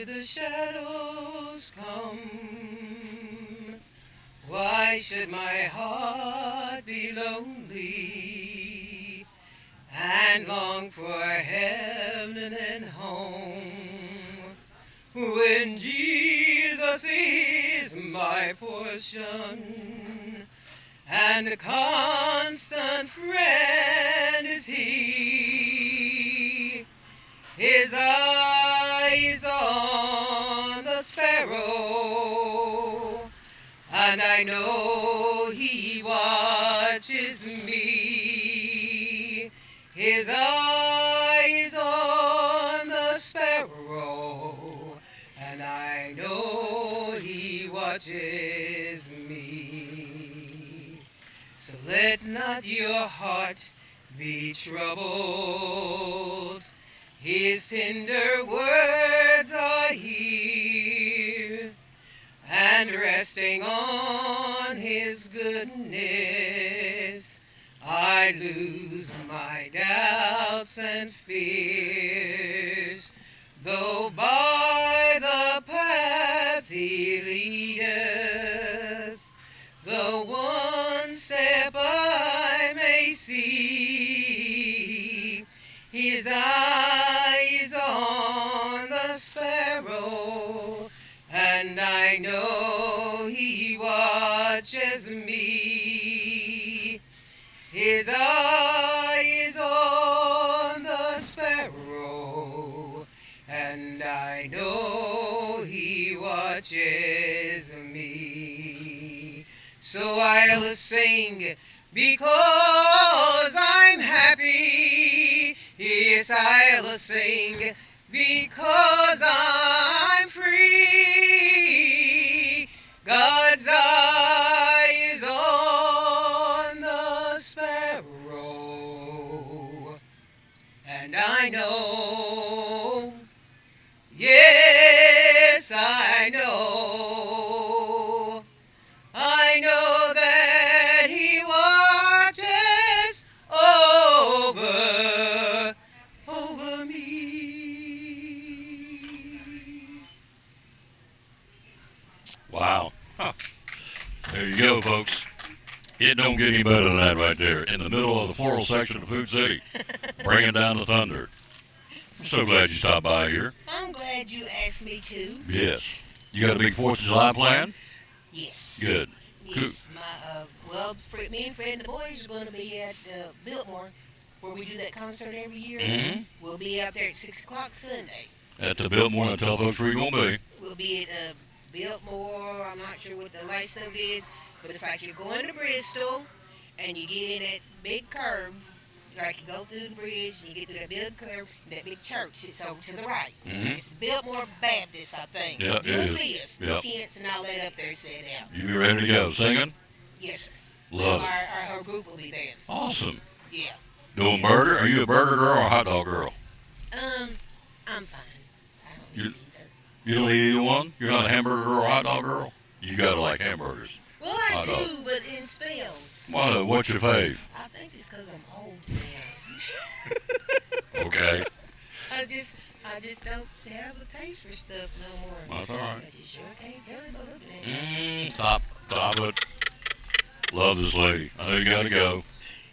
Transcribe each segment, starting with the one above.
did the shadows come? Why should my heart be lonely and long for heaven and home? When Jesus is my portion and constant friend is he, his eyes on the sparrow, and I know he watches me. His eyes on the sparrow, and I know he watches me. So let not your heart be troubled. His tender words are here, and resting on his goodness, I lose my doubts and fears. Though by the path he leadeth, the one step I may see, his eyes on the sparrow, and I know he watches me. His eyes on the sparrow, and I know he watches me. So I'll sing because I'm happy. Yes, I'll sing because I'm free. God's eyes on the sparrow, and I know, yes, I know that he watches over me. Wow. Huh. There you go, folks. It don't get any better than that right there. In the middle of the floral section of Food City, bringing down the thunder. I'm so glad you stopped by here. I'm glad you asked me to. Yes. You got a big 4th of July plan? Yes. Good. Yes. Me and Fred and the boys are going to be at Biltmore, where we do that concert every year. Mm-hmm. We'll be out there at 6 o'clock Sunday. At the Biltmore, and tell folks where you're going to be. We'll be at Biltmore. I'm not sure what the light stuff is, but it's like you're going to Bristol, and you get in that big curve. Like you go through the bridge, and you get through that big curve, that big church sits over to the right. Mm-hmm. It's Biltmore Baptist, I think. Yeah, You'll it is. see us. Yep. Tents and all that up there set out. You be ready to go singing? Yes, sir. Love it. Our group will be there. Awesome. Yeah. Doing burger? Are you a burger girl or a hot dog girl? I'm fine. I don't You- eat either. You don't eat either one? You're not a hamburger girl or a hot dog girl? You gotta like hamburgers. Well, Hot I dog. do, but in spells. What's your fave? I think it's because I'm old now. Okay. I just don't have a taste for stuff no more. That's all right. I just sure can't tell it by looking at it. Stop it. Love this lady. I know you gotta go.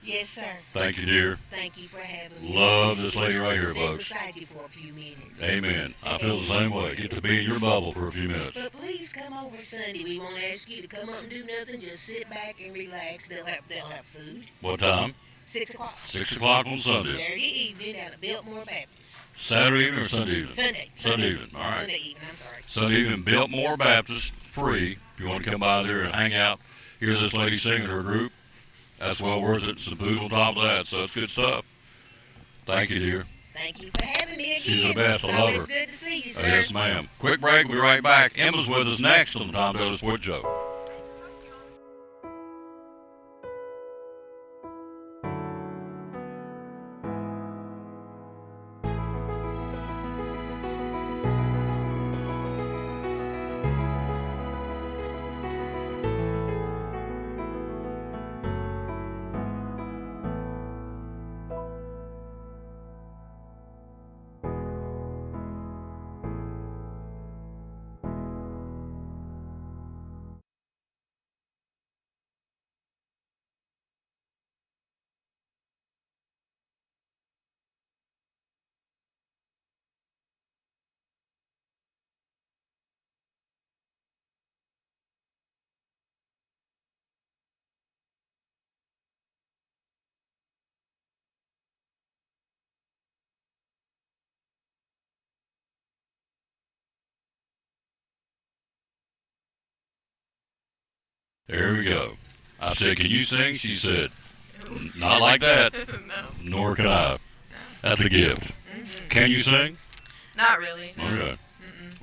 Yes, sir. Thank you, dear. Thank you for having me. Love this lady right here, Sit folks. beside you for a few minutes. Amen. I feel the same way. Get to be in your bubble for a few minutes. But please come over Sunday. We won't ask you to come up and do nothing. Just sit back and relax. They'll have food. What time? 6 o'clock. 6 o'clock on Sunday. Saturday evening at the Biltmore Baptist. Saturday evening or Sunday evening? Sunday. Sunday evening. All right. Sunday evening. I'm sorry. Sunday evening, Biltmore Baptist, free. If you want to come by there and hang out, hear this lady sing in her group, that's well worth it. Some food on top of that, so it's good stuff. Thank you, dear. Thank you for having me again. She's the best. I It's love always her. good to see you, sir. Yes, ma'am. Quick break. We'll be right back. Emma's with us next on the Tom Taylor Sports Show. There we go. I said, can you sing? She said, not like that. No. Nor can I. That's a gift. Can you sing? Not really. No. Okay.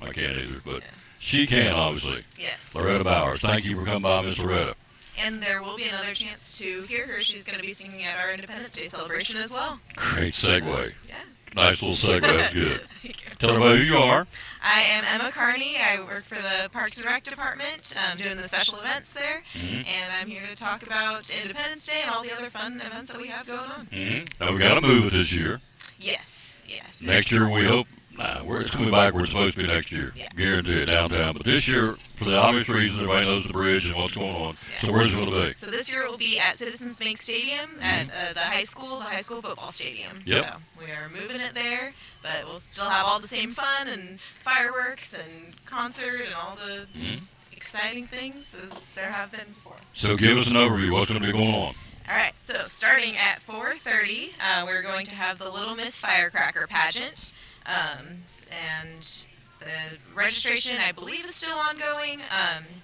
I can't either, but she can, obviously. Yes. Loretta Bowers. Thank you for coming by, Miss Loretta. And there will be another chance to hear her. She's going to be singing at our Independence Day celebration as well. Great segue. Yeah. Nice little segue. That's good. Thank you. Tell everybody who you are. I am Emma Carney. I work for the Parks and Rec Department, doing the special events there. And I'm here to talk about Independence Day and all the other fun events that we have going on. Now, we got to move it this year. Yes. Next year, we hope. It's going to be back where it's supposed to be next year. Yeah. Guarantee it, downtown. But this year, for the obvious reason, everybody knows the bridge and what's going on. Yeah. So where's it going to be? So this year it will be at Citizens Bank Stadium at the high school football stadium. Yep. So we are moving it there, but we'll still have all the same fun and fireworks and concert and all the exciting things as there have been before. So give us an overview. What's going to be going on? All right, so starting at 4:30, we're going to have the Little Miss Firecracker pageant, and the registration, I believe, is still ongoing.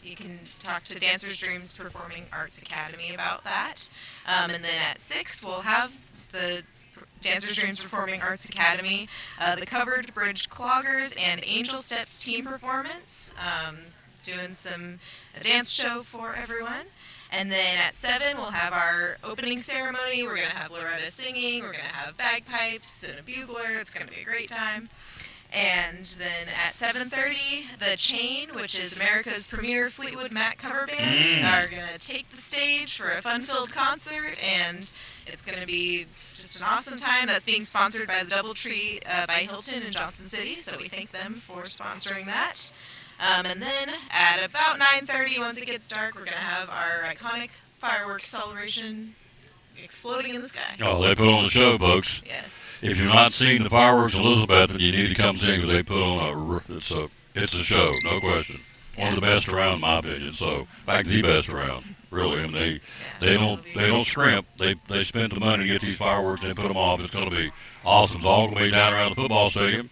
You can talk to Dancers Dreams Performing Arts Academy about that. And then at 6, we'll have the Dancers Dreams Performing Arts Academy, the Covered Bridge Cloggers, and Angel Steps team performance, doing a dance show for everyone. And then at 7, we'll have our opening ceremony. We're going to have Loretta singing. We're going to have bagpipes and a bugler. It's going to be a great time. And then at 7:30, The Chain, which is America's premier Fleetwood Mac cover band, are going to take the stage for a fun-filled concert. And it's going to be just an awesome time. That's being sponsored by the Doubletree by Hilton in Johnson City. So we thank them for sponsoring that. And then at about 9:30, once it gets dark, we're going to have our iconic fireworks celebration exploding in the sky. Oh, they put on a show, folks. Yes. If you've not seen the fireworks in Elizabeth, you need to come see because they put on it's a show, no question. One of the best around, in my opinion. So, in fact, the best around. Really, I mean, they don't scrimp. They spend the money to get these fireworks and they put them off. It's going to be awesome. It's all the way down around the football stadium,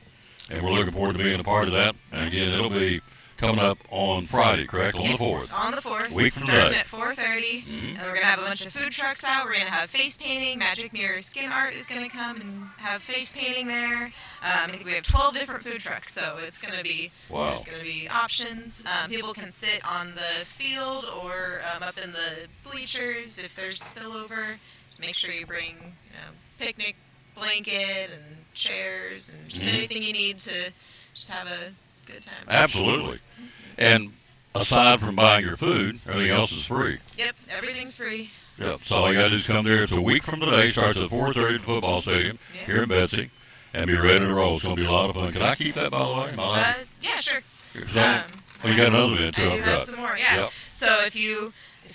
and we're looking forward to being a part of that. And again, it'll be coming up on Friday, correct? On the 4th. On the 4th. Week from starting today. At 4:30. And we're going to have a bunch of food trucks out. We're going to have face painting. Magic Mirror Skin Art is going to come and have face painting there. I think we have 12 different food trucks, so it's going to be there's going to be options. People can sit on the field or up in the bleachers if there's spillover. Make sure you bring picnic blanket and chairs and just anything you need to just have a good time. Absolutely. And aside from buying your food, everything else is free. Yep, everything's free. Yep. So all you got to do is come there. It's a week from today. Starts at 4:30 at the football stadium here in Betsy, and be ready to roll. It's going to be a lot of fun. Can I keep that, by the way? Am I allowed? Yeah, sure. You got another event too. I do have some more. Yeah. Yep. So if you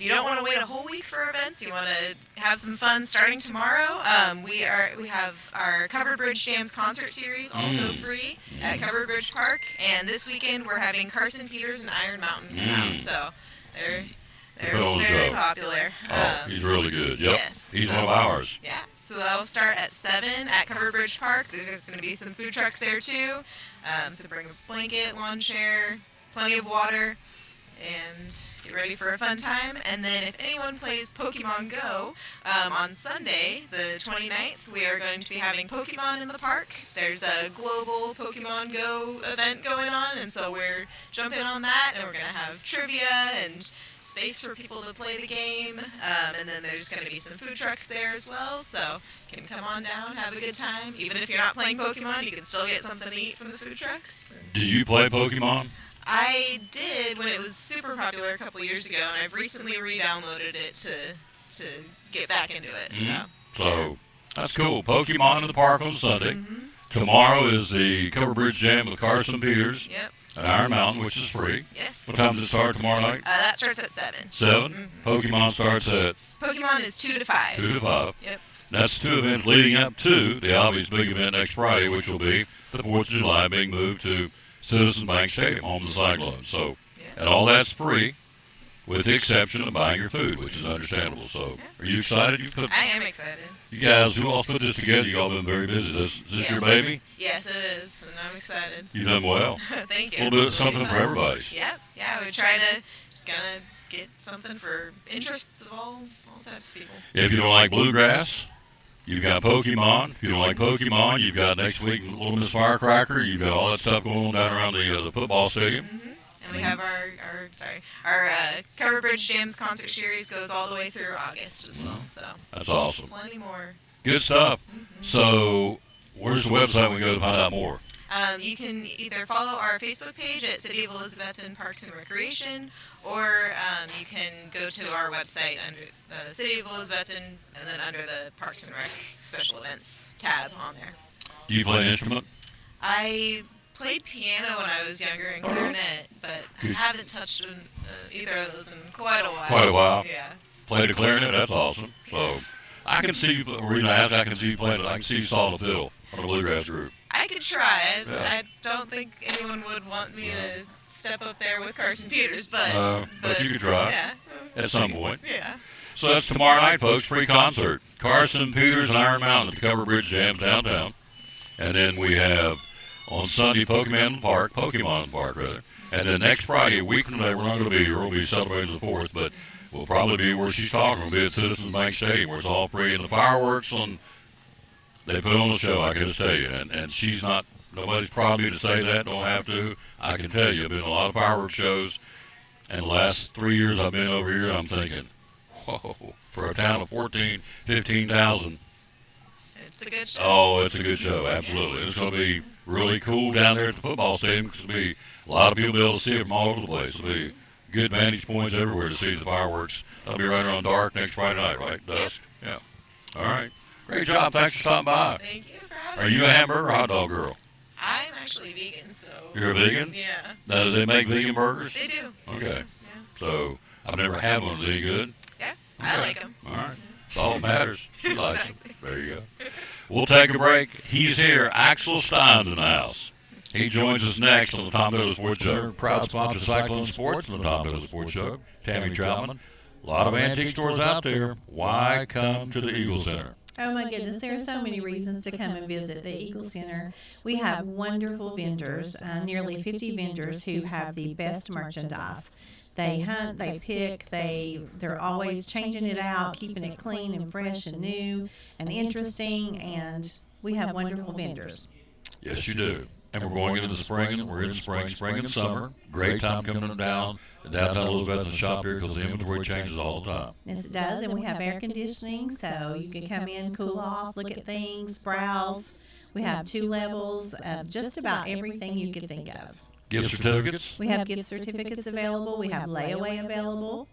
don't want to wait a whole week for events, you want to have some fun starting tomorrow. We have our Covered Bridge Jams concert series also free at Covered Bridge Park, and this weekend we're having Carson Peters and Iron Mountain come out. So they're very popular. Oh, he's really good. Yep. Yes. He's one of ours. Yeah. So that'll start at 7 at Covered Bridge Park. There's going to be some food trucks there too. So bring a blanket, lawn chair, plenty of water, and get ready for a fun time. And then if anyone plays Pokemon Go, on Sunday, the 29th, we are going to be having Pokemon in the park. There's a global Pokemon Go event going on, and so we're jumping on that, and we're going to have trivia and space for people to play the game. And then there's going to be some food trucks there as well, so you can come on down, have a good time. Even if you're not playing Pokemon, you can still get something to eat from the food trucks. Do you play Pokemon? I did when it was super popular a couple years ago, and I've recently re-downloaded it to get back into it. So that's cool. Pokemon in the park on Sunday. Tomorrow is the Covered Bridge Jam with Carson Peters Yep. at Iron Mountain, which is free. Yes. What time does it start tomorrow night? That starts at 7. 7. Pokemon starts at Pokemon is 2 to 5. 2 to 5. Yep. That's 2 events leading up to the obvious big event next Friday, which will be the 4th of July being moved to Citizens Bank Stadium, home of the Cyclones. So, and all that's free, with the exception of buying your food, which is understandable. So, are you excited? I am excited. You guys, who all put this together? You all been very busy. Is this your baby? Yes, it is, and I'm excited. You've done well. Thank you. A little bit of something for everybody. Yep. Yeah, we try to just kind of get something for interests of all types of people. If you don't like bluegrass, you've got Pokemon. If you don't like Pokemon, you've got next week Little Miss Firecracker. You've got all that stuff going on down around the football stadium. And we have our Covered Bridge Jams concert series goes all the way through August as well. So That's awesome. plenty more. Good stuff. So, where's the website we can go to find out more? You can either follow our Facebook page at City of Elizabethton Parks and Recreation, or you can go to our website under the City of Elizabethton, and then under the Parks and Rec Special Events tab on there. Do you play an instrument? I played piano when I was younger and clarinet, but Good. I haven't touched either of those in quite a while. Quite a while. Yeah. Played the clarinet? That's awesome. So, I can see you, the reason I asked, I can see you playing it. I can see you sawing the fiddle on a bluegrass group. I could try it. Yeah. I don't think anyone would want me to step up there with Carson Peters, but you could try yeah. at some point. Yeah. So that's tomorrow night, folks. Free concert. Carson Peters and Iron Mountain at the Covered Bridge Jams downtown. And then we have on Sunday Pokemon in the Park, rather. And then next Friday, a week from today, we're not going to be here. We'll be celebrating the 4th, but we'll probably be where she's talking. We'll be at Citizens Bank Stadium, where it's all free. And the fireworks, they put on the show, I can just tell you. And she's not, nobody's proud of me to say that, don't have to. I can tell you, I've been to a lot of fireworks shows. And the last 3 years I've been over here, I'm thinking, whoa, for a town of 14, 15,000. It's a good show. Oh, it's a good show, absolutely. It's going to be really cool down there at the football stadium because there'll be a lot of people be able to see it from all over the place. There'll be good vantage points everywhere to see the fireworks. That'll be right around dark next Friday night, right? Dusk? Yeah. All right. Great job. Thanks for stopping by. Thank you for having Are me. you a hamburger or hot dog girl? I'm actually vegan, so. You're a vegan? Yeah. Now, do they make vegan burgers? They do. Okay. Yeah. So, I've never had one. Are they good? Yeah. I Okay. like them. All right. That's all that matters. He likes them. Exactly. There you go. We'll take a break. He's here. Axel Stein's in the house. He joins us next on the Tom Dillon Sports Show. Proud sponsor of Cyclone Sports and the Tom Dillon Sports Show. Tammy Troutman. A lot of antique stores out there. Why come to the Eagle Center? Oh my goodness, there are so many reasons to come and visit the Eagle Center. We have wonderful vendors, nearly 50 vendors who have the best merchandise. They hunt, they pick, they're always changing it out, keeping it clean and fresh and new and interesting, and we have wonderful vendors. Yes, you do. And we're going into the spring, and we're in spring and summer. Great time coming down to downtown Elizabeth and shop here because the inventory changes all the time. Yes, it does, and we have air conditioning, so you can come in, cool off, look at things, browse. We have 2 levels of just about everything you could think of. Gift certificates? We have gift certificates available. We have layaway available.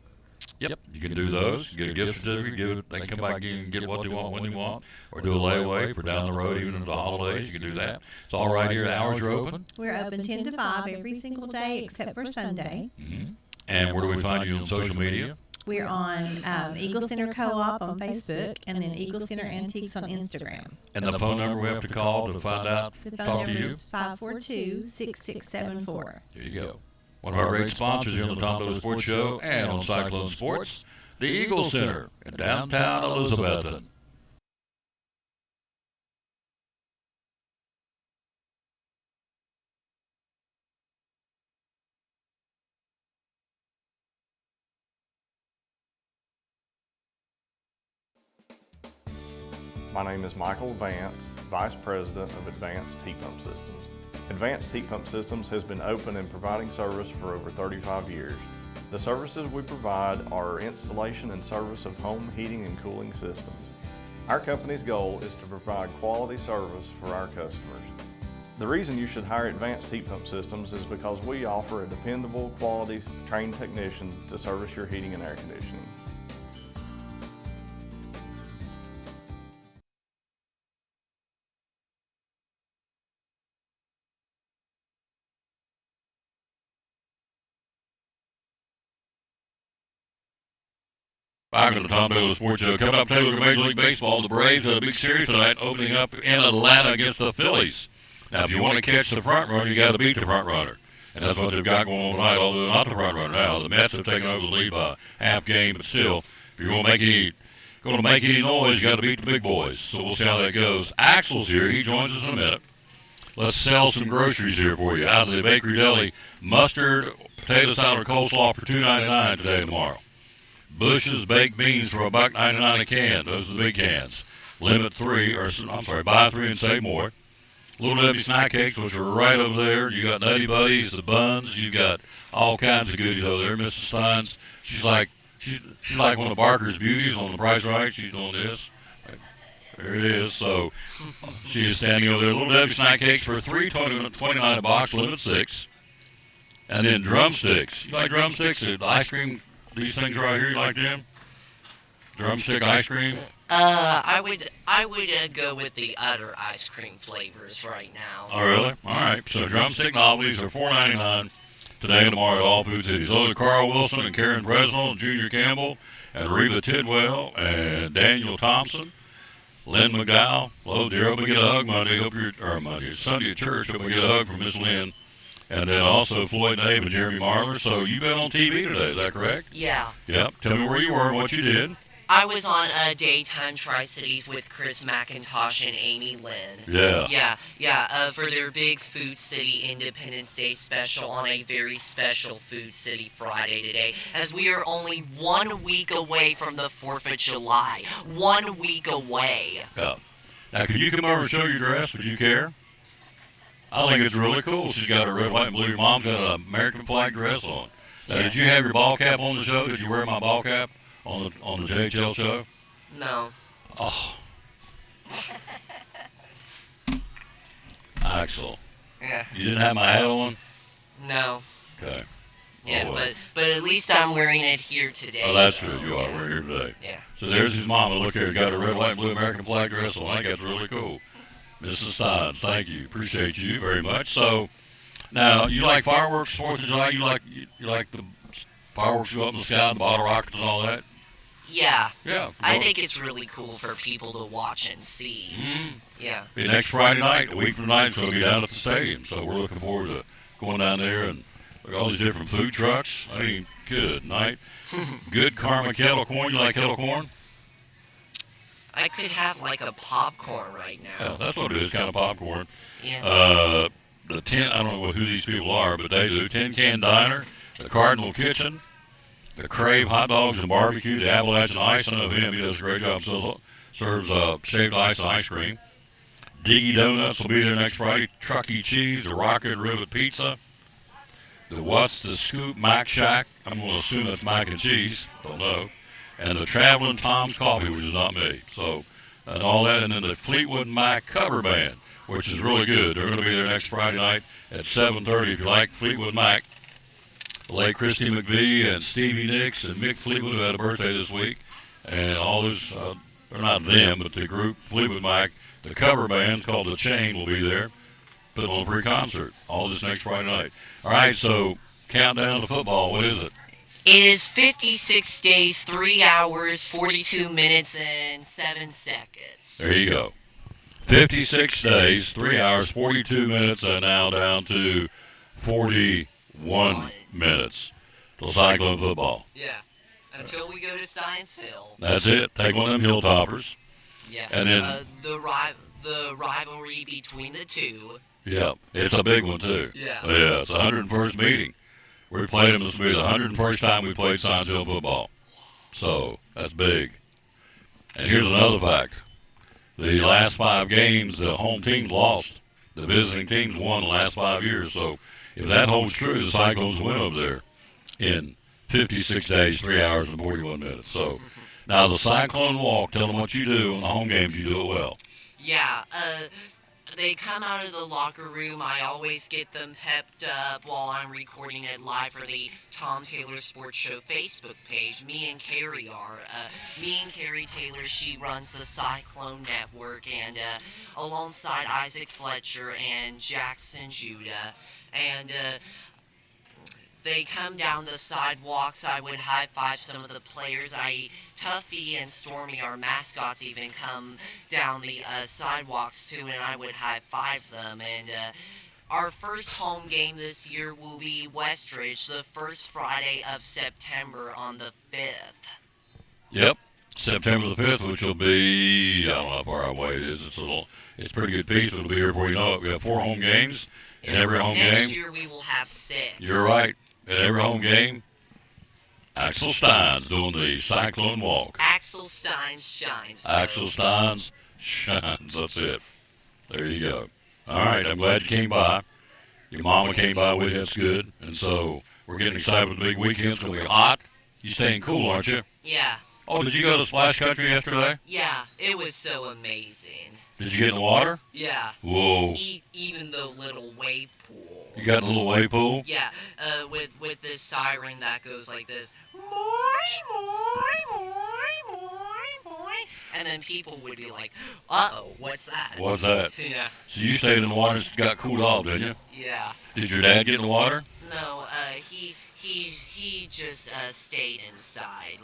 Yep, you can do those. Get a gift certificate, give it. They can come back and get what they want when they want, or do a layaway for down the road, even into the holidays. You can do that. It's all right here. The hours are open. We're open 10 to 5 every single day except for Sunday. Mm-hmm. And where do we find you on social media? We're on Eagle Center Co-op on Facebook and then Eagle Center Antiques on Instagram. And the phone number we have to call to find out, The phone talk to number you? is 542-6674. There you go. One of our great sponsors here on the Tom Dillon Sports Show and on Cyclone Sports, the Eagle Center in downtown Elizabethton. My name is Michael Vance, Vice President of Advanced Heat Pump Systems. Advanced Heat Pump Systems has been open and providing service for over 35 years. The services we provide are installation and service of home heating and cooling systems. Our company's goal is to provide quality service for our customers. The reason you should hire Advanced Heat Pump Systems is because we offer a dependable, quality, trained technician to service your heating and air conditioning. Back to the Tom Dillon Sports Show. Coming up, Taylor, Major League Baseball. The Braves had a big series tonight, opening up in Atlanta against the Phillies. Now, if you want to catch the front runner, you got to beat the front runner, and that's what they've got going on tonight. Although not the front runner now, the Mets have taken over the lead by half game, but still, if you're going to make any noise, you got to beat the big boys. So we'll see how that goes. Axel's here. He joins us in a minute. let's sell some groceries here for you. Out of the Bakery Deli, mustard, potato salad, coleslaw for $2.99 today and tomorrow. Bush's baked beans for $1.99 a can. Those are the big cans. Limit 3, or I'm sorry, buy 3 and save more. Little Debbie snack cakes, which are right over there. You got Nutty Buddies, the buns. You got all kinds of goodies over there. Mrs. Stein's, she's like one of Barker's beauties on The Price Right. She's doing this. There it is. So she is standing over there. Little Debbie snack cakes for $3.29 a box, limit 6. And then drumsticks. You like drumsticks? The ice cream, these things right here, you like them? Drumstick ice cream? I would go with the other ice cream flavors right now. Oh, really? All right. So drumstick novelties are $4.99 today and tomorrow at all Food Cities. So to Carl Wilson and Karen Bresnell and Junior Campbell and Reba Tidwell and Daniel Thompson, Lynn McDowell. Hello, dear. Hope we get a hug Monday. It's Sunday at church. Hope we get a hug from Miss Lynn. And then also Floyd Nabe and Jeremy Marler. So you've been on TV today, is that correct? Yeah. Yep. Tell me where you were and what you did. I was on Daytime Tri-Cities with Chris McIntosh and Amy Lynn. Yeah. For their big Food City Independence Day special on a very special Food City Friday today, as we are only 1 week away from the 4th of July. 1 week away. Yeah. Now, could you come over and show your dress? Would you care? I think it's really cool. She's got her red, white, and blue. Your mom's got an American flag dress on. Now, did you have your ball cap on the show? Did you wear my ball cap on the JHL show? No. Oh. Axel. Yeah. You didn't have my hat on? No. Okay. Yeah, Oh, well. but at least I'm wearing it here today. Oh, that's true. You are. We're here today. Yeah. So there's his mama. Look here. Got a red, white, and blue American flag dress on. I think that's really cool. Mrs. Stein, thank you. Appreciate you very much. So, now, you like fireworks, 4th of July? You like the fireworks go up in the sky, the bottle rockets and all that? Yeah. Yeah. I think it's really cool for people to watch and see. Mm-hmm. Yeah. Be next Friday night, a week from tonight, it's going to be down at the stadium. So we're looking forward to going down there and look at all these different food trucks. I mean, good night. Good Karma kettle corn. You like kettle corn? I could have like a popcorn right now. Yeah, that's what it is, kind of popcorn. Yeah. The 10, I don't know who these people are, but they do. Tin Can Diner, the Cardinal Kitchen, the Crave Hot Dogs and Barbecue, the Appalachian Ice. I know him. He does a great job. Serves shaved ice and ice cream. Diggy Donuts will be there next Friday. Chuck E. Cheese, the Rocket Rivet Pizza, the What's the Scoop Mac Shack. I'm going to assume that's mac and cheese. Don't know. And the Traveling Tom's Coffee, which is not me. So, and all that. And then the Fleetwood Mac cover band, which is really good. They're going to be there next Friday night at 7:30. If you like Fleetwood Mac, the late Christy McVie and Stevie Nicks and Mick Fleetwood, who had a birthday this week, and all those, they're not them, but the group Fleetwood Mac, the cover band called The Chain will be there, putting on a free concert. All this next Friday night. All right, so countdown to football. What is it? It is 56 days, 3 hours, 42 minutes, and 7 seconds. There you go. 56 days, 3 hours, 42 minutes, and now down to 41 minutes till Cyclone football. Yeah. Until we go to Science Hill. That's it. Take one of them Hilltoppers. Yeah. And then the rivalry between the two. Yeah, it's a big one too. Yeah. Yeah, it's the 101st meeting. We played them. This will be the 101st time we played Science Hill football. So that's big. And here's another fact: the last 5 games, the home teams lost. The visiting teams won the last 5 years. So if that holds true, the Cyclones win over there in 56 days, 3 hours, and 41 minutes. So now the Cyclone Walk. Tell them what you do on the home games. You do it well. Yeah. They come out of the locker room. I always get them pepped up while I'm recording it live for the Tom Taylor Sports Show Facebook page. Me and Carrie are. Me and Carrie Taylor, she runs the Cyclone Network, and alongside Isaac Fletcher and Jackson Judah. And they come down the sidewalks. I would high-five some of the players. Tuffy and Stormy, our mascots, even come down the sidewalks too, and I would high-five them. And our first home game this year will be Westridge, the first Friday of September on the 5th. Yep. September the 5th, which will be, I don't know how far away it is. It's a pretty good piece. It'll be here before you know it. We have 4 home games. And every home Next game, year we will have 6. you're right. At every home game, Axel Stein's doing the Cyclone Walk. Axel Stein shines. Axel folks. Stein's shines. That's it. There you go. All right. I'm glad you came by. Your mama came by with you. That's good. And so we're getting excited with the big weekend. It's going to be hot. You staying cool, aren't you? Yeah, Oh, did you go to Splash Country yesterday? yeah, it was so amazing. Did you get in the water? Yeah, Whoa. even the little wave pool. You got in a little wave pool? Yeah, with this siren that goes like this, moi, moi, moi, moi, moi, and then people would be like, "Uh-oh, what's that?" What's that? Yeah, So you stayed in the water and got cooled off, didn't you? yeah. Did your dad get in the water? No, he just stayed inside,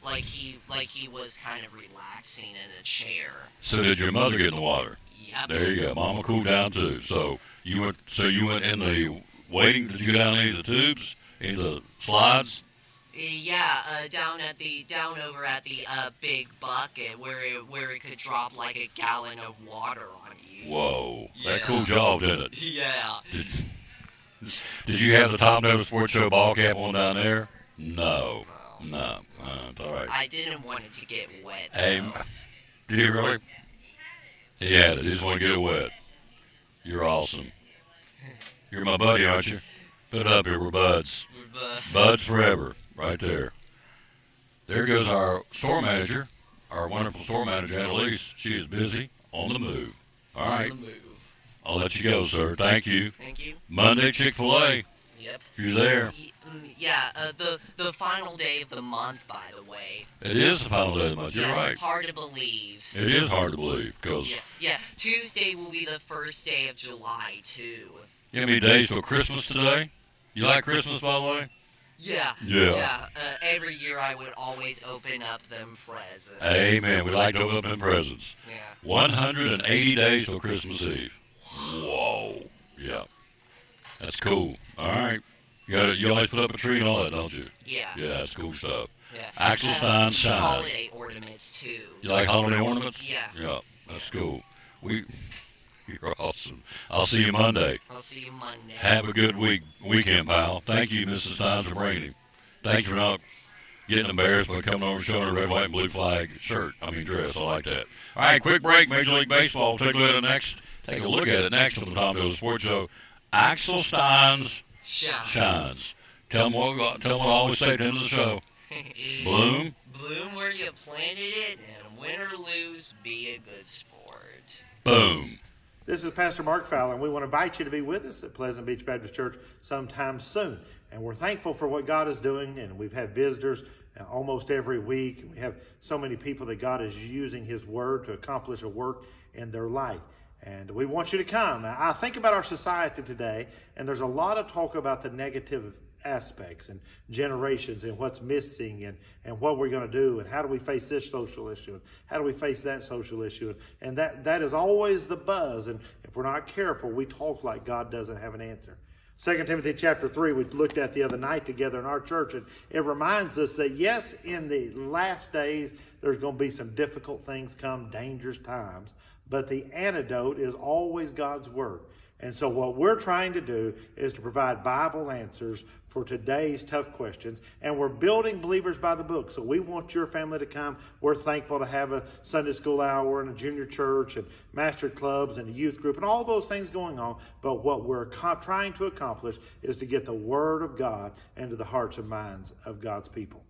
like he was kind of relaxing in a chair. So did your mother get in the water? Yep. There you go. Mama cooled down too. So you went in the waiting. Did you go down any of the tubes? Any of the slides? Yeah, down over at the big bucket where it could drop like a gallon of water on you. Whoa, Yeah. that cooled you off, didn't it? Yeah. Did you have the Tom Taylor Sports Show ball cap on down there? No. It's all right. I didn't want it to get wet. Hey, though. did he really? He had it. He just want to get it wet. You're awesome. You're my buddy, aren't you? Put it up here. We're buds. Buds forever. Right there. There goes our store manager, our wonderful store manager, Annalise. She is busy on the move. All right. On the move. I'll let you go, sir. Thank you. Thank you. Monday, Chick-fil-A. Yep. You're there. Yeah, the final day of the month, by the way. It is the final day of the month. You're Yeah, right. Hard to believe. It is hard to believe because Yeah. Tuesday will be the first day of July too. you know how many days till Christmas today? You like Christmas, by the way? Yeah. Yeah. Every year I would always open up them presents. Amen. We like to open up them presents. Yeah. 180 days till Christmas Eve. Whoa. Yeah. That's cool. All right. You always put up a tree and all that, don't you? Yeah. Yeah, that's cool stuff. Yeah. Axel Stein shines. Holiday ornaments too. You like holiday ornaments? Yeah. Yeah, that's cool. You're awesome. I'll see you Monday. I'll see you Monday. Have a good weekend, pal. Thank you, Mrs. Stein, for bringing him. Thank you for not getting embarrassed by coming over and showing a red, white, and blue flag dress. I like that. All right, quick break. Major League Baseball. Take a look at it next on the Tom Taylor Sports Show. Axel Stein's shines. Tell them what I always say at the end of the show. Bloom. Bloom where you planted it, and win or lose, be a good sport. Boom. This is Pastor Mark Fowler, and we want to invite you to be with us at Pleasant Beach Baptist Church sometime soon. And we're thankful for what God is doing, and we've had visitors almost every week. We have so many people that God is using His Word to accomplish a work in their life. And we want you to come. Now, I think about our society today, and there's a lot of talk about the negative aspects and generations and what's missing and what we're going to do and how do we face this social issue and how do we face that social issue. And that is always the buzz. And if we're not careful, we talk like God doesn't have an answer. 2 Timothy chapter 3 we looked at the other night together in our church, and it reminds us that yes, in the last days there's going to be some difficult things come, dangerous times, but the antidote is always God's Word. And so what we're trying to do is to provide Bible answers for today's tough questions. And we're building Believers by the Book. So we want your family to come. We're thankful to have a Sunday school hour and a junior church and master clubs and a youth group and all those things going on. But what we're trying to accomplish is to get the Word of God into the hearts and minds of God's people.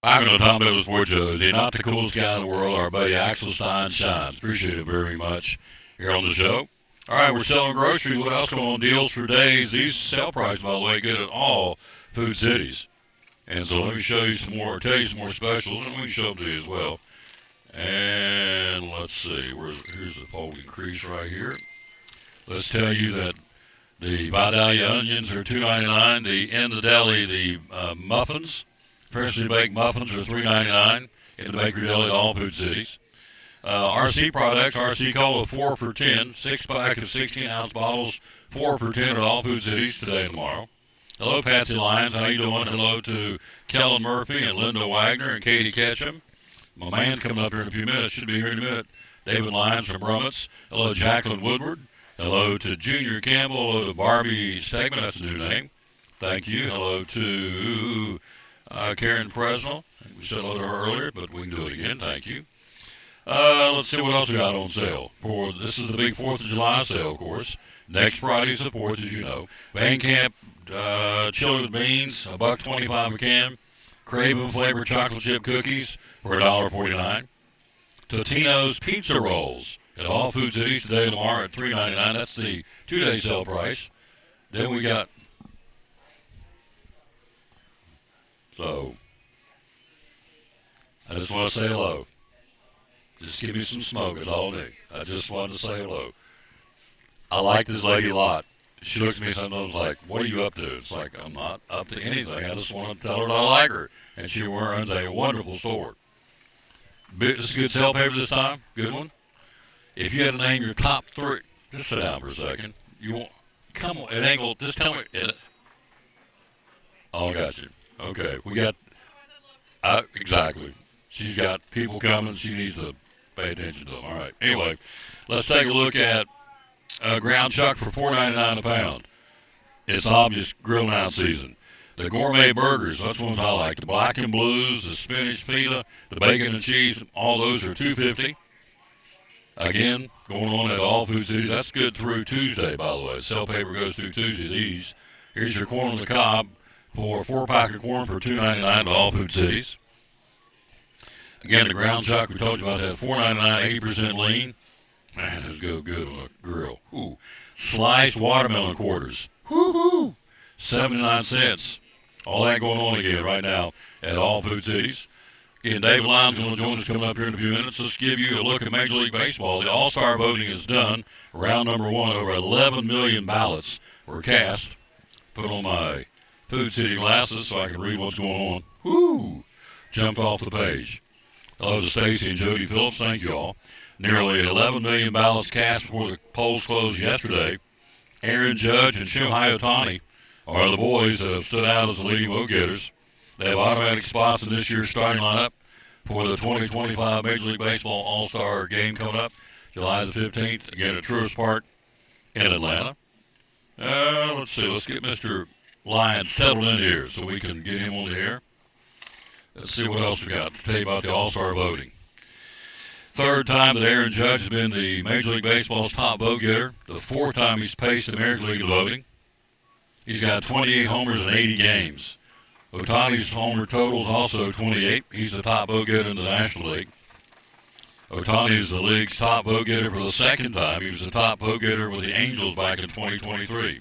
I'm going to Tom Taylor Sports Show. Is he not the coolest guy in the world? Our buddy Axel Stein shines. Appreciate it very much here on the show. All right, we're selling groceries. What else going on? Deals for days. These sale prices, by the way, good at all Food Cities. And so let me show you some more, tell you some more specials, and we can show them to you as well. And let's see, here's the folding crease right here. Let's tell you that the Vidalia onions are $2.99. The In the Deli, the muffins, freshly baked muffins are $3.99 in the Bakery Deli at all Food Cities. RC products, RC Cola 4 for $10, 6-pack of 16-ounce bottles, 4 for $10 at all Food Cities today and tomorrow. Hello, Patsy Lyons. How you doing? Hello to Kellen Murphy and Linda Wagner and Katie Ketchum. My man's coming up here in a few minutes. Should be here in a minute. David Lyons from Brummets. Hello, Jacqueline Woodward. Hello to Junior Campbell. Hello to Barbie Stegman. That's a new name. Thank you. Hello to Karen Presnell. We said hello to her earlier, but we can do it again. Thank you. Let's see what else we got on sale. This is the big 4th of July sale, of course. Next Friday's the 4th, as you know. Van Camp chili with beans, $1.25 a can. Craven flavored chocolate chip cookies for $1.49. Totino's pizza rolls at all Food Cities today and tomorrow at $3.99. That's the 2-day sale price. Then we got I just want to say hello. Just give me some smoke, it's all I need. I just wanted to say hello. I like this lady a lot. She looks at me sometimes like, what are you up to? It's like, I'm not up to anything. I just want to tell her that I like her. And she runs a wonderful store. This is a good sale paper this time. Good one. If you had to name your top 3, just sit down for a second. You won't, come on, it ain't gonna, just tell me. Oh, I got you. Okay, we got, exactly. She's got people coming. She needs to pay attention to them. All right. Anyway, let's take a look at ground chuck for $4.99 a pound. It's obvious grill down season. The gourmet burgers, that's ones I like. The black and blues, the spinach feta, the bacon and cheese, all those are $2.50. Again, going on at all Food Cities. That's good through Tuesday, by the way. Sale paper goes through Tuesday. These. Here's your corn on the cob for a 4-pack of corn for $2.99 at all Food Cities. Again, the ground chuck we told you about that, $4.99, 80% lean. Man, those go good on a grill. Ooh. Sliced watermelon quarters. Woo-hoo! 79 cents. All that going on again right now at all Food Cities. Again, David Lyons going to join us coming up here in a few minutes. Let's give you a look at Major League Baseball. The All-Star voting is done. Round number 1, over 11 million ballots were cast. Put on my Food City glasses so I can read what's going on. Woo! Jumped off the page. Hello to Stacy and Jody Phillips. Thank you all. Nearly 11 million ballots cast before the polls closed yesterday. Aaron Judge and Shohei Ohtani are the boys that have stood out as the leading vote getters. They have automatic spots in this year's starting lineup for the 2025 Major League Baseball All-Star Game coming up July the 15th, again at Truist Park in Atlanta. Let's see. Let's get Mr. Lyons settled in here so we can get him on the air. Let's see what else we got to tell you about the All-Star voting. Third time that Aaron Judge has been the Major League Baseball's top vote getter. The 4th time he's paced the American League of voting. He's got 28 homers in 80 games. Ohtani's homer total is also 28. He's the top vote getter in the National League. Ohtani is the league's top vote getter for the 2nd time. He was the top vote getter with the Angels back in 2023.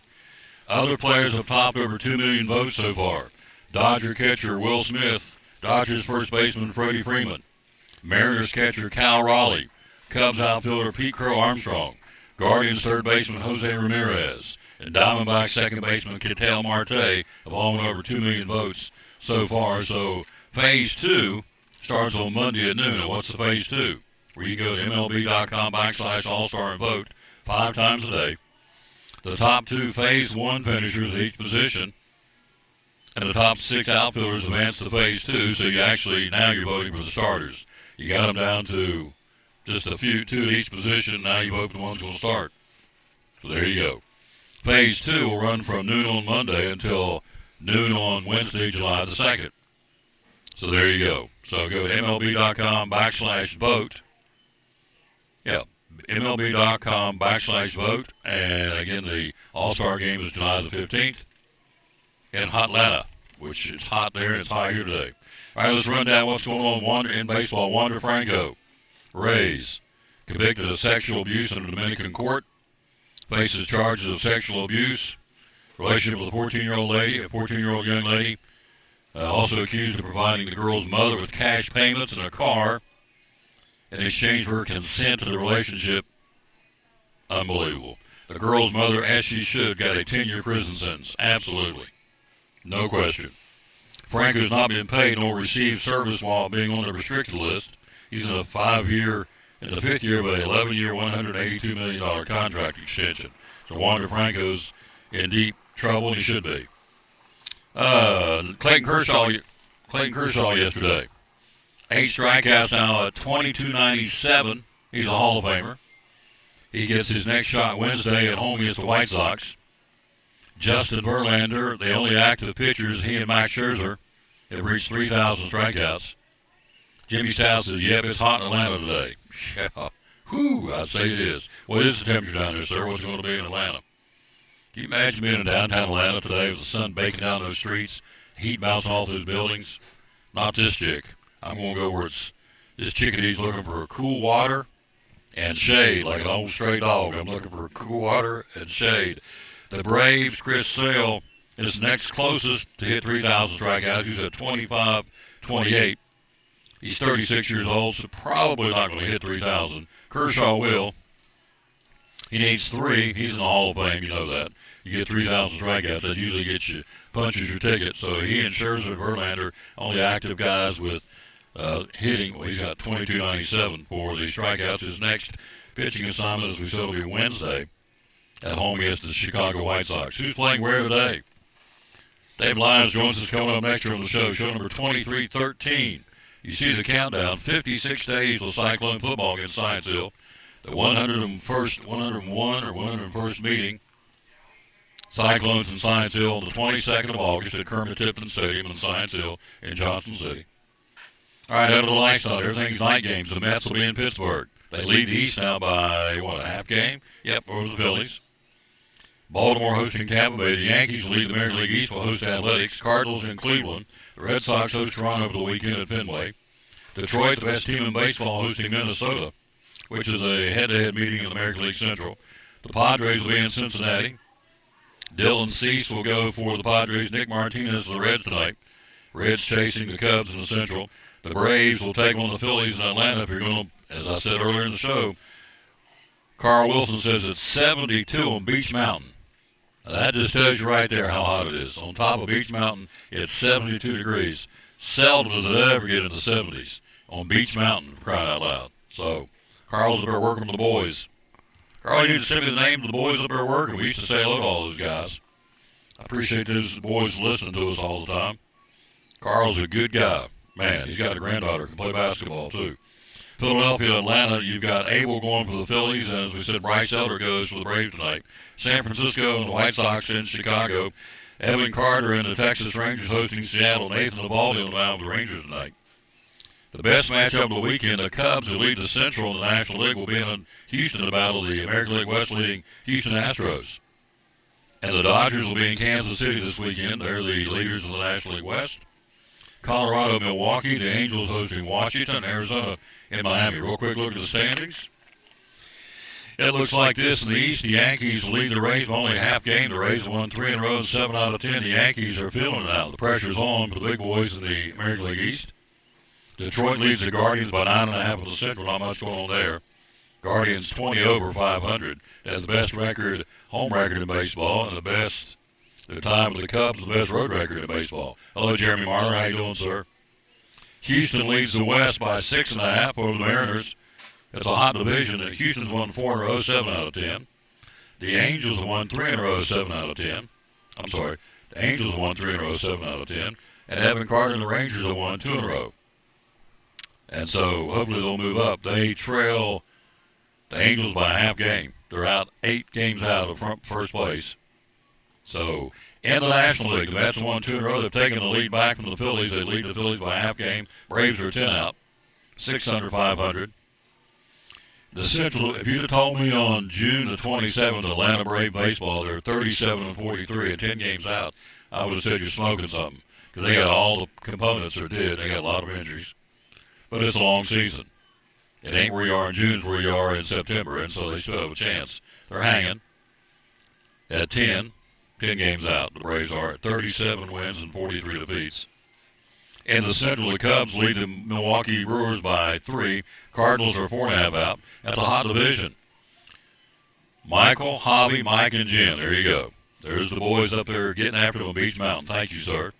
Other players have topped over 2 million votes so far. Dodger catcher Will Smith, Dodgers first baseman Freddie Freeman, Mariners catcher Cal Raleigh, Cubs outfielder Pete Crow Armstrong, Guardians third baseman Jose Ramirez, and Diamondbacks second baseman Ketel Marte have all went over 2 million votes so far. So Phase 2 starts on Monday at noon. And what's the Phase 2? Where you go to MLB.com/All-Star and vote 5 times a day. The top 2 Phase 1 finishers at each position and the top 6 outfielders advance to Phase 2. So now you're voting for the starters. You got them down to just a few, 2 at each position. Now you vote for the ones going to start. So there you go. Phase 2 will run from noon on Monday until noon on Wednesday, July the 2nd. So there you go. So go to MLB.com/vote. Yeah, MLB.com/vote. And again, the All-Star Game is July the 15th in Hotlanta, which is hot there and it's hot here today. All right, let's run down what's going on in baseball. Wander Franco, Rays, convicted of sexual abuse in a Dominican court. faces charges of sexual abuse, relationship with a 14-year-old young lady, also accused of providing the girl's mother with cash payments and a car in exchange for her consent to the relationship. Unbelievable. The girl's mother, as she should, got a 10-year prison sentence. Absolutely. No question. Franco has not been paid nor received service while being on the restricted list. He's in the 5th year of an 11-year, $182 million contract extension. So Wander Franco's in deep trouble, and he should be. Clayton Kershaw yesterday. 8 strikeouts now at 22.97. He's a Hall of Famer. He gets his next shot Wednesday at home against the White Sox. Justin Verlander, the only active pitchers, he and Max Scherzer have reached 3,000 strikeouts. Jimmy Stout says, yep, it's hot in Atlanta today. Yeah. Whew, I say it is. What is the temperature down there, sir? What's it going to be in Atlanta? Can you imagine being in downtown Atlanta today with the sun baking down those streets, heat bouncing off those buildings? Not this chick. I'm going to go where it's this chickadee's looking for cool water and shade, like an old stray dog. I'm looking for cool water and shade. The Braves, Chris Sale, is next closest to hit 3,000 strikeouts. He's at 25-28. He's 36 years old, so probably not going to hit 3,000. Kershaw will. He needs 3. He's in the Hall of Fame, you know that. You get 3,000 strikeouts, that usually gets you, punches your ticket. So he and Scherzer and Verlander, only active guys with hitting. Well, he's got 22.97 for the strikeouts. His next pitching assignment, as we said, will be Wednesday at home against the Chicago White Sox. Who's playing where today? Dave Lyons joins us coming up next on the show number 2313. You see the countdown, 56 days till Cyclone football against Science Hill. The 101st meeting. Cyclones in Science Hill on the 22nd of August at Kermit Tipton Stadium in Science Hill in Johnson City. All right, out of the lifestyle, everything's night games. The Mets will be in Pittsburgh. They lead the East now by, a half game? Yep, over the Phillies. Baltimore hosting Tampa Bay. The Yankees lead the American League East will host Athletics. Cardinals in Cleveland. The Red Sox host Toronto over the weekend at Fenway. Detroit, the best team in baseball, hosting Minnesota, which is a head-to-head meeting in the American League Central. The Padres will be in Cincinnati. Dylan Cease will go for the Padres. Nick Martinez for the Reds tonight. Reds chasing the Cubs in the Central. The Braves will take on the Phillies in Atlanta. If you're going to, as I said earlier in the show, Carl Wilson says it's 72 on Beach Mountain. Now that just tells you right there how hot it is. On top of Beach Mountain, it's 72 degrees. Seldom does it ever get in the 70s on Beach Mountain, crying out loud. So, Carl's up there working with the boys. Carl, you need to send me the names of the boys up there working. We used to say hello to all those guys. I appreciate those boys listening to us all the time. Carl's a good guy. Man, he's got a granddaughter who can play basketball, too. Philadelphia, Atlanta, you've got Abel going for the Phillies, and as we said, Bryce Elder goes for the Braves tonight. San Francisco and the White Sox in Chicago. Evan Carter and the Texas Rangers hosting Seattle. Nathan Eovaldi on the mound with the Rangers tonight. The best matchup of the weekend, the Cubs, who lead the Central in the National League, will be in Houston to battle the American League West leading Houston Astros. And the Dodgers will be in Kansas City this weekend. They're the leaders of the National League West. Colorado, Milwaukee, the Angels hosting Washington, Arizona, and Miami. Real quick look at the standings. It looks like this in the East. The Yankees lead the Rays by only a half game. The Rays have won 3 in a row, 7 out of 10. The Yankees are feeling it out. The pressure's on for the big boys in the American League East. Detroit leads the Guardians by 9.5 in the Central. Not much going on there. Guardians 20 over 500. They have the best record, home record in baseball, and the best, their time with the Cubs, the best road record in baseball. Hello, Jeremy Marler. How you doing, sir? Houston leads the West by 6.5 over the Mariners. It's a hot division. Houston's won 4 in a row, 7 out of 10. The Angels have won 3 in a row, 7 out of 10. I'm sorry. The Angels have won 3 in a row, 7 out of 10. And Evan Carter and the Rangers have won 2 in a row. And so hopefully they'll move up. They trail the Angels by a half game. They're out 8 games out of first place. So in the National League, the Mets have won 2 in a row. They've taken the lead back from the Phillies. They lead the Phillies by a half game. Braves are 10 out, 6 under 500. The Central, if you'd have told me on June the 27th, Atlanta Brave baseball, they're 37-43 and 10 games out, I would have said you're smoking something. Because they got all the components they did. They got a lot of injuries. But it's a long season. It ain't where you are in June, it's where you are in September, and so they still have a chance. They're hanging. at 10 games out. The Braves are at 37 wins and 43 defeats. In the Central, the Cubs lead the Milwaukee Brewers by 3. Cardinals are 4.5 out. That's a hot division. Michael, Hobby, Mike, and Jen. There you go. There's the boys up there getting after them on Beach Mountain. Thank you, sir.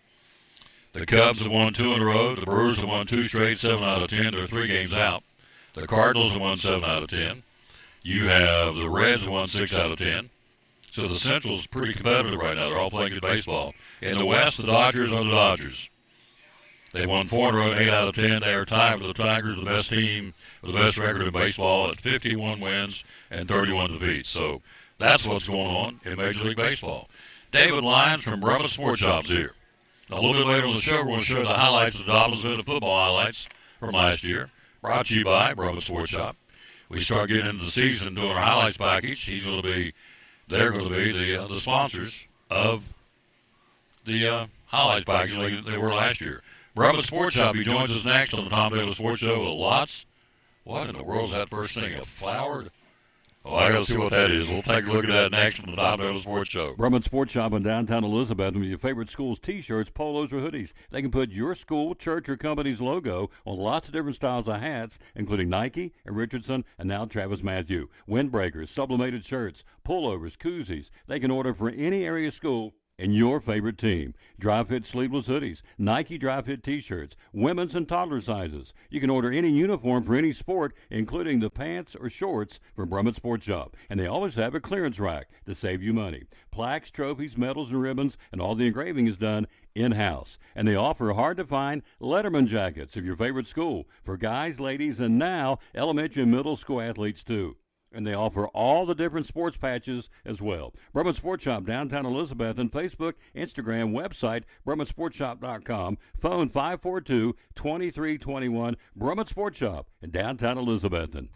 The Cubs have won 2 in a row. The Brewers have won 2 straight, 7 out of 10. They're 3 games out. The Cardinals have won 7 out of 10. You have the Reds have won 6 out of 10. So the Central's pretty competitive right now. They're all playing good baseball. In the West, the Dodgers are the Dodgers. They won 4 in a row, 8 out of 10. They are tied with the Tigers, the best team with the best record in baseball at 51 wins and 31 defeats. So that's what's going on in Major League Baseball. David Lyons from Brummett Sports Shop's here. Now, a little bit later on the show, we're going to show the highlights of the Dobblersville football highlights from last year. Brought to you by Brummett Sports Shop. We start getting into the season doing our highlights package. They're going to be the sponsors of the highlights package like they were last year. Brummett Sports Shop, he joins us next on the Tom Taylor Sports Show with lots. What in the world is that first thing? A flowered? Oh, I got to see what that is. We'll take a look at that next on the Tom Taylor Sports Show. Brummett Sports Shop in downtown Elizabeth with your favorite school's T-shirts, polos, or hoodies. They can put your school, church, or company's logo on lots of different styles of hats, including Nike and Richardson and now Travis Matthew. Windbreakers, sublimated shirts, pullovers, koozies. They can order for any area school and your favorite team. Dry fit sleeveless hoodies, Nike dry fit t-shirts, women's and toddler sizes. You can order any uniform for any sport, including the pants or shorts from Brummett Sports Shop. And they always have a clearance rack to save you money. Plaques, trophies, medals, and ribbons, and all the engraving is done in-house. And they offer hard-to-find Letterman jackets of your favorite school for guys, ladies, and now elementary and middle school athletes too. And they offer all the different sports patches as well. Brummett Sports Shop, downtown Elizabeth, and Facebook, Instagram, website, BrummettSportsShop.com, phone 542-2321, Brummett Sports Shop in downtown Elizabethton.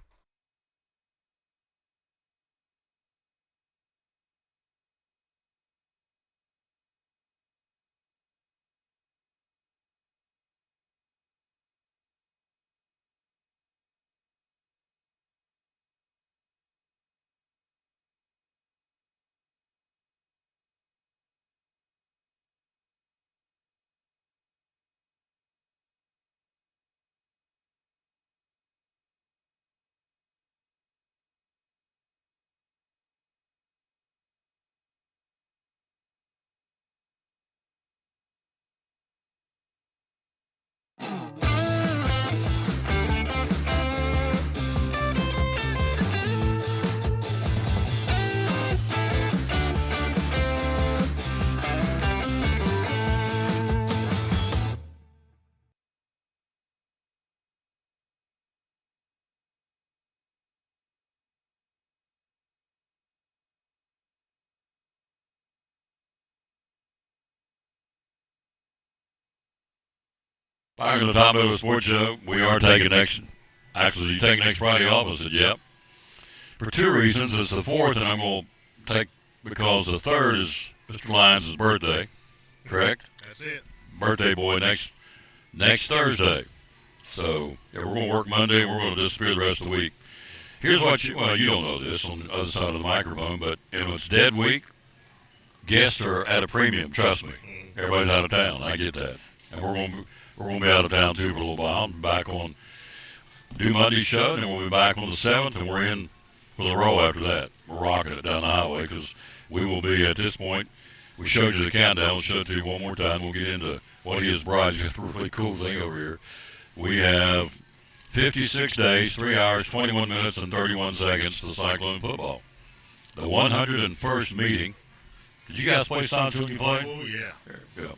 Back to the Tom Taylor Sports Show. We are taking next Friday off. I said, yep. For 2 reasons. It's the 4th, and I'm going to take, because the 3rd is Mr. Lyons' birthday, correct? That's it. Birthday boy next Thursday. So, yeah, we're going to work Monday, and we're going to disappear the rest of the week. Here's what you don't know this on the other side of the microphone, but it's dead week. Guests are at a premium, trust me. Everybody's out of town. I get that. And we're going to be out of town, too, for a little while. I'll be back on do Monday's show, and then we'll be back on the 7th, and we're in for the row after that. We're rocking it down the highway because we will be, at this point, we showed you the countdown. We'll show it to you one more time. We'll get into what he is, Bryce. Got a really cool thing over here. We have 56 days, 3 hours, 21 minutes, and 31 seconds to the Cyclone football. The 101st meeting. Did you guys play signs when you played? Oh, yeah. There you go.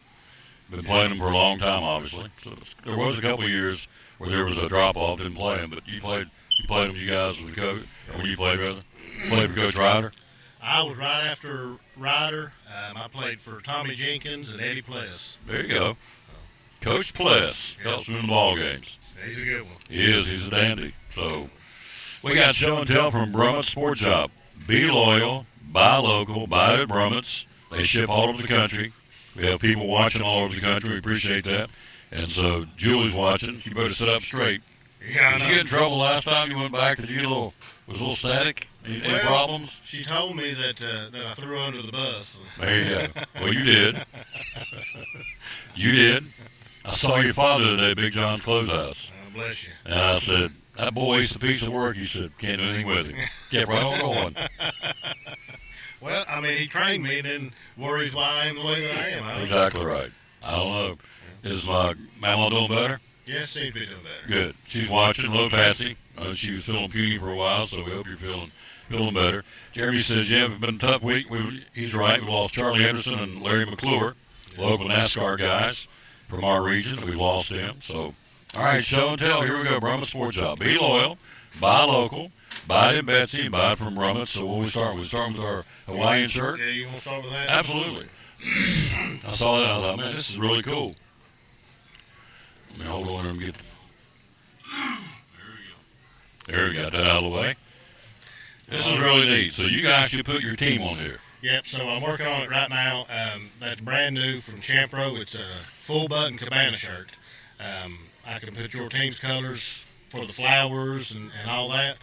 Been playing them for a long time, obviously. So there was a couple of years where there was a drop-off, didn't play them, but you played them, you guys, with Coach, or when you played, rather? Played for Coach Ryder? I was right after Ryder. I played for Tommy Jenkins and Eddie Pless. There you go. Coach Pless helps win the ball games. He's a good one. He is. He's a dandy. So we got show and tell from Brummett Sports Shop. Be loyal, buy local, buy it at Brummett's. They ship all over the country. We have people watching all over the country. We appreciate that. And so Julie's watching. You better sit up straight. Yeah, I Did know. you get in trouble last time you went back? Was a little static? Any Well, problems? She told me that I threw her under the bus. There you go. Well, you did. You did. I saw your father today at Big John's Closehouse. Bless you. And I said, that boy's a piece of work. He said, can't do anything with him. Kept right on going. Well, I mean, he trained me and then worries why I am the way that I am. I don't Exactly right. I don't know. Is my mama doing better? Yes, seems to be doing better. Good. She's watching. Hello, Patsy. She was feeling puny for a while, so we hope you're feeling better. Jeremy says, yeah, it's been a tough week. He's right. We lost Charlie Anderson and Larry McClure, local NASCAR guys from our region. We lost them. So, all right, show and tell. Here we go. Brummett Sports Shop. Be loyal. Buy local. Buy it in Betsy. Buy it from Brummett. So what we start? We start with our Hawaiian shirt. Yeah, you want to start with that? Absolutely. I saw that. I thought, man, this is really cool. Let me hold on and get. There we go. Got that out of the way. This is really neat. So you guys should put your team on here. Yep, so I'm working on it right now. That's brand new from Champro. It's a full button cabana shirt. I can put your team's colors for the flowers and all that.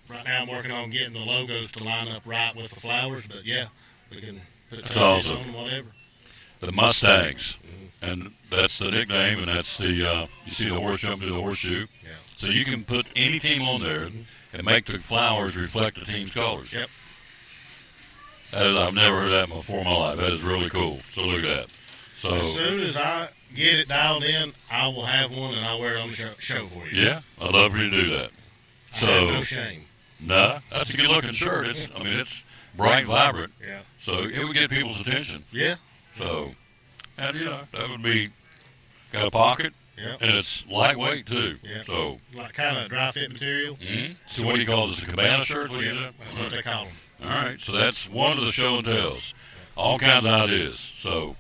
Right now I'm working on getting the logos to line up right with the flowers, but yeah, we can put That's colors awesome. on whatever. The Mustangs, and that's the nickname, and that's the you see the horse jump to the horseshoe. Yeah. So you can put any team on there and make the flowers reflect the team's colors. Yep. That is, I've never heard that before in my life. That is really cool. So look at that. So As soon as I get it dialed in, I will have one and I'll wear it on the show for you. yeah, I'd love for you to do that. I So have no shame. nah, that's a good looking shirt. It's bright and vibrant. Yeah. So it would get people's attention. Yeah. So, and that would be got a pocket, Yeah. and it's lightweight too. Yeah. So, Like kind of dry fit material. so what do you call this? A cabana shirt? What do you Yeah, that's what say? they call them. All right. So that's one of the show and tells. All kinds of ideas. So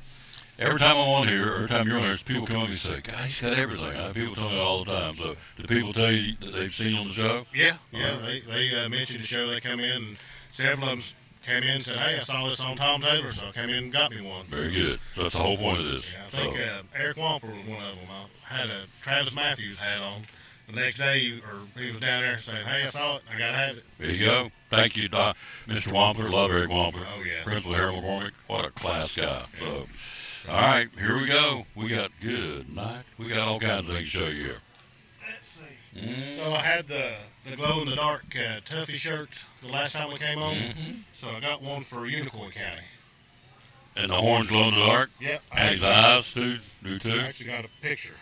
every time I'm on here, every time you're on here, people come up and say, "God, he's got everything." People tell me that all the time. So do people tell you that they've seen you on the show? Yeah. They mentioned the show. They come in, and several of them came in and said, "Hey, I saw this on Tom Taylor, so I came in and got me one." Very good. So that's the whole point of this. Yeah, I think Eric Wamper was one of them. I had a Travis Matthews hat on. The next day, he was down there saying, "Hey, I saw it. I got to have it." There you go. Thank you, Mr. Wampler. Love Eric Wampler. Oh, yeah. Principal Harold McCormick. What a class guy. So, all right, here we go. We got good night. We got all kinds of things to show you here. Let's see. So I had the glow in the dark Tuffy shirt the last time we came on. So I got one for Unicorn County. And the horns glow in the dark. Yep. And his eyes do I too. actually got a picture.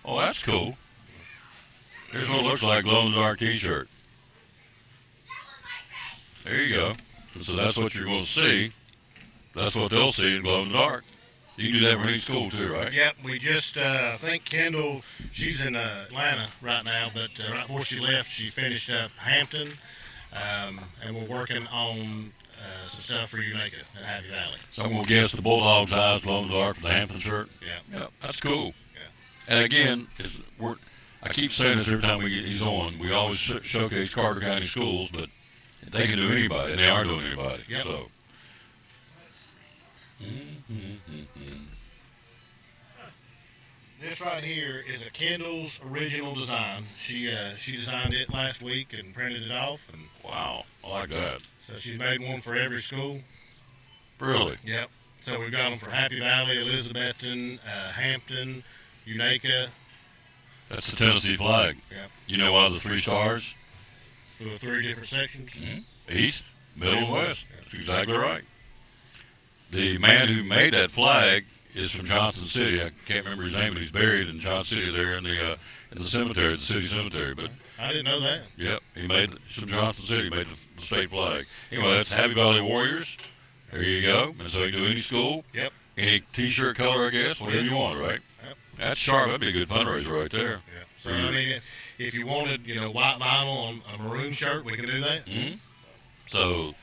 Oh, that's cool. Here's what it looks like, glow in the dark T-shirt. There you go. And so that's what you're going to see. That's what they'll see in glow in the dark. You can do that for any school too, right? Yep, we just, I think Kendall, she's in Atlanta right now, but right before she left, she finished up Hampton, and we're working on some stuff for Unaka at Happy Valley. So I'm going to guess the Bulldogs' eyes glow in the dark for the Hampton shirt. Yeah. Yeah, that's cool. Yeah. And again, I keep saying this every time he's on. We always showcase Carter County schools, but they can do anybody, and they are doing anybody. Yep. So. This right here is a Kendall's original design. She designed it last week and printed it off, and Wow, I like that. so she's made one for every school. Really? Yep. So we've got them for Happy Valley, Elizabethton, Hampton, Unaka, That's the Tennessee flag. Yep. You know why the 3 stars? for the 3 different sections. East, middle, and west. That's exactly right. The man who made that flag is from Johnson City. I can't remember his name, but he's buried in Johnson City there in the cemetery, the city cemetery. But I didn't know that. yep, he made from Johnson City, made the state flag. Anyway, that's Happy Valley Warriors. There you go. And so you can do any school, Yep. any T-shirt color, I guess, whatever you want, right? Yep. That's sharp. That'd be a good fundraiser right there. Yeah. So I mean, if you wanted, white vinyl on a maroon shirt, we can do that. So,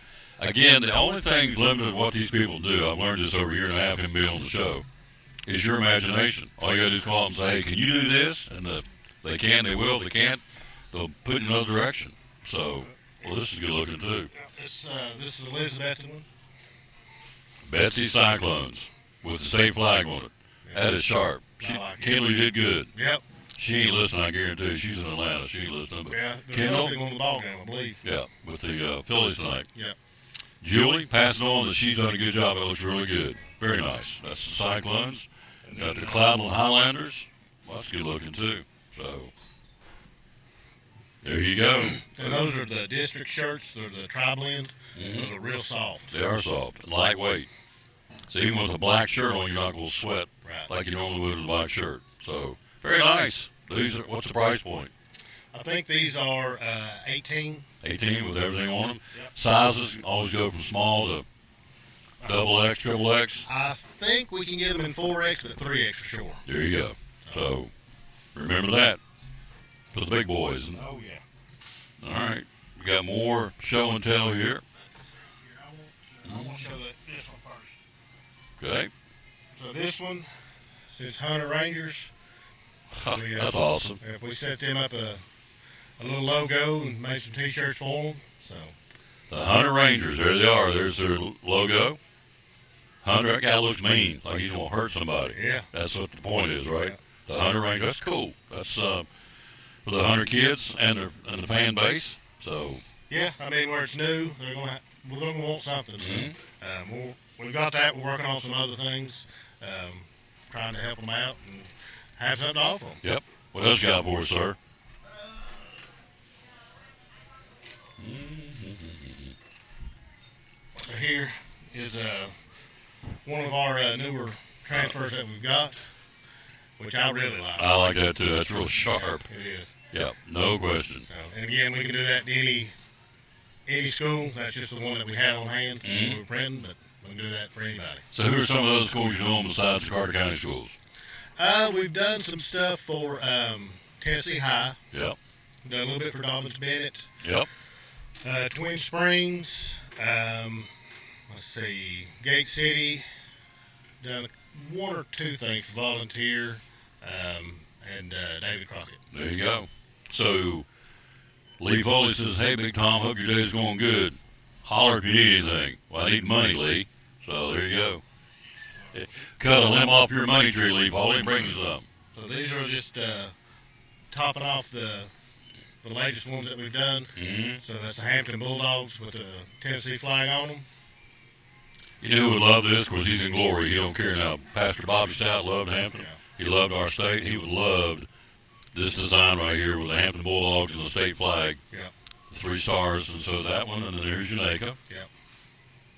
again, the only thing limited to what these people do, I've learned this over a year and a half in being on the show, is your imagination. All you got to do is call them and say, hey, can you do this? And they can, they will. They can't, they'll put it in another direction. So, well, this is good looking too. This is Elizabethton one. Betsy Cyclones with the state flag on it. That is sharp. I like it. Kinley did good. Yep. She ain't listening, I guarantee. She's in Atlanta. She ain't listening. But Yeah, there's Kendall, nothing on the ball game, I believe. yeah, with the Phillies tonight. Yeah. Julie, passing on that she's done a good job. It looks really good. Very nice. That's the Cyclones. Got the Cloudland Highlanders. Well, that's good looking, too. So, there you go. And those are the district shirts. They're the tri-blend. Those are real soft. They are soft and lightweight. So even with a black shirt on, you're not going to sweat Right. like you normally would with a black shirt. So, very nice. These are, what's the price point? I think these are 18. 18 with everything on them. Yep. Sizes always go from small to double X, triple X. I think we can get them in 4X, but 3X for sure. There you go. So remember that for the big boys. Oh, yeah. All right, we got more show and tell here. I want to show this one first. Okay, So this one, since Hunter Rangers, that's awesome. we set them up a little logo and made some T-shirts for them. So The Hunter Rangers, there they are. There's their logo. Hunter, that guy looks mean, like he's gonna hurt somebody. yeah, That's what the point is, right? The Hunter Rangers, that's cool. That's for the Hunter kids and the fan base. So yeah. I mean, where it's new, we're gonna want something. So, we've got that. We're working on some other things, trying to help them out and have something to offer them. yep. What else you got for us, sir? So here is one of our newer transfers that we've got, which I really like. I like that too. That's real sharp. It is. Yep, no question. So, and again, we can do that to any school. That's just the one that we had on hand when we were printing, but we can do that for anybody. So who are some of the other schools you know besides the Carter County schools? We've done some stuff for Tennessee High. Yep, We've done a little bit for Dobbins Bennett. yep. Twin Springs. Let's see, Gate City. Done one or two things for Volunteer, and David Crockett. There you go. So Lee Foley says, "Hey, Big Tom, hope your day's going good. Holler if you need anything." Well, I need money, Lee. So there you go. Cut a limb off your money tree, Lee Foley, and bring you some. So these are just topping off the latest ones that we've done. So that's the Hampton Bulldogs with the Tennessee flag on them. You know who would love this? Of course, he's in glory. He don't care now. Pastor Bobby Stout loved Hampton. He loved our state. He would love this design right here with the Hampton Bulldogs and the state flag. Yeah. The 3 stars, and so that one, and then there's Unaka.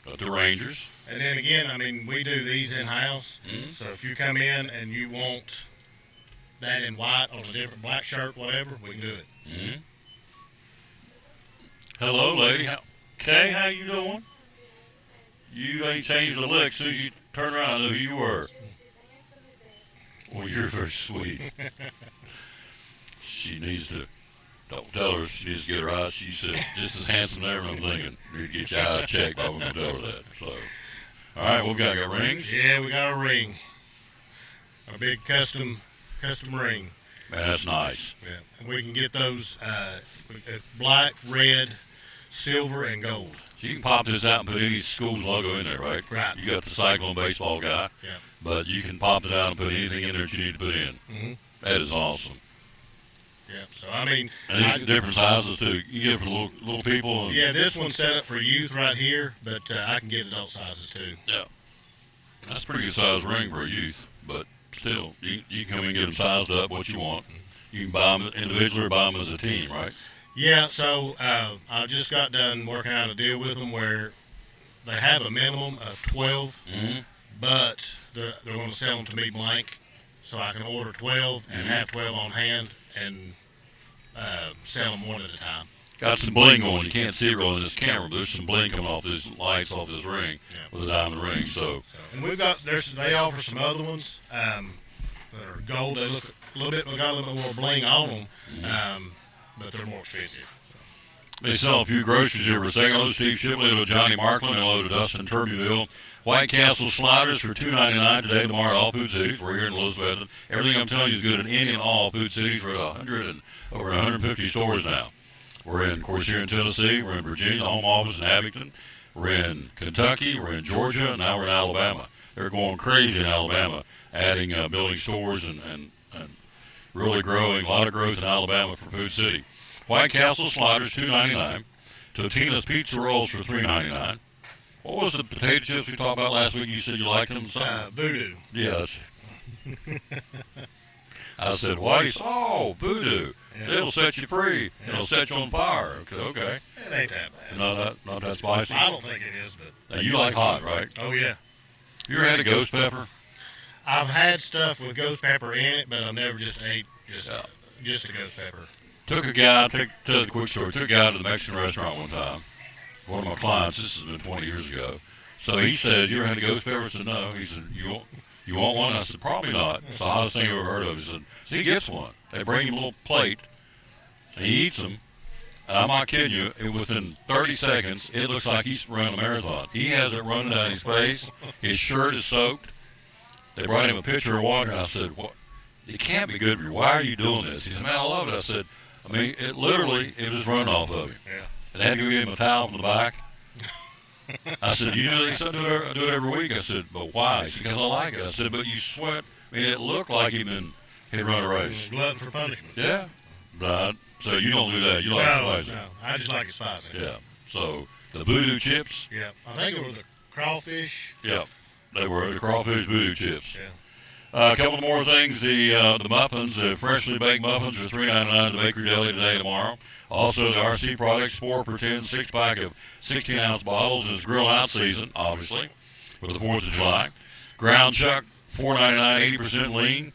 Got the Rangers. And then again, I mean, we do these in-house. So if you come in and you want that in white on a different black shirt, whatever, we can do it. Hello, lady. Kay, how you doing? You ain't changed a lick. As soon as you turn around, I knew who you were. Well, you're very sweet. She needs to, don't tell her she needs to get her eyes. She said, just as handsome there, I'm thinking, you need to get your eyes checked. I won't tell her that. So, all right, what we got? Got rings? Yeah, we got a ring. A big custom ring. Man, that's nice. Yeah. And we can get those black, red, silver, and gold. So you can pop this out and put any school's logo in there, right? Right. You got the Cyclone baseball guy. Yeah. But you can pop it out and put anything in there that you need to put in. That is awesome. Yeah. So I mean, And these are different sizes too. You get it for little people. And, yeah, this one's set up for youth right here, but I can get adult sizes too. Yeah. That's a pretty good size ring for a youth, but still, you can come and get them sized up what you want. You can buy them individually or buy them as a team, right? Yeah. So I just got done working out a deal with them where they have a minimum of 12, but they're going to sell them to me blank, so I can order 12 and have 12 on hand and sell them one at a time. Got some bling on. You can't see it on this camera, but there's some bling coming off this lights off this ring with a diamond ring. So, and we've got they offer some other ones that are gold. They look a little bit. We got a little bit more bling on them, but they're more expensive. they sell a few groceries here for a second. Hello, Steve Shipley. Hello, Johnny Markland. Hello to Dustin Turbyville. White Castle sliders for $2.99 today, tomorrow at all food cities. We're here in Elizabeth. Everything I'm telling you is good in any and all food cities. We're at over 150 stores now. We're in, of course, here in Tennessee. We're in Virginia, the home office in Abington. We're in Kentucky. We're in Georgia. And now we're in Alabama. They're going crazy in Alabama, adding building stores and really growing, a lot of growth in Alabama for Food City. White Castle sliders $2.99. Totino's pizza rolls for $3.99. What was the potato chips we talked about last week? You said you liked them? Voodoo. Yes. I said, Whitey, oh, Voodoo. Yeah. It'll set you free. It'll set you on fire. Okay. It ain't that bad. Not that spicy. I don't think it is, but. Now, you like hot, right? Oh, yeah. You ever had a ghost pepper? I've had stuff with ghost pepper in it, but I've never just ate Yeah. just a ghost pepper. Took a guy, to the quick story, took a guy to the Mexican restaurant one time. One of my clients, this has been 20 years ago. So he said, you ever had a ghost pepper? I said, no. He said, you want one? I said, probably not. It's the hottest thing I've ever heard of. He said, so he gets one. They bring him a little plate, and he eats them. And I'm not kidding you, within 30 seconds, it looks like he's running a marathon. He has it running down his face. His shirt is soaked. They brought him a pitcher of water, and I said, "What? It can't be good for you. Why are you doing this?" He said, "Man, I love it." I said, "I mean, it was running off of him." Yeah. And they had to give him a towel from the back. I said, "You do this? I do it every week." I said, "But why?" He said, "Because I like it." I said, "But you sweat." I mean, it looked like he'd run a race. Glutton for punishment. Yeah. But so you don't do that. You like spicy. No, I just like it spicy. Yeah. So the voodoo chips. Yeah. I think it was the crawfish. Yeah. They were the crawfish voodoo chips. Yeah. A couple more things. The muffins, the freshly baked muffins are $3.99 at the Bakery Deli today and tomorrow. Also, the RC products, 4 for $10, 6-pack of 16-ounce bottles. And it's grill out season, obviously, with the 4th of July. Ground chuck, $4.99, 80% lean.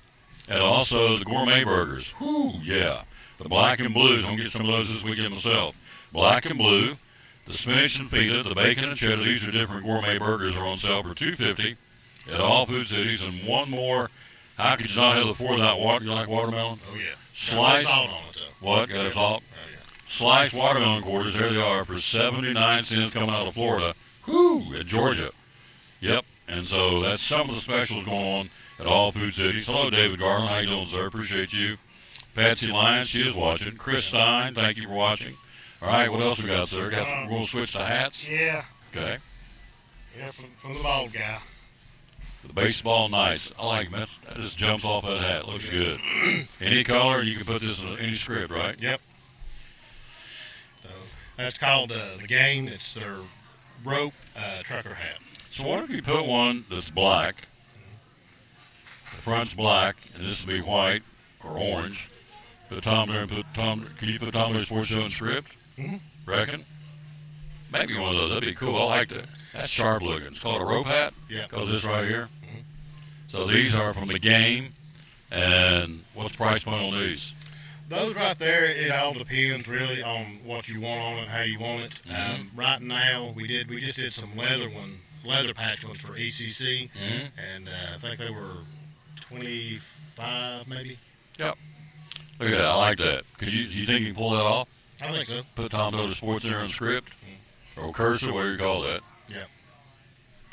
And also the gourmet burgers. Whoo, yeah. The black and blues. I'm going to get some of those this weekend myself. Black and blue. The spinach and feta, the bacon and cheddar. These are different gourmet burgers are on sale for $2.50 at all Food Cities. And one more. How could you not have the 4 without water? You like watermelon? Oh, yeah. Sliced. Salt on it, though. What? Got a salt? Oh, yeah. Sliced watermelon quarters. There they are for 79 cents coming out of Florida. Whoo! At Georgia. Yep. And so that's some of the specials going on at all Food Cities. Hello, David Garland. How you doing, sir? Appreciate you. Patsy Lyons, she is watching. Chris Stein, thank you for watching. All right, what else we got, sir? We're going to switch to hats? Yeah. Okay. Yeah, from the bald guy. The baseball, nice. I like him. That just jumps off that hat. Looks good. Any color, you can put this in any script, right? Yep. So that's called the game. It's their rope trucker hat. So what if you put one that's black, the front's black, and this would be white or orange. Put Tom there and can you put Tom there's Sports Show in script? Mhm. Reckon? Maybe one of those. That'd be cool. I like that. That's sharp looking. It's called a rope hat. Yeah. Because this right here. So these are from the game. And what's the price point on these? Those right there, it all depends really on what you want on it, how you want it. Mhm. Right now, we just did some leather patch ones for ECC, Mhm. and I think they were 25 maybe. Yep. Look at that. I like that. You think you can pull that off? I think so. Put Tom Taylor Sports there in script? Or cursor, whatever you call that. Yeah.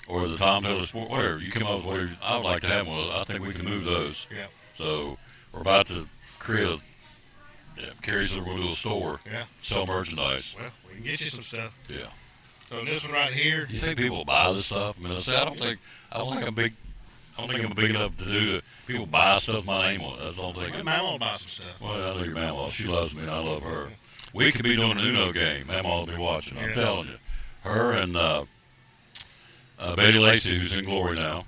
Or the Tom Taylor Sport, whatever. You come up with whatever. I would like to have one. I think we can move those. Yeah. So we're about to create carry some to a store, Yeah. sell merchandise. Well, we can get you some stuff. Yeah. So this one right here. You think people will buy this stuff? I mean, I don't think I'm big enough to do it. People buy stuff with my name on it. That's the only My thing. mom will buy some stuff. Well, I know your mama. She loves me, and I love her. We could be doing an Uno game. Mama will be watching. I'm Yeah. telling you. Her and Betty Lacey, who's in Glory now.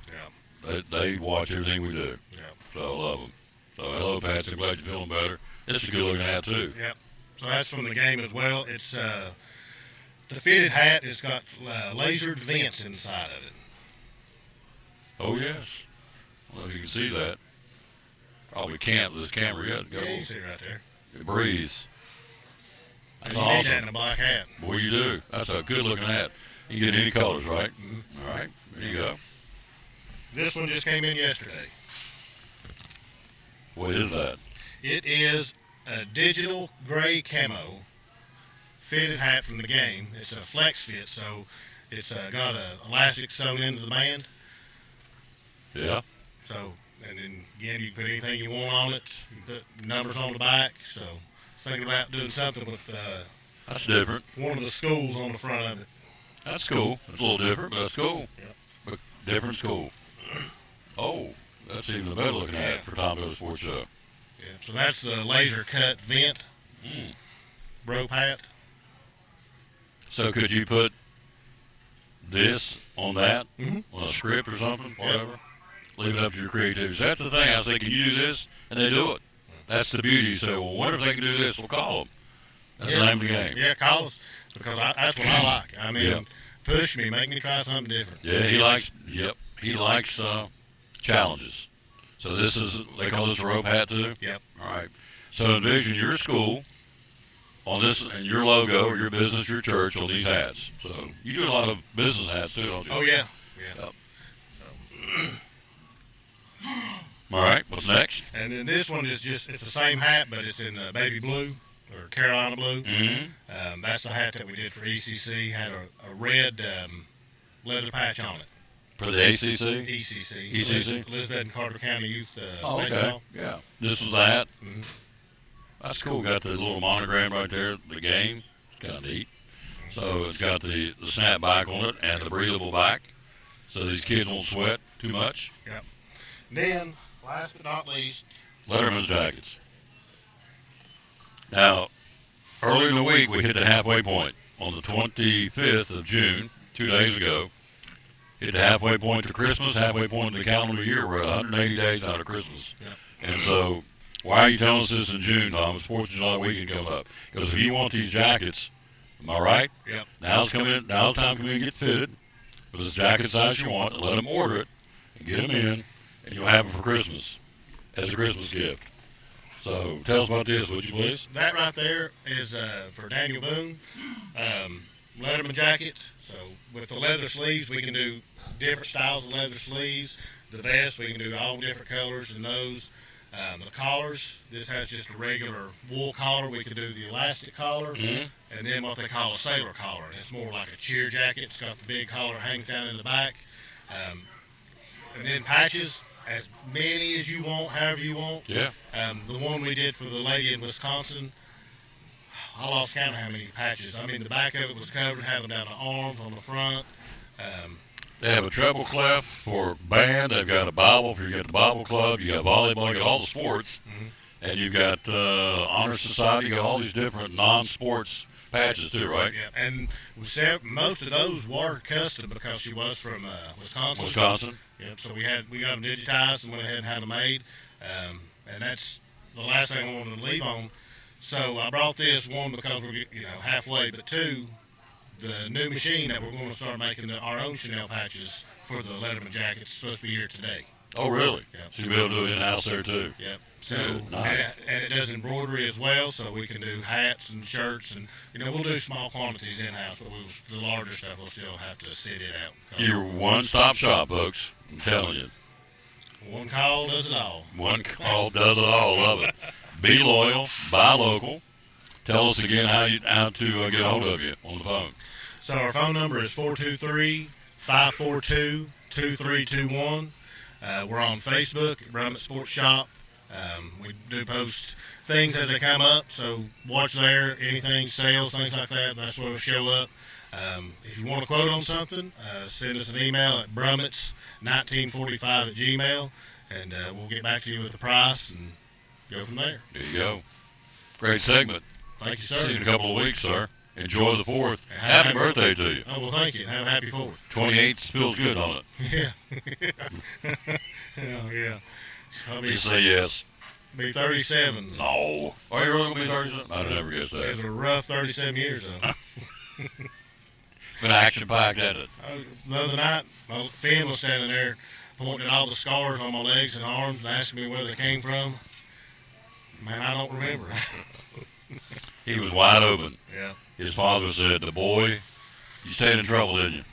Yeah. They watch everything we do. Yeah. So I love them. So hello, Patsy. I'm glad you're feeling better. This is a good looking hat too. Yep. So that's from the game as well. It's the fitted hat. It's got lasered vents inside of it. Oh yes. Well, you can see that. Probably can't with this camera yet. Yeah, you can see it right there. It breathes. That's You need that in awesome. a black hat. Boy, you do. That's a good looking hat. You can get any colors, right? Mhm. All right. There you go. This one just came in yesterday. What is that? It is a digital gray camo fitted hat from the game. It's a flex fit, so it's got a elastic sewn into the band. Yeah. So, and then again, you can put anything you want on it. You can put numbers on the back. So, thinking about doing something with That's different. one of the schools on the front of it. That's cool. It's a little different, but that's cool. Yep. But different's cool. Oh, that's even a better looking hat for Tom Taylor Sports Show. Yeah, so that's the laser cut vent rope hat. So could you put this on that, on a script or something, whatever? Leave it up to your creativity. So that's the thing. I was thinking, you do this, and they do it. That's the beauty. You say, well, what if they can do this? We'll call them. That's the name of the game. Yeah, call us, because that's what I like. I mean, push me, make me try something different. Yeah, he likes challenges. So this is, they call this a rope hat too? Yep. All right. So envision your school on this, and your logo, or your business, your church, on these hats. So you do a lot of business hats too, don't you? Oh, yeah. Yep. All right, what's next? And then this one is just, it's the same hat, but it's in baby blue, or Carolina blue. Mm-hmm. That's the hat that we did for ECC. Had a red leather patch on it. For the ACC? ECC. ECC? Elizabeth and Carter County Youth Oh, okay. Baseball. Yeah. This was the hat? Mm-hmm. That's cool. Got the little monogram right there, the game. It's kind of neat. So it's got the snap back on it and the breathable back. So these kids won't sweat too much. Yep. Then, last but not least, Letterman's jackets. Now, earlier in the week, we hit the halfway point on the 25th of June, 2 days ago. Hit the halfway point to Christmas, halfway point to the calendar year. We're at 180 days out of Christmas. Yep. And so, why are you telling us this in June, Tom? It's 4th of July weekend coming up. Because if you want these jackets, am I right? Yep. Now's the time to come in and get fitted with this jacket size you want, and let them order it, and get them in, and you'll have it for Christmas as a Christmas gift. So tell us about this, would you please? That right there is for Daniel Boone, Letterman jacket. So with the leather sleeves, we can do different styles of leather sleeves. The vest, we can do all different colors in those. The collars, this has just a regular wool collar. We can do the elastic collar, and then what they call a sailor collar. It's more like a cheer jacket. It's got the big collar hangs down in the back. And then patches, as many as you want, however you want. Yeah. The one we did for the lady in Wisconsin, I lost count of how many patches. I mean, the back of it was covered, had them down the arms, on the front. They have a treble clef for band. They've got a Bible for you got the Bible club. You got volleyball. You got all the sports, and you got honor society. You got all these different non-sports patches too, right? Yeah, and we said most of those were custom because she was from Wisconsin. Wisconsin. Yep. So we got them digitized and went ahead and had them made, and that's the last thing I wanted to leave on. So I brought this one because we're halfway, but two, the new machine that we're going to start making our own Chanel patches for the Letterman jackets is supposed to be here today. Oh, really? Yep. So you'll be able to do it in-house there too. Yep. So Good. Nice. and it does embroidery as well, so we can do hats and shirts, and we'll do small quantities in-house, but the larger stuff we'll still have to sit it out. You're one-stop shop, folks. I'm telling you. One call does it all. One call does it all. Love it. Be loyal. Buy local. Tell us again how to get a hold of you on the phone. So our phone number is 423-542-2321. We're on Facebook, Brummett Sports Shop. We do post things as they come up, so watch there. Anything, sales, things like that, that's where it'll show up. If you want to quote on something, send us an email at brummets1945@gmail, and we'll get back to you with the price and go from there. There you go. Great segment. Thank you, sir. See you in a couple of weeks, sir. Enjoy the 4th. Happy birthday to you. Oh, well, thank you. Have a happy 4th. 28 feels good on it. Yeah. Yeah. I'll You say yes. be 37. No. Are you really going to be 37? I'd never guess It was that. a rough 37 years, though. Been action-packed, hasn't it? The other night, my Finn was standing there pointing at all the scars on my legs and arms and asking me where they came from. Man, I don't remember. He was wide open. Yeah. His father said, "The boy, you stayed in trouble, didn't you?"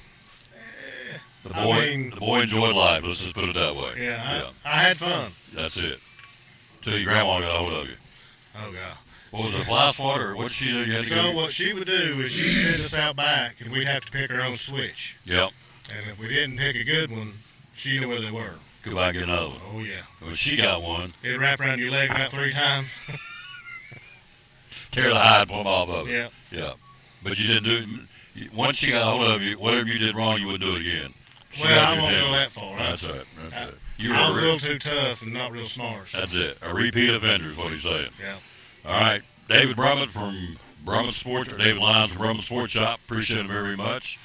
The boy enjoyed life. Let's just put it that way. Yeah, I had fun. That's it. Till your grandma got a hold of you. Oh, God. What was it, fly swatter? What did she do? You had to So go. what she would do is she'd send us out back, and we'd have to pick our own switch. Yep. And if we didn't pick a good one, she knew where they were. Go back and get another one. Oh, yeah. When she got one, It'd wrap around your leg about 3 times. tear the hide plumb off of it. Yeah. Yeah. But you didn't do. Once she got a hold of you, whatever you did wrong, you wouldn't do it again. She Well, got I your won't go attention. that far. That's it. That's it. You I'm were real too tough and not real smart. So. That's it. A repeat offender is what he's saying. Yeah. All right. David Brummett from Brummett Sports, or David Lyons from Brummett Sports Shop. Appreciate him very much.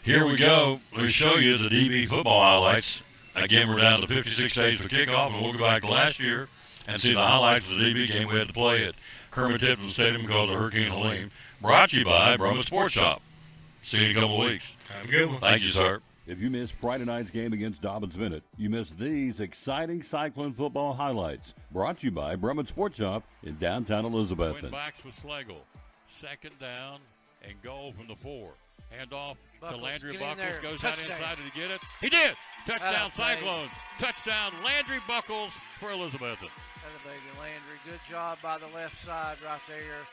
Here we go. Let me show you the DB football highlights. Again, we're down to 56 days for kickoff, and we'll go back to last year and see the highlights of the DB game we had to play at Kermit Tipton Stadium because of Hurricane Helene. Brought to you by Brummett Sports Shop. See you in a couple of weeks. Have a good one. Thank you, sir. If you missed Friday night's game against Dobbins Bennett, you missed these exciting Cyclone football highlights. Brought to you by Brummett Sports Shop in downtown Elizabethton. Backs with Slagle. Second down and goal from the 4. Hand off to Landry Buckles. Goes Touchdown. out inside. Did he get it? He did. Touchdown Atta Cyclones. Touchdown Landry Buckles for Elizabethton. Atta baby Landry. Good job by the left side right there.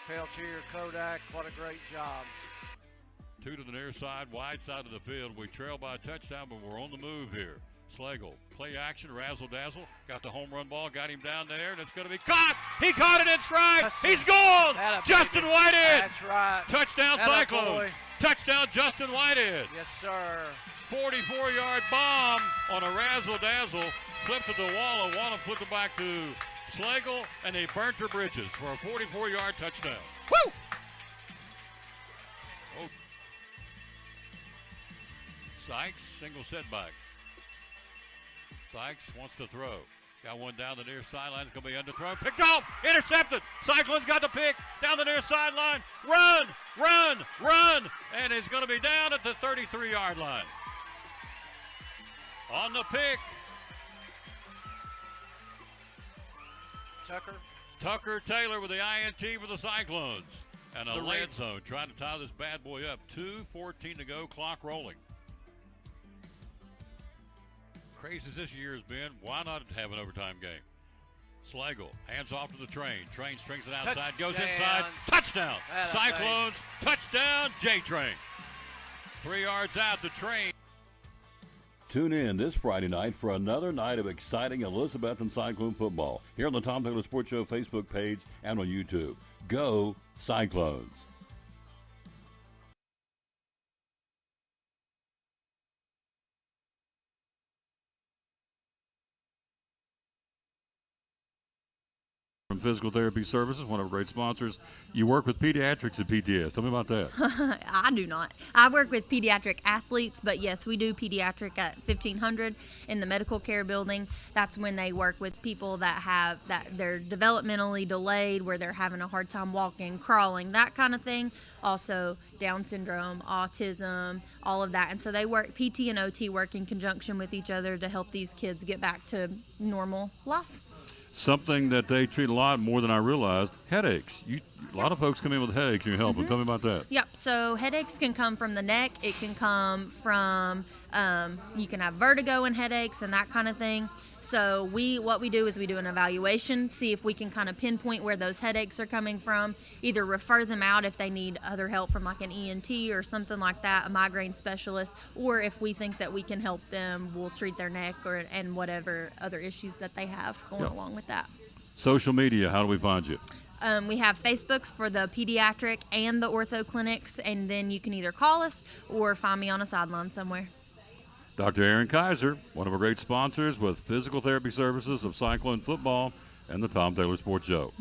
Peltier, Kodak, what a great job. 2 to the near side, wide side of the field. We trail by a touchdown, but we're on the move here. Slagle, play action, razzle dazzle. Got the home run ball, got him down there, and it's going to be caught. He caught it in stride. He's gone. Justin Whitehead. That's right. Touchdown Atta Cyclone. boy. Touchdown Justin Whitehead. Yes, sir. 44-yard bomb on a razzle dazzle. Flipped to the wall, and Wallem flipped it back to Slagle, and they burnt her bridges for a 44-yard touchdown. Woo! Oh. Sykes, single setback. Sykes wants to throw. Got one down the near sideline. It's going to be underthrown. Picked off. Intercepted. Cyclone's got the pick. Down the near sideline. Run, run, run. And it's going to be down at the 33-yard line. On the pick. Tucker Taylor with the INT for the Cyclones. And a red zone trying to tie this bad boy up. 2:14 to go. Clock rolling. Crazy as this year has been, why not have an overtime game? Slagle hands off to the Train. Train strings it outside, goes inside. Touchdown! Cyclones, touchdown, J-Train. 3 yards out, the Train. Tune in this Friday night for another night of exciting Elizabethton Cyclone football here on the Tom Taylor Sports Show Facebook page and on YouTube. Go Cyclones! From Physical Therapy Services, one of our great sponsors. You work with pediatrics at PTS. Tell me about that. I do not. I work with pediatric athletes, but yes, we do pediatric at 1500 in the medical care building. That's when they work with people that they're developmentally delayed, where they're having a hard time walking, crawling, that kind of thing. Also, Down syndrome, autism, all of that. And so they work, PT and OT work in conjunction with each other to help these kids get back to normal life. Something that they treat a lot more than I realized, headaches. A lot of folks come in with headaches and you help them. Tell me about that. Yep. So headaches can come from the neck. It can come from, you can have vertigo and headaches and that kind of thing. So what we do is we do an evaluation, see if we can kind of pinpoint where those headaches are coming from, either refer them out if they need other help from like an ENT or something like that, a migraine specialist, or if we think that we can help them, we'll treat their neck and whatever other issues that they have going along with that. Social media, how do we find you? We have Facebooks for the pediatric and the ortho clinics, and then you can either call us or find me on a sideline somewhere. Dr. Aaron Kaiser, one of our great sponsors with Physical Therapy Services of Cyclone Football and the Tom Taylor Sports Show.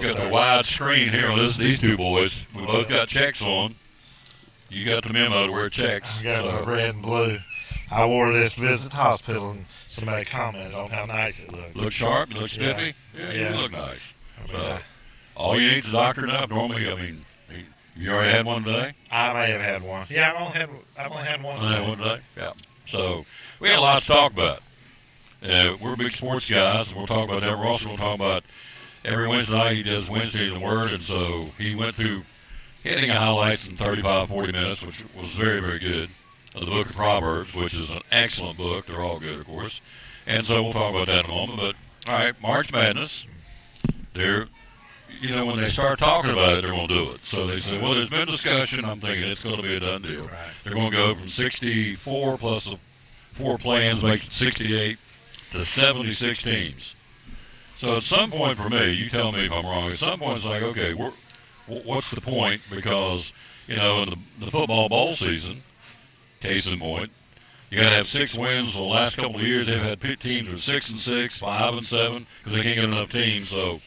Got the wide screen here on these two boys. We both got checks on. You got the memo to wear checks. I got my red and blue. I wore this to visit the hospital, and somebody commented on how nice it looked. Look sharp, look spiffy. Yeah, Yeah. you look nice. So all you need is a doctor up. Normally, I mean, you already had one today? I may have had one. Yeah, I've only had one today. One today? Yeah. So we had a lot to talk about. We're big sports guys, and we'll talk about that. We're also going to talk about every Wednesday night he does Wednesday in the Word, and so he went through hitting highlights in 35, 40 minutes, which was very, very good. The book of Proverbs, which is an excellent book. They're all good, of course. And so we'll talk about that in a moment. But, all right, March Madness, they're, when they start talking about it, they're going to do it. So they say, well, there's been discussion. I'm thinking it's going to be a done deal. Right. They're going to go from 64 plus the 4 plans, makes it 68 to 76 teams. So at some point for me, you tell me if I'm wrong, at some point it's like, okay, what's the point? Because, in the football bowl season, case in point, you got to have 6 wins. The last couple of years, they've had teams with 6-6, 5-7, because they can't get enough teams. So,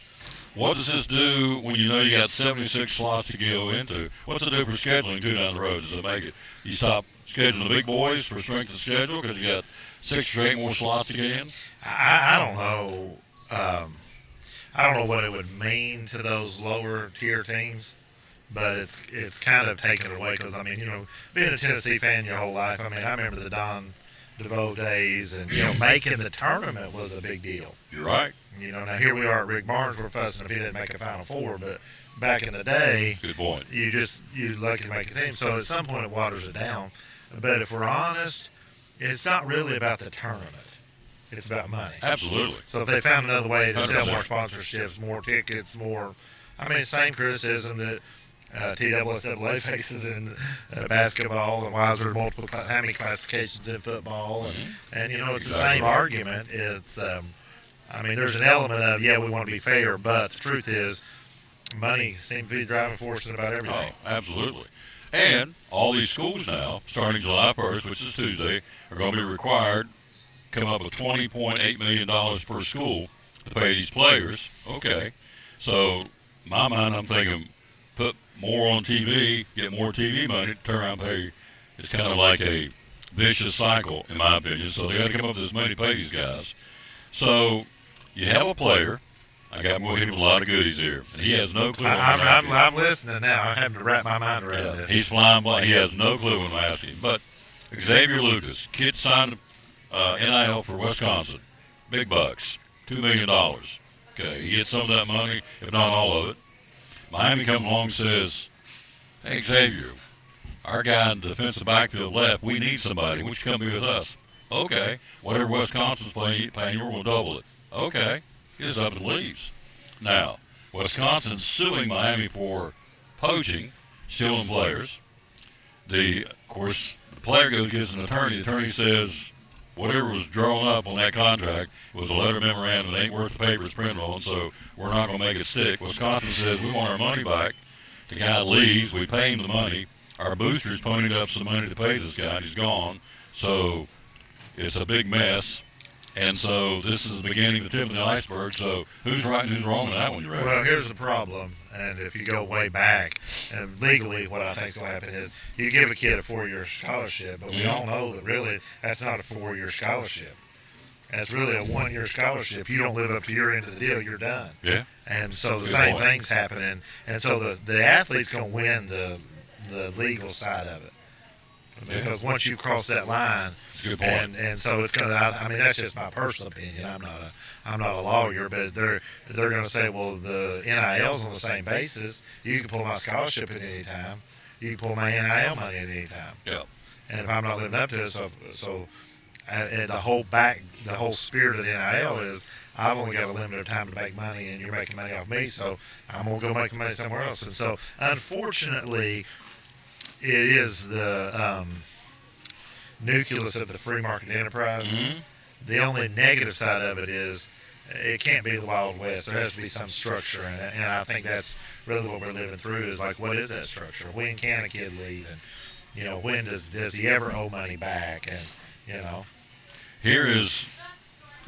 what does this do when you got 76 slots to go into? What's it do for scheduling too down the road? Does it make it you stop scheduling the big boys for strength of schedule because you got 6 or 8 more slots to get in? I don't know. I don't know what it would mean to those lower tier teams. But it's kind of taken away because, being a Tennessee fan your whole life, I remember the Don DeVoe days, and, making the tournament was a big deal. You're right. Now here we are at Rick Barnes, we're fussing if he didn't make a Final Four, but back in the day, good point. You're lucky to make a team. So at some point it waters it down. But if we're honest, it's not really about the tournament. It's about money. Absolutely. So if they found another way to 100%. sell more sponsorships, more tickets, more, same criticism that TSSAA faces in basketball, and why is there how many classifications in football? And it's the same argument. It's, there's an element of, we want to be fair, but the truth is, money seems to be the driving force in about everything. Oh, absolutely. And all these schools now, starting July 1st, which is Tuesday, are going to be required to come up with $20.8 million per school to pay these players. Okay. So, in my mind, I'm thinking, put more on TV, get more TV money, turn around and pay. It's kind of like a vicious cycle, in my opinion. So they got to come up with this money to pay these guys. So you have a player. I got more him a lot of goodies here, and he has no clue. I'm listening now. I'm having to wrap my mind around this. He's flying blind. He has no clue when I ask him. But Xavier Lucas, kid signed NIL for Wisconsin, big bucks, $2 million. Okay, he gets some of that money, if not all of it. Miami comes along and says, hey, Xavier, our guy in the defensive backfield left. We need somebody. Why don't you come be with us? Okay. Whatever Wisconsin's paying, we're going to double it. Okay. He gets up and leaves. Now, Wisconsin's suing Miami for poaching, stealing players. Of course, the player gets an attorney. The attorney says whatever was drawn up on that contract was a letter memorandum that ain't worth the paper it's printed on, so we're not going to make it stick. Wisconsin says we want our money back. The guy leaves. We pay him the money. Our boosters ponied up some money to pay this guy, and he's gone. So it's a big mess. And so this is the beginning, the tip of the iceberg. So who's right and who's wrong in that one, you reckon? Well, here's the problem. And if you go way back, and legally what I think is going to happen is you give a kid a 4-year scholarship, but we all know that really that's not a 4-year scholarship. That's really a 1-year scholarship. You don't live up to your end of the deal, you're done. Yeah. And so the same thing's happening. And so the athlete's going to win the legal side of it. Because once you cross that line, and so it's going to. That's just my personal opinion. I'm not a lawyer, but they're going to say, well, the NIL's on the same basis. You can pull my scholarship at any time. You can pull my NIL money at any time. Yeah. And if I'm not living up to it, the whole spirit of the NIL is I've only got a limited time to make money, and you're making money off me, so I'm going to go make the money somewhere else. And so, unfortunately, it is the nucleus of the free market enterprise. Mm-hmm. The only negative side of it is it can't be the Wild West. There has to be some structure in it, and I think that's really what we're living through is like, what is that structure? When can a kid leave? And, when does he ever owe money back? And, Here is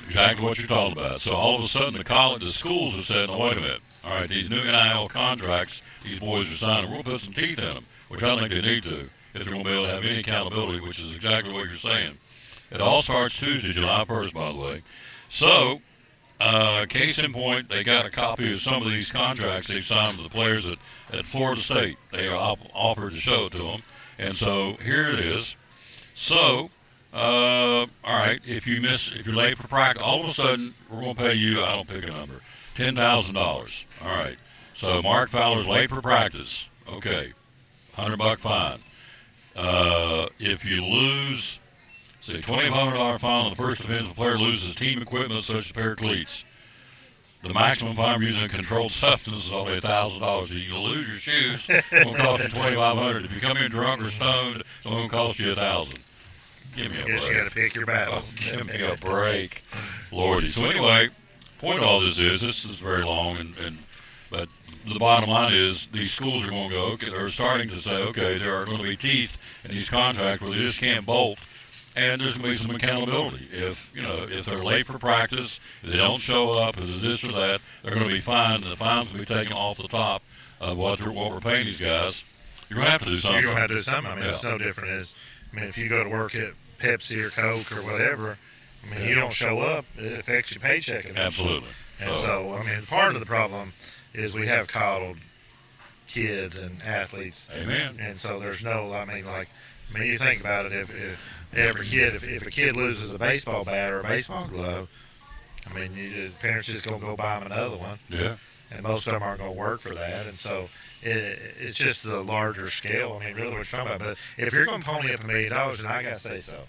exactly what you're talking about. So all of a sudden the schools have said, no, wait a minute. All right, these new NIL contracts these boys are signing, we'll put some teeth in them, which I think they need to, if they're going to be able to have any accountability, which is exactly what you're saying. It all starts Tuesday, July 1st, by the way. So case in point, they got a copy of some of these contracts they signed with the players at Florida State. They offered to show it to them. And so here it is. So, all right, if you're late for practice, all of a sudden we're going to pay you, I don't pick a number, $10,000. All right. So Mark Fowler's late for practice. Okay. $100 fine. If you lose, say $2,500 fine on the first offense, the player loses team equipment such as a pair of cleats. The maximum fine for using a controlled substance is only $1,000. If you lose your shoes, it's going to cost you $2,500. If you come in drunk or stoned, it's going to cost you $1,000. Give me a break. You got to pick your battles. Give me a break, Lordy. So anyway, point of all this is very long, but the bottom line is these schools are going to go. Okay, they're starting to say, okay, there are going to be teeth in these contracts where they just can't bolt. And there's going to be some accountability. If they're late for practice, if they don't show up, if it's this or that, they're going to be fined, and the fines will be taken off the top of what we're paying these guys. You're going to have to do something. You're going to have to do something. I mean, it's no different if you go to work at Pepsi or Coke or whatever, I mean, you don't show up, it affects your paycheck eventually. Absolutely. And so, I mean, part of the problem is we have coddled kids and athletes. Amen. And so there's no, you think about it, if every kid, if a kid loses a baseball bat or a baseball glove, I mean, the parents just going to go buy them another one. Yeah. And most of them aren't going to work for that. And so it's just a larger scale. I mean, really what you're talking about. But if you're going to pony up $1 million, then I got to say so.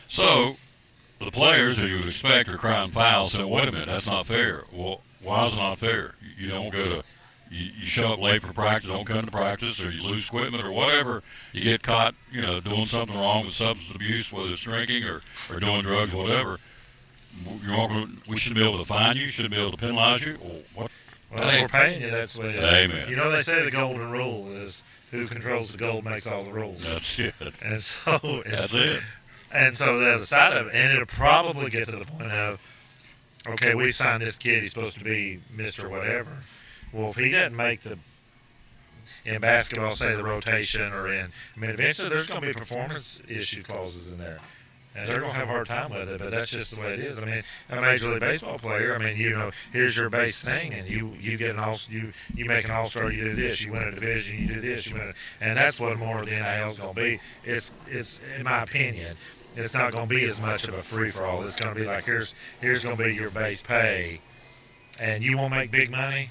So the players who you would expect are crying foul saying, wait a minute, that's not fair. Well, why is it not fair? You don't go to, you show up late for practice, don't come to practice, or you lose equipment or whatever, you get caught, doing something wrong with substance abuse, whether it's drinking or doing drugs, whatever. We should be able to fine you, should be able to penalize you. Well, we're paying you, that's what it is. Amen. They say the golden rule is who controls the gold makes all the rules. That's it. And so that's it. And so the other side of it, and it'll probably get to the point of, okay, we signed this kid, he's supposed to be Mr. Whatever. Well, if he doesn't make in basketball, say the rotation eventually there's going to be performance issue clauses in there. And they're going to have a hard time with it, but that's just the way it is. I mean, a Major League Baseball player, here's your base thing, and you get you make an all-star, you do this, you win a division, you do this, and that's what more of the NIL is going to be. It's in my opinion, it's not going to be as much of a free-for-all. It's going to be like, here's going to be your base pay, and you want to make big money,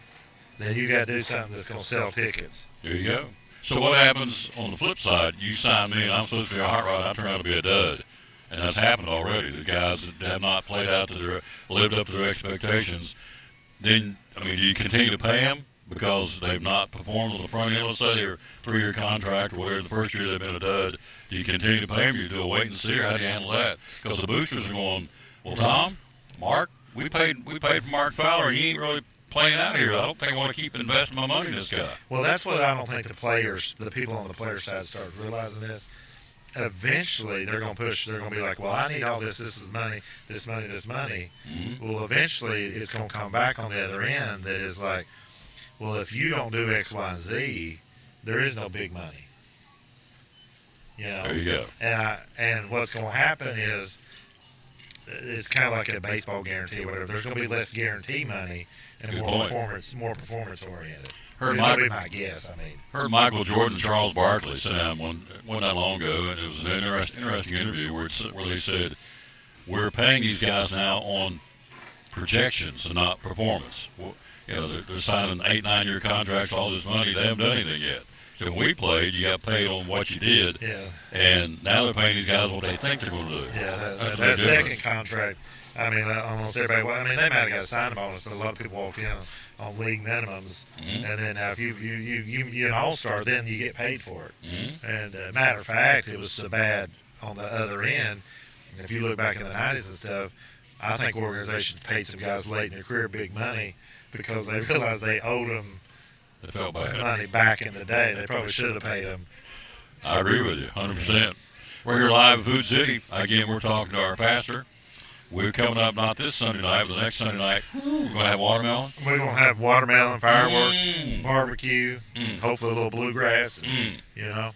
then you got to do something that's going to sell tickets. There you go. So what happens on the flip side? You sign me, and I'm supposed to be a hot rod, I turn out to be a dud. And that's happened already. The guys that have not played out lived up to their expectations. Then, do you continue to pay them because they've not performed on the front end? Let's say they're 3-year contract or whatever. The first year they've been a dud. Do you continue to pay them? You do a wait and see, or how do you handle that? Because the boosters are going, well, Tom, Mark, we paid for Mark Fowler. He ain't really playing out here. I don't think I want to keep investing my money in this guy. Well, that's what I don't think the people on the player side start realizing this. Eventually they're going to be like, well, I need all this is money, this money, this money. Mm-hmm. Well, eventually it's going to come back on the other end that is like, well, if you don't do X, Y, and Z, there is no big money. There you go. And what's going to happen is it's kind of like a baseball guarantee or whatever. There's going to be less guarantee money and more performance oriented. Heard Michael Jordan and Charles Barkley sat down one not long ago, and it was an interesting interview where they said, we're paying these guys now on projections and not performance. Well, they're signing 8-9-year contracts, all this money, they haven't done anything yet. So when we played, you got paid on what you did, and now they're paying these guys what they think they're going to do. Yeah, that second contract, almost everybody, they might have got a signing bonus, but a lot of people walk in on league minimums, and then if you're an all-star, then you get paid for it. Mm-hmm. And matter of fact, it was so bad on the other end. If you look back in the 90s and stuff, I think organizations paid some guys late in their career big money because they realized they owed them money back in the day. They probably should have paid them. I agree with you, 100%. We're here live at Food City. Again, we're talking to our pastor. We're coming up not this Sunday night, but the next Sunday night. We're going to have watermelon. We're going to have watermelon, fireworks, barbecue, hopefully a little bluegrass. Have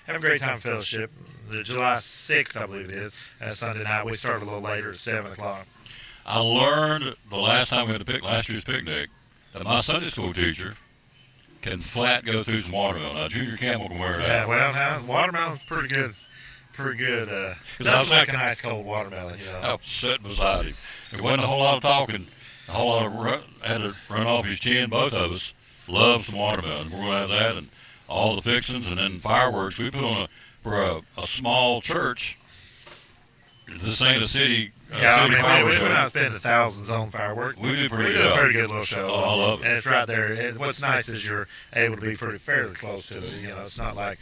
a great time fellowship. the July 6th, I believe it is, Sunday night. We start a little later at 7 o'clock. I learned the last time we had last year's picnic that my Sunday school teacher can flat go through some watermelon. Now, Junior Campbell can wear it Yeah, out. well, now, watermelon's pretty good. Pretty good. Nothing like an ice cold watermelon, you know. I was sitting beside him. There wasn't a whole lot of talking, a whole lot of had to run off his chin. Both of us love some watermelon. We're going to have that and all the fixings and then fireworks. We put on for a small church. This ain't a city. Yeah, city fireworks we're show. not spending thousands on fireworks. We do We do a pretty good little show. Oh, I love it. And it's right there. What's nice is you're able to be fairly close to it. You know, it's not like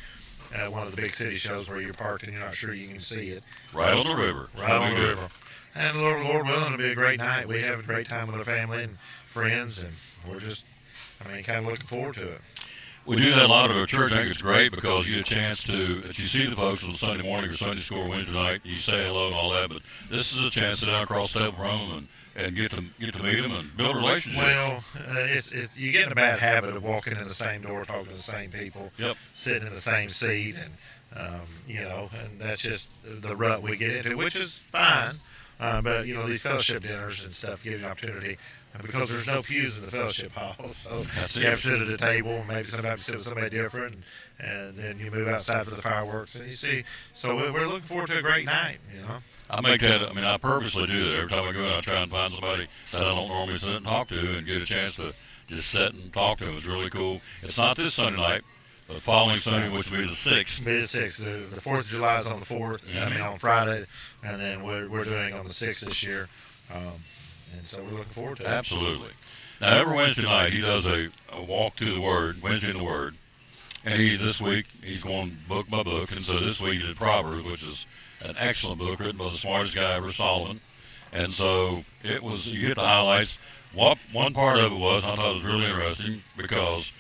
one of the big city shows where you're parked and you're not sure you can see it. Right on the river. Right on the river. And Lord willing, it'll be a great night. We have a great time with our family and friends, and we're just, kind of looking forward to it. We do that a lot at our church. I think it's great because you get a chance to, if you see the folks on Sunday morning or Sunday school or Wednesday night, you say hello and all that, but this is a chance to sit down across the table from them and get to meet them and build relationships. Well, you get in a bad habit of walking in the same door, talking to the same people, Yep. sitting in the same seat, and and that's just the rut we get into, which is fine. But these fellowship dinners and stuff give you an opportunity because there's no pews in the fellowship hall, so you have to sit at a table, and maybe sometimes sit with somebody different, and then you move outside for the fireworks, and you see. So we're looking forward to a great night. I make that. I purposely do that every time I go in. I try and find somebody that I don't normally sit and talk to, and get a chance to just sit and talk to them. It's really cool. It's not this Sunday night, but the following Sunday, which will be the 6th. Be the 6th. The 4th of July is on the 4th. On Friday, and then we're doing on the 6th this year, and so we're looking forward to it. Absolutely. Now, every Wednesday night, he does a walk through the Word, Wednesday in the Word, and this week he's going book by book, and so this week he did Proverbs, which is an excellent book written by the smartest guy ever, Solomon. And so it was, you get the highlights. One part of it was, I thought it was really interesting because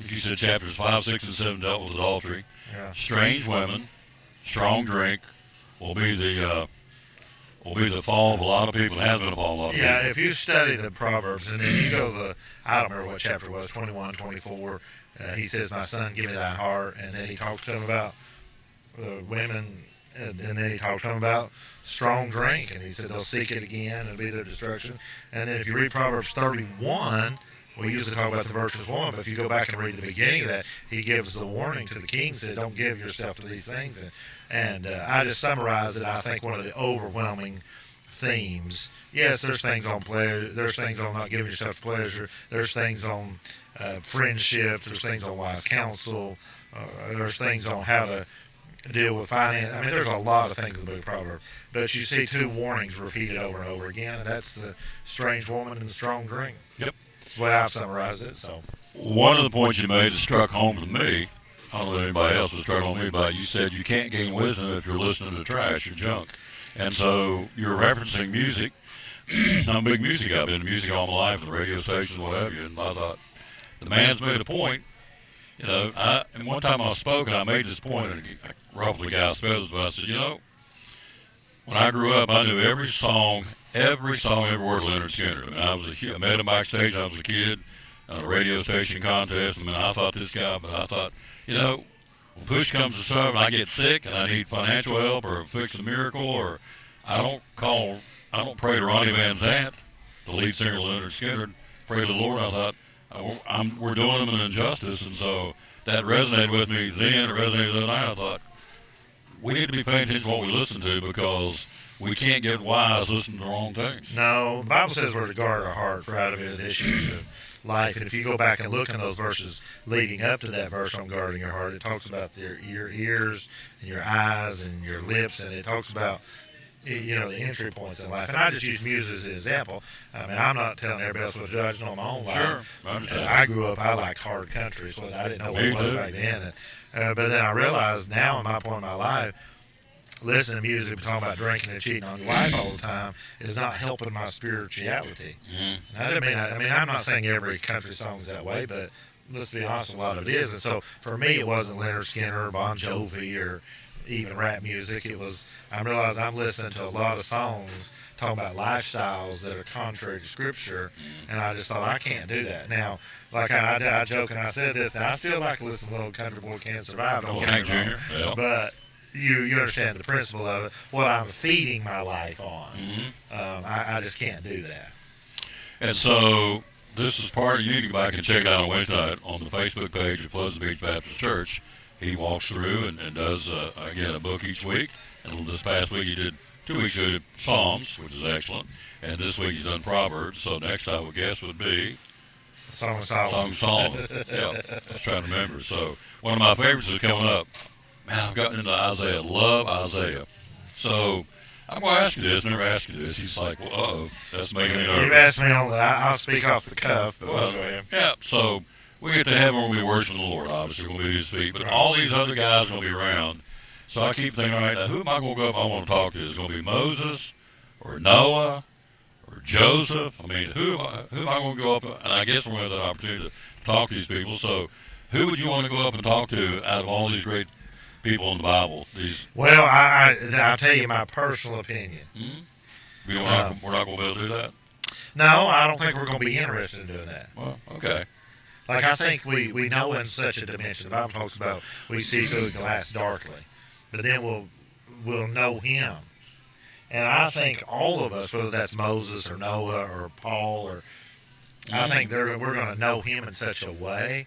you said chapters 5, 6, and 7 dealt with adultery. Yeah. Strange women, strong drink will be the fall of a lot of people. It has been a fall of a lot of people. Yeah, if you study the Proverbs and then you go to I don't remember what chapter it was, 21, 24, he says, "My son, give me thine heart," and then he talks to him about women, and then he talks to him about strong drink, and he said they'll seek it again and be their destruction. And then if you read Proverbs 31, we usually talk about the virtuous woman, but if you go back and read the beginning of that, he gives the warning to the king, said, "Don't give yourself to these things." And I just summarized it. I think one of the overwhelming themes. Yes, there's things on pleasure. There's things on not giving yourself pleasure. There's things on friendship. There's things on wise counsel. There's things on how to deal with finance. There's a lot of things in the book of Proverbs. But you see two warnings repeated over and over again, and that's the strange woman and the strong drink. Yep. That's the way I've summarized it. So one of the points you made that struck home to me, I don't know if anybody else was struck on me, but you said you can't gain wisdom if you're listening to trash or junk. And so you're referencing music. I'm a big music guy. I've been in music all my life, and the radio stations, what have you. And I thought, the man's made a point. And one time I spoke, and I made this point, and I ruffled the guy's feathers, but I said, when I grew up, I knew every song, every word of Leonard Skinner. I met him backstage when I was a kid on a radio station contest. I thought this guy, but I thought, when push comes to shove and I get sick and I need financial help or fix a miracle, or I don't pray to Ronnie Van Zant, the lead singer of Leonard Skinner, pray to the Lord. I thought, we're doing them an injustice, and so that resonated with me then. It resonated the other night. I thought, we need to be paying attention to what we listen to because we can't get wise listening to the wrong things. No, the Bible says we're to guard our heart for out of it the issues of life. And if you go back and look in those verses leading up to that verse on guarding your heart, it talks about your ears and your eyes and your lips, and it talks about the entry points in life. And I just use music as an example. I'm not telling everybody else what to do. I just know my own life. Sure, I understand. I grew up, I liked hard country, so I didn't know what it was back then. But then I realized now in my point in my life, listening to music, talking about drinking and cheating on your wife all the time is not helping my spirituality. Mm-hmm. I'm not saying every country song is that way, but let's be honest, a lot of it is. And so for me, it wasn't Leonard Skinner or Bon Jovi or even rap music. I realized I'm listening to a lot of songs talking about lifestyles that are contrary to Scripture, and I just thought, I can't do that. Now, like I joke and I said this, and I still like to listen to Little Country Boy Can't Survive. Don't get me wrong. Jr. Yeah. But you understand the principle of it. What I'm feeding my life on, I just can't do that. And so this is part of, you need to go back and check it out on Wednesday night on the Facebook page of Pleasant Beach Baptist Church. He walks through and does, again, a book each week. And this past week he did 2 weeks ago Psalms, which is excellent. And this week he's done Proverbs. So next I would guess would be Song of Solomon. Song of Solomon. Yeah, I was trying to remember. So one of my favorites is coming up. Man, I've gotten into Isaiah. Love Isaiah. So I'm going to ask you this. Never asked you this. He's like, well, uh-oh, that's making me nervous. You've asked me on that. I'll speak off the cuff. But well, yeah. So we get to heaven when we worship the Lord. Obviously, we're going to be at His feet. But all these other guys are going to be around. So I keep thinking, all right, now who am I going to go up? I want to talk to. Is it going to be Moses or Noah or Joseph? I mean, who am I going to go up? And I guess we're going to have that opportunity to talk to these people. So who would you want to go up and talk to out of all these great people in the Bible? Well, I'll tell you my personal opinion. We're not going to be able to do that? No, I don't think we're going to be interested in doing that. Well, okay. Like, I think we know in such a dimension. The Bible talks about we see through the glass darkly, but then we'll know Him. And I think all of us, whether that's Moses or Noah or Paul, or I think we're going to know Him in such a way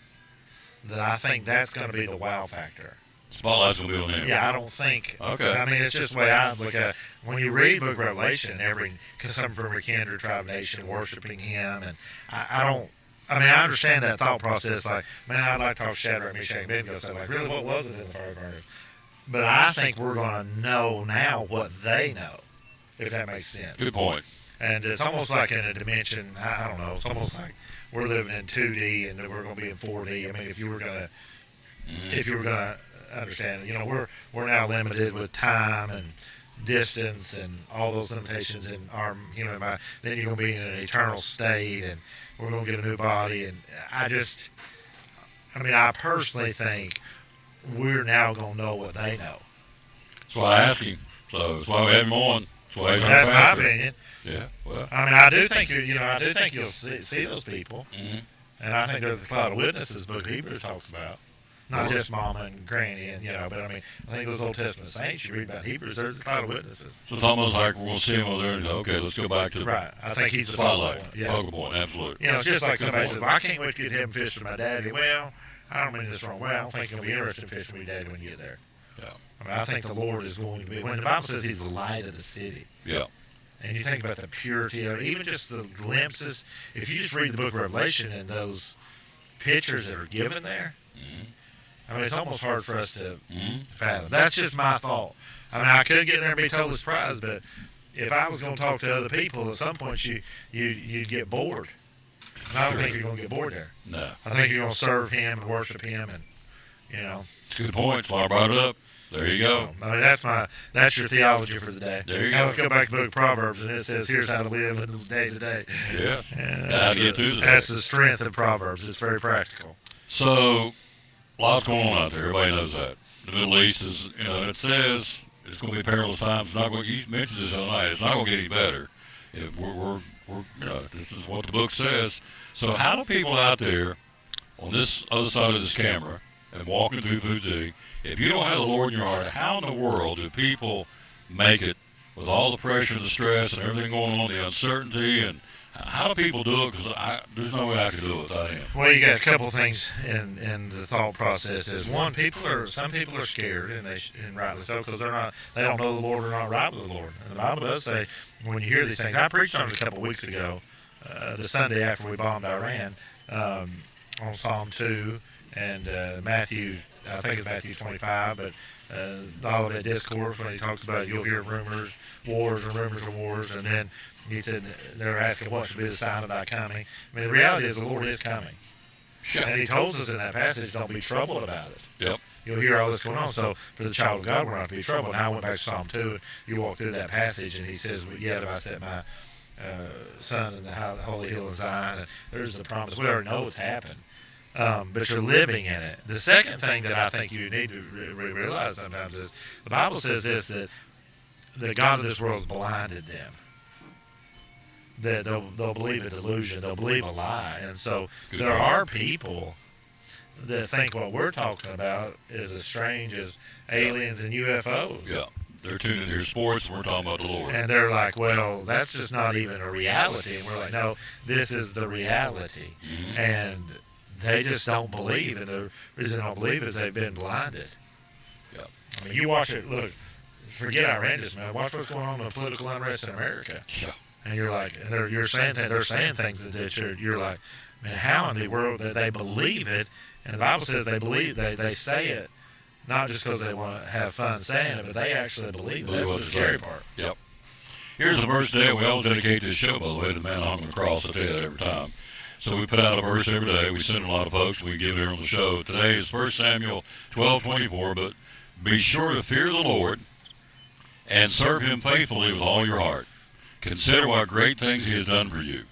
that I think that's going to be the wow factor. Spotlight's going to be on Him. Yeah, I don't think. Okay. I mean, it's just the way I look at it. When you read Book of Revelation, some from every kindred, tribe, nation, worshiping Him, and I understand that thought process. Like, man, I'd like to talk Shadrach, Meshach, and Abednego. So, like, really, what was it in the fire furnace? But I think we're going to know now what they know, if that makes sense. Good point. And it's almost like in a dimension, I don't know, it's almost like we're living in 2D and we're going to be in 4D. I mean, if you were going to understand, we're now limited with time and distance and all those limitations in our human body. Then you're going to be in an eternal state, and we're going to get a new body. And I personally think we're now going to know what they know. That's why I asked him. So that's why we have him on. That's my opinion. Yeah. Well, I do think you'll see those people, and I think there's a cloud of witnesses. The Book of Hebrews talks about. Not just Mama and Granny, but I think those Old Testament saints, you read about Hebrews, there's a cloud of witnesses. So it's almost like we'll see him over there and go, okay, let's go back to right. I think he's the spotlight. Yeah. Focal point, absolutely. It's just like somebody says, well, I can't wait to get him fishing with my daddy. Well, I don't mean this wrong. Well, I don't think you'll be interested in fishing with your daddy when you get there. Yeah. I think the Lord is going to be, when the Bible says He's the light of the city. Yeah. And you think about the purity of it, even just the glimpses. If you just read the Book of Revelation and those pictures that are given there, it's almost hard for us to fathom. That's just my thought. I could get there and be totally surprised, but if I was going to talk to other people, at some point you'd get bored. And I don't think you're going to get bored there. No. I think you're going to serve Him and worship Him, and It's a good point. That's why I brought it up. There you go. So, that's your theology for the day. There you now go. Let's go back to the Book of Proverbs, and it says, "Here's how to live in the day to day." Yeah. How to get through the day. That's the strength of Proverbs. It's very practical. So, lots going on out there. Everybody knows that. The Middle East is, it says it's going to be perilous times. It's not going. You mentioned this the other night. It's not going to get any better. We're this is what the book says. So, how do people out there on this other side of this camera and walking through Food City, if you don't have the Lord in your heart, how in the world do people make it with all the pressure and the stress and everything going on, the uncertainty, and how do people do it? Because there's no way I could do it without Him. Well, you got a couple things in the thought process. Is one, some people are scared, and rightly so, because they don't know the Lord, or not right with the Lord. And the Bible does say, when you hear these things, I preached on it a couple of weeks ago, the Sunday after we bombed Iran, on Psalm 2 and Matthew. I think it's Matthew 25, but the Olivet Discourse, when he talks about you'll hear rumors, wars and rumors of wars, and then he said they're asking what should be the sign of thy coming. The reality is the Lord is coming. Yeah. And He tells us in that passage, don't be troubled about it. Yep. You'll hear all this going on. So for the child of God, we're not to be troubled. Now I went back to Psalm 2. You walk through that passage, and he says, yet have I set my son in the holy hill of Zion. And there's the promise. We already know it's happened. But you're living in it. The second thing that I think you need to realize sometimes is the Bible says this, that the God of this world has blinded them. That they'll believe a delusion, they'll believe a lie. And so there are people that think what we're talking about is as strange as aliens and UFOs. Yeah. They're tuning in to hear sports, and we're talking about the Lord. And they're like, well, that's just not even a reality. And we're like, no, this is the reality. Mm-hmm. And they just don't believe. And the reason they don't believe is they've been blinded. Yeah. I mean, you watch it, look, forget outrageous, man. Watch what's going on in the political unrest in America. Yeah. And you're like, and they're saying things that you're like, man, how in the world that they believe it? And the Bible says they say it, not just because they want to have fun saying it, but they actually believe it. That's the scary part. Yep. Here's the verse today. We all dedicate this show, by the way, to the man hung on the cross. I tell you that every time. So we put out a verse every day. We send a lot of folks. We give it here on the show. Today is 1 Samuel 12:24. But be sure to fear the Lord and serve Him faithfully with all your heart. Consider what great things He has done for you.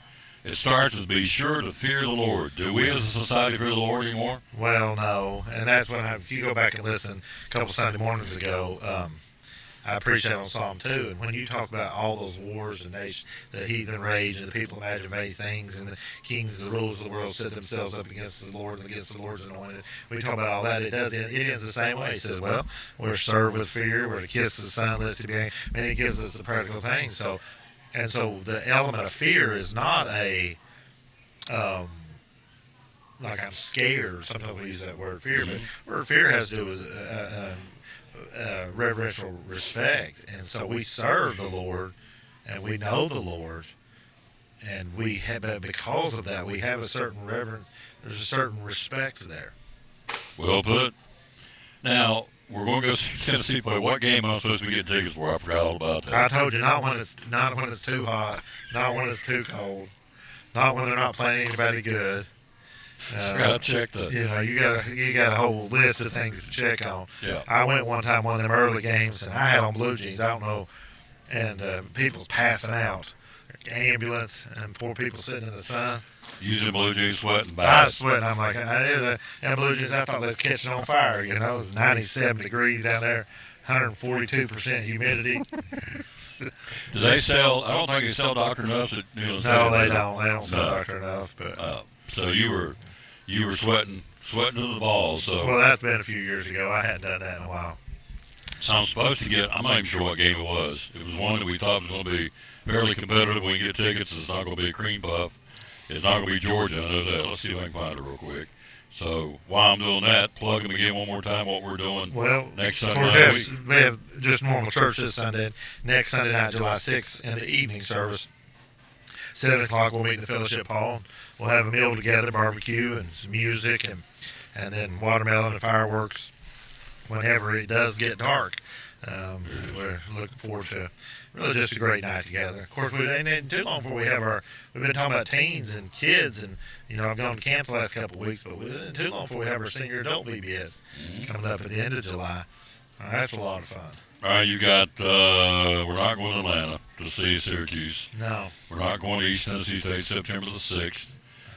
It starts with be sure to fear the Lord. Do we as a society fear the Lord anymore? Well, no. And that's when if you go back and listen a couple Sunday mornings ago, I preached that on Psalm 2. And when you talk about all those wars and nations, the heathen rage and the people imagine many things, and the kings and the rulers of the world set themselves up against the Lord and against the Lord's anointed. We talk about all that. It ends the same way. It says, well, we're served with fear. We're to kiss the Son, lest He be angry. I mean, He gives us the practical things. So the element of fear is not a, like I'm scared. Sometimes we use that word fear, but word fear has to do with reverential respect. And so we serve the Lord, and we know the Lord, and we have, because of that, we have a certain reverence. There's a certain respect there. Well put. Now, we're going to go see Tennessee play. What game am I supposed to be getting tickets for? I forgot all about that. I told you, not when it's too hot, not when it's too cold, not when they're not playing anybody good. Gotta check that. You know, you got a whole list of things to check on. Yeah. I went one time, one of them early games, and I had on blue jeans. I don't know, and people's passing out, ambulance, and poor people sitting in the sun. Using blue jeans, sweating I bad. was sweating. I'm like, and blue jeans. I thought they was catching on fire. You know, it was 97 degrees down there, 142% humidity. Do they sell? I don't think they sell Dr. Nuff's at Neyland Stadium. No, they don't. They don't sell Dr. Nuff. But so you were sweating to the balls. So well, that's been a few years ago. I hadn't done that in a while. So I'm supposed to get. I'm not even sure what game it was. It was one that we thought was going to be fairly competitive. We can get tickets. It's not going to be a cream puff. It's not going to be Georgia. I know that. Let's see if I can find it real quick. So while I'm doing that, plug them again one more time what we're doing next Sunday night. We have just normal church this Sunday. Next Sunday night, July 6th, in the evening service, 7 o'clock, we'll meet in the fellowship hall. We'll have a meal together, barbecue and some music, and then watermelon and fireworks whenever it does get dark. We're looking forward to really just a great night together. Of course, it ain't too long before we've been talking about teens and kids, and, you know, I've gone to camp the last couple of weeks, but it ain't too long before we have our senior adult VBS coming up at the end of July. That's a lot of fun. All right, you got, we're not going to Atlanta to see Syracuse. No. We're not going to East Tennessee State September the 6th.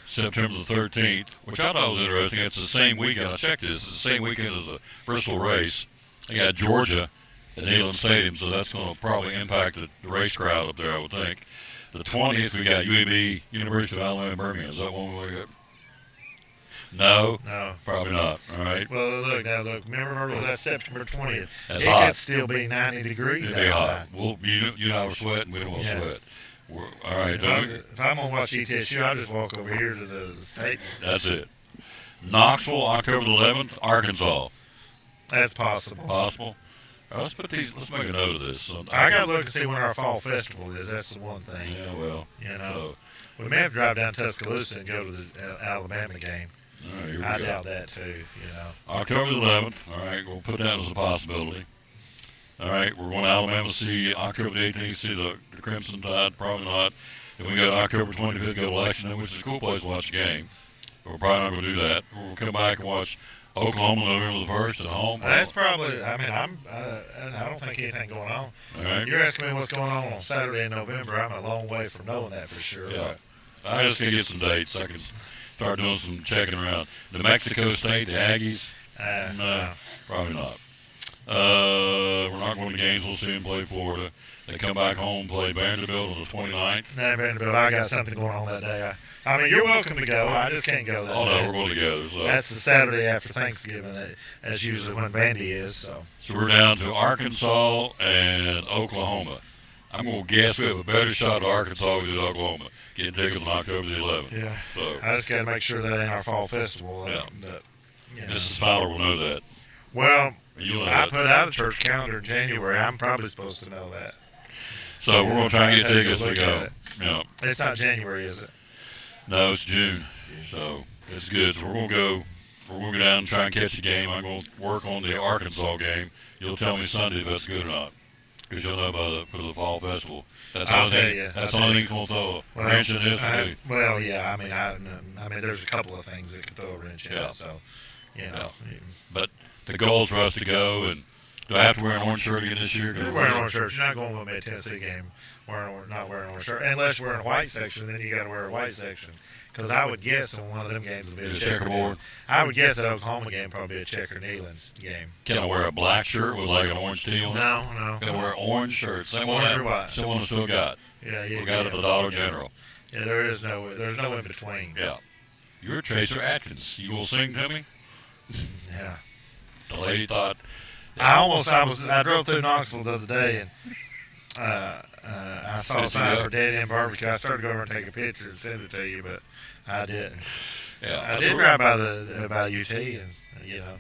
September the 13th, which I thought was interesting. It's the same weekend. I checked this. It's the same weekend as the Bristol race. They got Georgia at Neyland Stadium, so that's going to probably impact the race crowd up there, I would think. The 20th, we got UAB, University of Alabama, Birmingham. Is that one we got? No, probably not. All right. Well, look. Remember, that's September 20th. That's it hot. could still be 90 degrees. It'll be hot. You and I were sweating. We don't want to sweat. All right. If I'm going to watch ETSU, I'll just walk over here to the stadium. That's it. Knoxville, October the 11th, Arkansas. That's possible. Possible. Let's make a note of this. I got to look and see when our fall festival is. That's the one thing. Yeah, well. You know, we may have to drive down Tuscaloosa and go to the Alabama game. All right, here we I go. doubt that too. You know. October the 11th. All right, we'll put that as a possibility. All right, we're going to Alabama to see October the 18th, see the Crimson Tide. Probably not. Then we go to October 25th, go to Lexington, which is a cool place to watch the game. But we're probably not going to do that. We'll come back and watch Oklahoma November the 1st at home. That's probably. I mean, I don't think anything going on. All right. You're asking me what's going on Saturday in November. I'm a long way from knowing that for sure. Yeah. I just can get some dates. I can start doing some checking around. New Mexico State, the Aggies. No, probably not. We're not going to Gainesville. See them play Florida. They come back home, play Vanderbilt on the 29th. No, Vanderbilt, I got something going on that day. I mean, you're welcome to go. I just can't go that Oh, day. no, we're going together. So. That's the Saturday after Thanksgiving. That's usually when Vandy is. So we're down to Arkansas and Oklahoma. I'm going to guess we have a better shot at Arkansas than we do Oklahoma. Getting tickets on October the 11th. Yeah. So I just got to make sure that ain't our fall festival. Yeah. But, you know. Mrs. Fowler will know that. Well, You'll know I that. put out a church calendar in January. I'm probably supposed to know that. So we're going to try and get Take a tickets to look go. at it. Yeah. It's not January, is it? No, it's June. So it's good. So we're going to go. We're going to go down and try and catch the game. I'm going to work on the Arkansas game. You'll tell me Sunday if that's good or not. Because you'll know for the fall festival. That's I'll the tell only you. thing. That's I'll the only tell thing that's going to throw a Well, wrench in this. well, yeah. I mean, there's a couple of things that could throw a wrench in Yeah. it. So, you know. But the goal is for us to go. And do I have to wear an orange shirt again this year? You're wearing an orange shirt. You're not going with me at Tennessee game not wearing an orange shirt. Unless you're wearing a white section, then you got to wear a white section. Because I would guess in one of them games would be a checkerboard. I would guess that Oklahoma game probably be a checker Neyland's game. Can I wear a black shirt with like an orange tee on it? No. Can I wear an orange shirt? Same Orange one or white. Same one I still got. Yeah, We got it at the Dollar General. Yeah, there's no in between. Yeah. You're Tracer Atkins. You will sing to me? Yeah. The lady thought. I drove through Knoxville the other day and I saw a sign for Dead End Barbecue. I started to go over and take a picture and send it to you, but I didn't. Yeah, I did drive by UT and you know.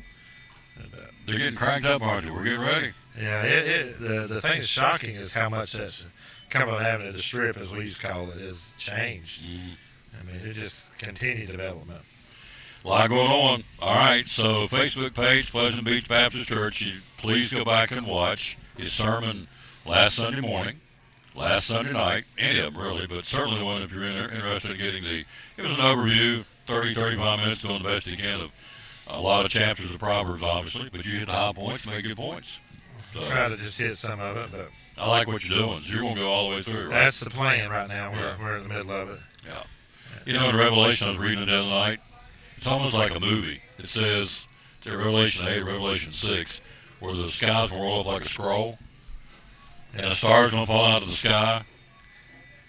They're getting cranked up, aren't they? We're getting ready. Yeah, the thing that's shocking is how much that's Cumberland Avenue, the strip as we used to call it, has changed. I mean, it just continued development. A lot going on. All right, so Facebook page, Pleasant Beach Baptist Church. You please go back and watch his sermon last Sunday morning, last Sunday night, any of them really, but certainly one if you're interested in getting it was an overview, 30, 35 minutes doing the best you can of a lot of chapters of Proverbs, obviously, but you hit the high points, make good points. So, Try to just hit some of it, but I like what you're doing. So you're going to go all the way through, right? that's the plan right now. Yeah. We're in the middle of it. Yeah. You know, in Revelation, I was reading it the other night. It's almost like a movie. It says, it's Revelation 8, Revelation 6, where the sky's going to roll up like a scroll, and the stars going to fall out of the sky,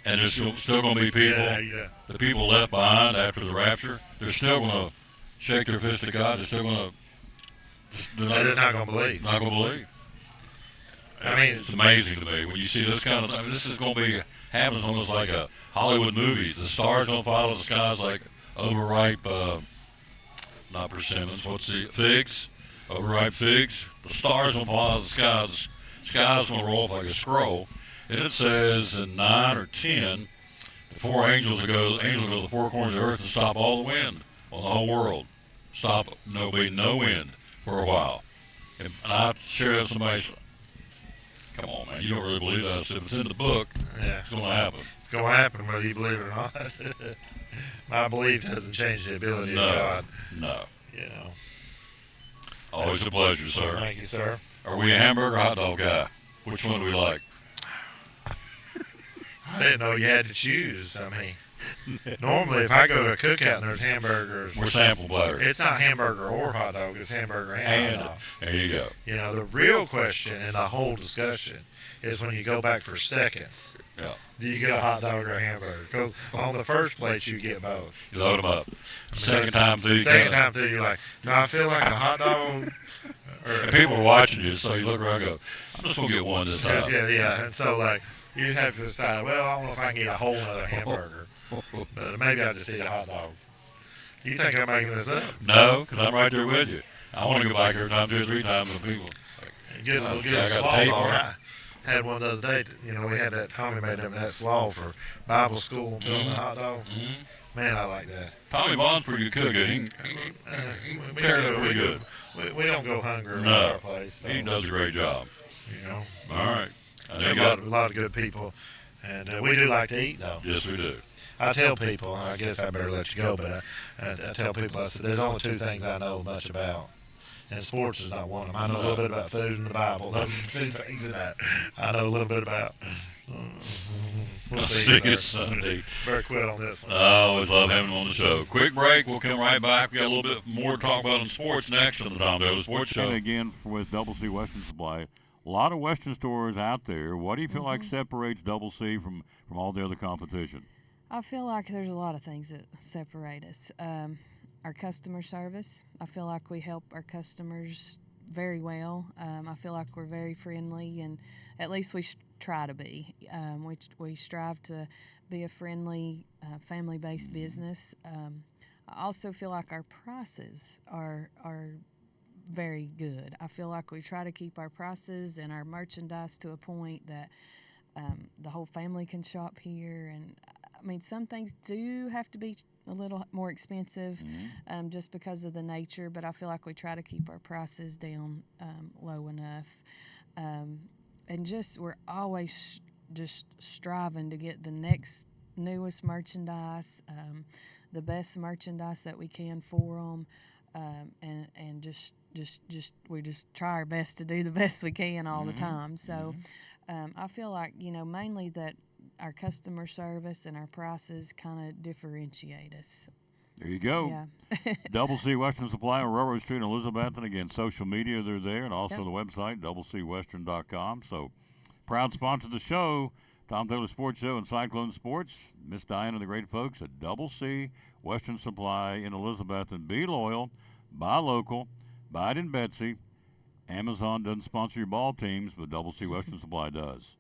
and there's still going to be people, the people left behind after the rapture, they're still going to shake their fist at God. They're still going to... They're not going to believe. Not going to believe. I mean, it's amazing to me when you see this kind of. I mean, this is going to be happens almost like a Hollywood movie. The stars don't fall out of the skies like overripe, not persimmons. What's the figs? Overripe figs. The stars don't fall out of the skies. The sky's going to roll up like a scroll. And it says in 9 or 10, the four angels will go to the four corners of the earth and stop all the wind on the whole world. Stop. There'll be no wind for a while. And I shared that with somebody. Come on, man. You don't really believe that. I said, if it's in the book, it's going to happen. It's going to happen whether you believe it or not. My belief doesn't change the ability of God. No. You know. Always a pleasure, sir. Thank you, sir. Are we a hamburger or hot dog guy? Which one do we like? I didn't know you had to choose. I mean, normally if I go to a cookout and there's hamburgers, We're sample butter. it's not hamburger or hot dog. It's hamburger and hot dog. There you go. You know, the real question in the whole discussion is when you go back for seconds. Yeah. Do you get a hot dog or a hamburger? Because on the first plate you get both. You load them up. Second time through, Second time through, you're like, do I feel like a hot dog? And people are watching you, so you look around and go, I'm just going to get one this time. Yeah. And so, like, you have to decide, well, I don't know if I can get a whole other hamburger. But maybe I'll just eat a hot dog. You think I'm making this up? No, because I'm right there with you. I want to go back every time, 2 or 3 times, and people like, Get a slaw dog. I had one the other day. You know, we had that Tommy made them that slaw for Bible school and building a hot dog. Man, I like that. Tommy Bond's pretty good. He tears it pretty good. We don't go hungry No, at our place. So, he does a great job. You know. All right. We have a lot of good people, and we do like to eat, though. Yes, we do. I tell people, I guess I better let you go, but I tell people, I said, there's only 2 things I know much about, and sports is not one of them. I know a little bit about food and the Bible. Those are 2 things that I know a little bit about. We'll See you Sunday. Better quit on this one. I always love having him on the show. Quick break. We'll come right back. We got a little bit more to talk about in sports next on the Tom Taylor Sports Show. And again, with Double C Western Supply, a lot of Western stores out there. What do you feel like separates Double C from all the other competition? I feel like there's a lot of things that separate us. Our customer service. I feel like we help our customers very well. I feel like we're very friendly, and at least we try to be. We strive to be a friendly, family-based business. I also feel like our prices are very good. I feel like we try to keep our prices and our merchandise to a point that the whole family can shop here. And I mean, some things do have to be a little more expensive just because of the nature, but I feel like we try to keep our prices down low enough. And just we're always just striving to get the next newest merchandise, the best merchandise that we can for them, and just we just try our best to do the best we can all the time. So I feel like, mainly that our customer service and our prices kind of differentiate us. There you go. Yeah. Double C Western Supply on Railroad Street in Elizabeth. And again, social media, they're there, and also the website, doublecwestern.com. So, proud sponsor of the show, Tom Taylor Sports Show and Cyclone Sports. Miss Diane and the great folks at Double C Western Supply in Elizabeth. And be loyal, buy local, buy it in Betsy. Amazon doesn't sponsor your ball teams, but Double C Western Supply does.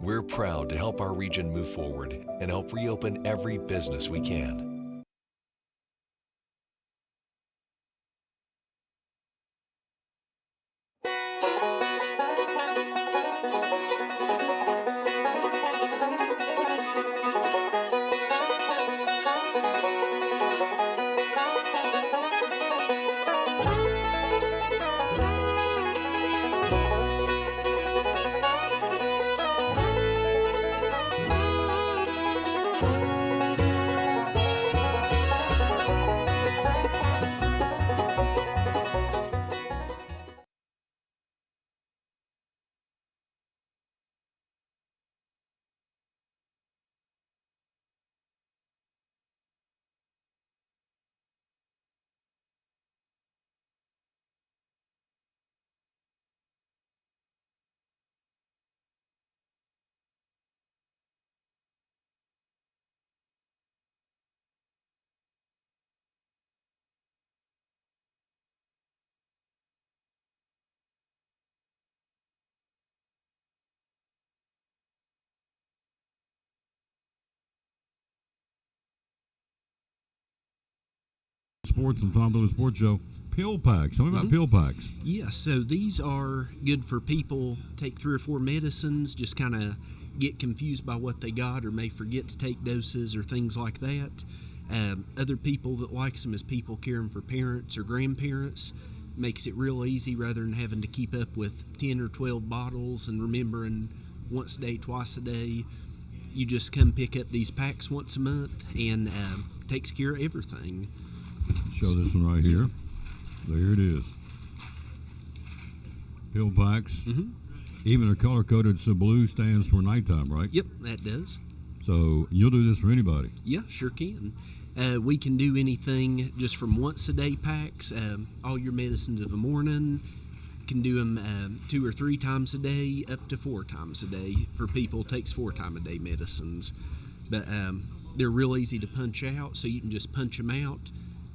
We're proud to help our region move forward and help reopen every business we can. Sports and Tom Taylor Sports Show. Pill packs. Tell me about pill packs. Yeah, so these are good for people take 3 or 4 medicines, just kind of get confused by what they got or may forget to take doses or things like that. Other people that likes them is people caring for parents or grandparents. Makes it real easy rather than having to keep up with 10 or 12 bottles and remembering once a day, twice a day. You just come pick up these packs once a month and takes care of everything. Show this one right here. There it is. Pill packs. Even they're color coded, so blue stands for nighttime, right? Yep, that does. So you'll do this for anybody? Yeah, sure can. We can do anything just from once a day packs, all your medicines of the morning, can do them 2 or 3 times a day, up to 4 times a day. For people, it takes 4 times a day medicines. But they're real easy to punch out, so you can just punch them out.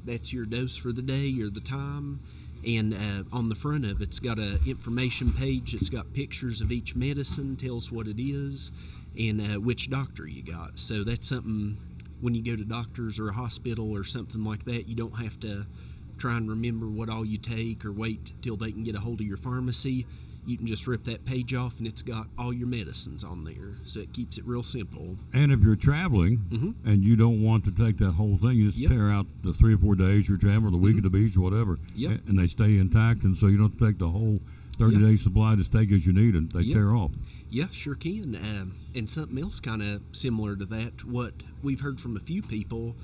That's your dose for the day or the time. And on the front of it's got a information page. It's got pictures of each medicine, tells what it is, and which doctor you got. So that's something when you go to doctors or a hospital or something like that, you don't have to try and remember what all you take or wait till they can get a hold of your pharmacy. You can just rip that page off and it's got all your medicines on there. So it keeps it real simple. And if you're traveling and you don't want to take that whole thing, you just tear out the 3 or 4 days you're traveling, the week at the beach or whatever, and they stay intact, and so you don't take the whole 30-day supply just take as you need, and they tear off. Yeah, sure can. And something else kind of similar to that, what we've heard from a few people,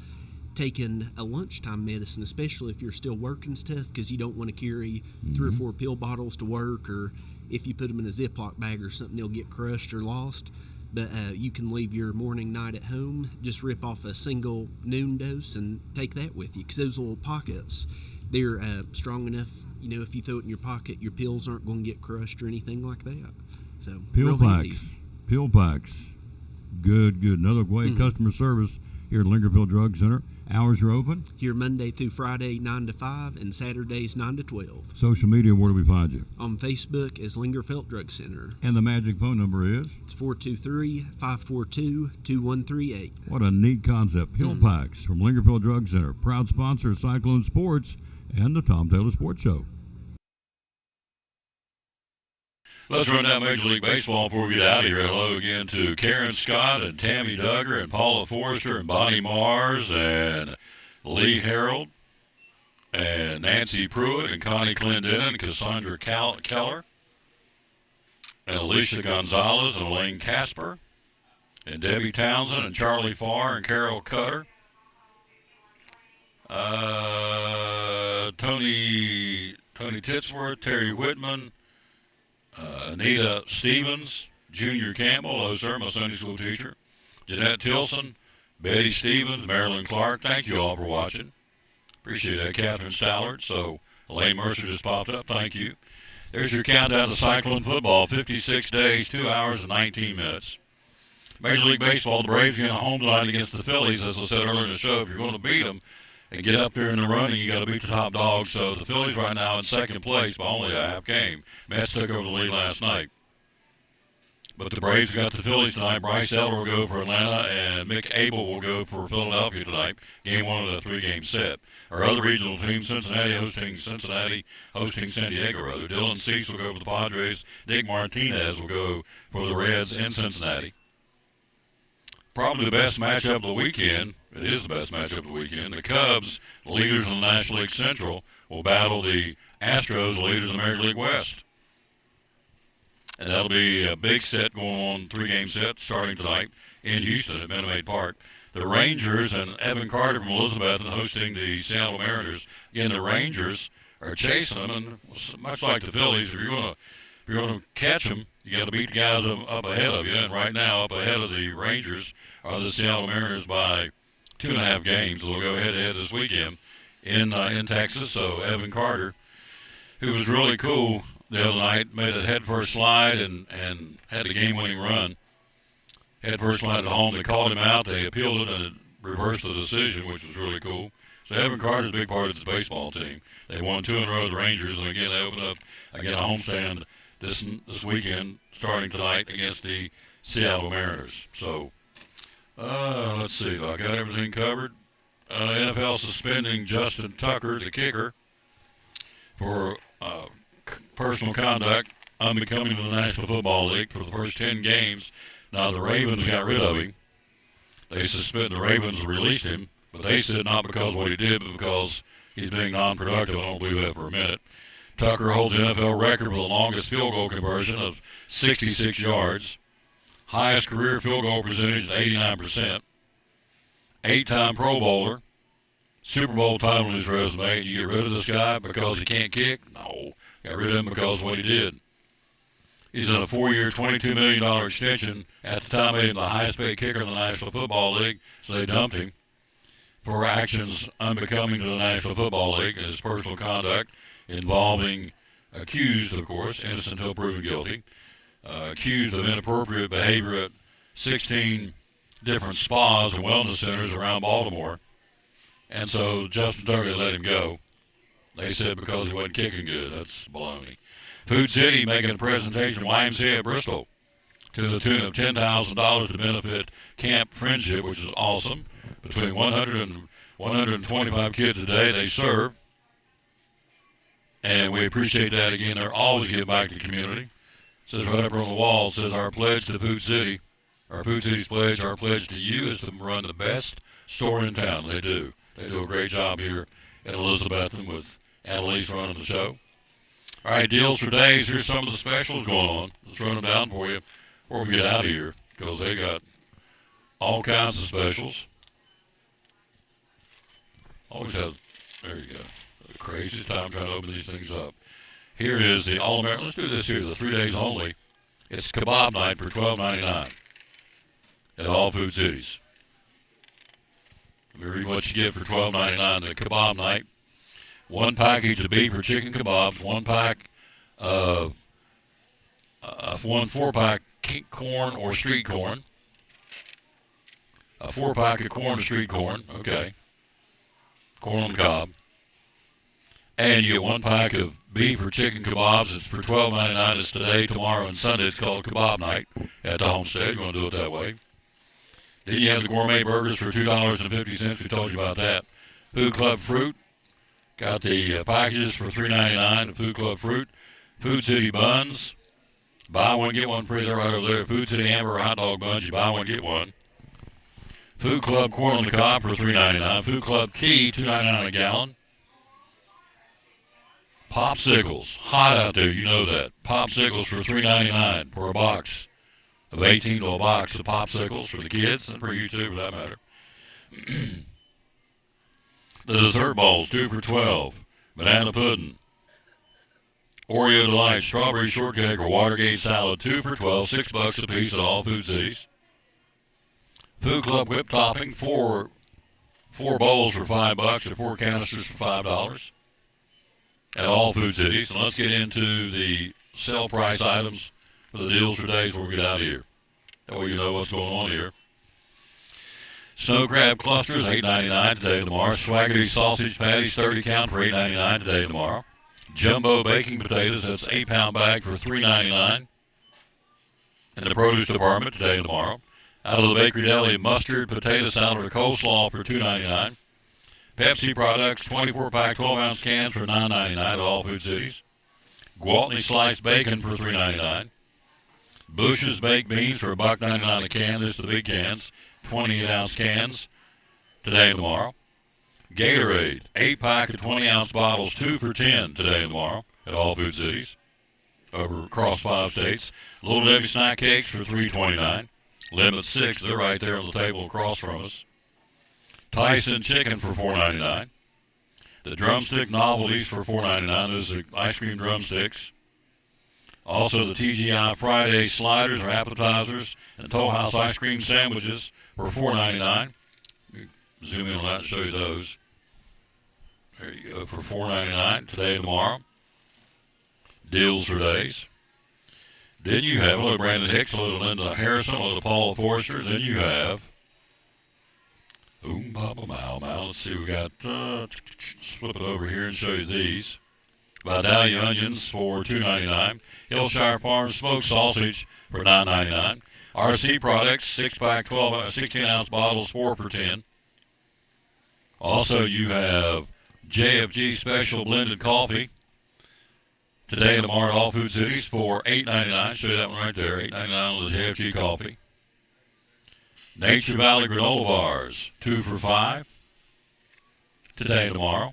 taking a lunchtime medicine, especially if you're still working stuff, because you don't want to carry 3 or 4 pill bottles to work, or if you put them in a Ziploc bag or something, they'll get crushed or lost. But you can leave your morning, night at home, just rip off a single noon dose and take that with you, because those little pockets, they're strong enough, you know, if you throw it in your pocket, your pills aren't going to get crushed or anything like that. So pill packs, good. Another great customer service here at Lingerfield Drug Center. Hours are open? Here Monday through Friday, 9 to 5, and Saturdays, 9 to 12. Social media, where do we find you? On Facebook as Lingerfield Drug Center. And the magic phone number is? It's 423-542-2138. What a neat concept. Pill packs from Lingerfield Drug Center. Proud sponsor of Cyclone Sports and the Tom Taylor Sports Show. Let's run down Major League Baseball before we get out of here. Hello again to Karen Scott and Tammy Duggar and Paula Forrester and Bonnie Mars and Lee Harold and Nancy Pruitt and Connie Clendenin and Cassandra Keller and Alicia Gonzalez and Elaine Casper and Debbie Townsend and Charlie Farr and Carol Cutter. Tony Titsworth, Terry Whitman, Anita Stevens, Junior Campbell, hello sir, my Sunday school teacher, Jeanette Tilson, Betty Stevens, Marilyn Clark, thank you all for watching. Appreciate that. Catherine Stallard, so Elaine Mercer just popped up, thank you. There's your countdown to Cyclone football, 56 days, 2 hours and 19 minutes. Major League Baseball, the Braves getting a home tonight against the Phillies, as I said earlier in the show. If you're going to beat them and get up there in the running, you got to beat the top dogs. So the Phillies right now in second place by only a half game. Mets took over the lead last night. But the Braves got the Phillies tonight. Bryce Elder will go for Atlanta, and Mick Abel will go for Philadelphia tonight. Game 1 of the 3-game set. Our other regional teams, Cincinnati hosting San Diego, rather. Dylan Cease will go for the Padres. Nick Martinez will go for the Reds in Cincinnati. Probably the best matchup of the weekend. It is the best matchup of the weekend. The Cubs, the leaders in the National League Central, will battle the Astros, the leaders in the American League West. And that'll be a big set going on, 3-game set, starting tonight in Houston at Minute Maid Park. The Rangers and Evan Carter from Elizabethton hosting the Seattle Mariners. Again, the Rangers are chasing them, and much like the Phillies, if you're going to catch them, you got to beat the guys up ahead of you. And right now, up ahead of the Rangers are the Seattle Mariners by 2.5 games. They'll go head-to-head this weekend in Texas. So Evan Carter, who was really cool the other night, made a head-first slide and had the game-winning run. Head-first slide at home. They called him out. They appealed it and reversed the decision, which was really cool. So Evan Carter's a big part of this baseball team. They won 2 in a row, the Rangers, and again, they open up a homestand this weekend, starting tonight against the Seattle Mariners. So, let's see. I got everything covered. NFL suspending Justin Tucker, the kicker, for personal conduct unbecoming to the National Football League for the first 10 games. Now, the Ravens got rid of him. The Ravens released him, but they said not because of what he did, but because he's being non-productive. I don't believe that for a minute. Tucker holds the NFL record for the longest field goal conversion of 66 yards. Highest career field goal percentage at 89%. 8-time Pro Bowler. Super Bowl title in his resume. You get rid of this guy because he can't kick? No. Got rid of him because of what he did. He's in a 4-year, $22 million extension. At the time, made him the highest paid kicker in the National Football League, so they dumped him for actions unbecoming to the National Football League and his personal conduct involving accused, of course, innocent until proven guilty, accused of inappropriate behavior at 16 different spas and wellness centers around Baltimore. And so Justin Turley let him go. They said because he wasn't kicking good. That's baloney. Food City making a presentation to YMCA at Bristol to the tune of $10,000 to benefit Camp Friendship, which is awesome. Between 100 and 125 kids a day they serve. And we appreciate that. Again, they're always giving back to the community. It says right up on the wall, it says our pledge to Food City, our Food City's pledge, our pledge to you is to run the best store in town. They do. They do a great job here at Elizabethton with Annalise running the show. All right, deals for days. Here's some of the specials going on. Let's run them down for you before we get out of here, because they got all kinds of specials. Always have, there you go. The craziest time trying to open these things up. Here is the All-American. Let's do this here, the 3 days only. It's kebab night for $12.99 at all Food Cities. Let me read what you get for $12.99. The kebab night. 1 package of beef or chicken kebabs, 1 pack of 1 4-pack corn or street corn, a 4-pack of corn or street corn, okay, corn on the cob, and you get 1 pack of beef or chicken kebabs. It's for $12.99. It's today, tomorrow, and Sunday. It's called Kebab Night at the Homestead. You want to do it that way. Then you have the gourmet burgers for $2.50. We told you about that. Food Club Fruit. Got the packages for $3.99, the Food Club Fruit. Food City Buns. Buy one, get one free. They're right over there. Food City Hamburger Hot Dog Buns. You buy one, get one. Food Club Corn on the Cob for $3.99. Food Club Tea, $2.99 a gallon. Popsicles. Hot out there, you know that. Popsicles for $3.99 for a box of 18 to a box of popsicles for the kids and for you too, for that matter. The dessert bowls, 2 for $12. Banana pudding, Oreo Delight, strawberry shortcake, or Watergate salad, 2 for $12, $6 a piece at all Food Cities. Food Club whipped topping, four bowls for $5, or 4 canisters for $5 at all Food Cities. And let's get into the sale price items for the deals for days before we get out of here. That way you know what's going on here. Snow crab clusters, $8.99 today and tomorrow. Swaggerty sausage patties, 30 count for $8.99 today and tomorrow. Jumbo baking potatoes, that's 8-pound bag for $3.99 in the produce department today and tomorrow. Out of the Bakery Deli, mustard, potato salad, or coleslaw for $2.99. Pepsi products, 24-pack, 12-ounce cans for $9.99 at all Food Cities. Gwaltney sliced bacon for $3.99. Bush's baked beans for $1.99 a can. This is the big cans. 28-ounce cans today and tomorrow. Gatorade, 8-pack of 20-ounce bottles, 2 for $10 today and tomorrow at all Food Cities across 5 states. Little Debbie snack cakes for $3.29. Limit 6, they're right there on the table across from us. Tyson chicken for $4.99. The drumstick novelties for $4.99. Those are ice cream drumsticks. Also the TGI Friday sliders or appetizers and Toll House ice cream sandwiches for $4.99. Zoom in on that and show you those. There you go, for $4.99 today and tomorrow. Deals for days. Then you have a little Brandon Hicks, a little Linda Harrison, a little Paula Forrester. Then you have Papa Mau. Let's see, we got, flip it over here and show you these. Vidalia onions for $2.99. Hillshire Farms smoked sausage for $9.99. RC Products, 6-pack, 16-ounce bottles, 4 for $10. Also, you have JFG Special Blended Coffee today and tomorrow at all Food Cities for $8.99. Show you that one right there, $8.99 on the JFG Coffee. Nature Valley Granola Bars, 2 for $5 today and tomorrow.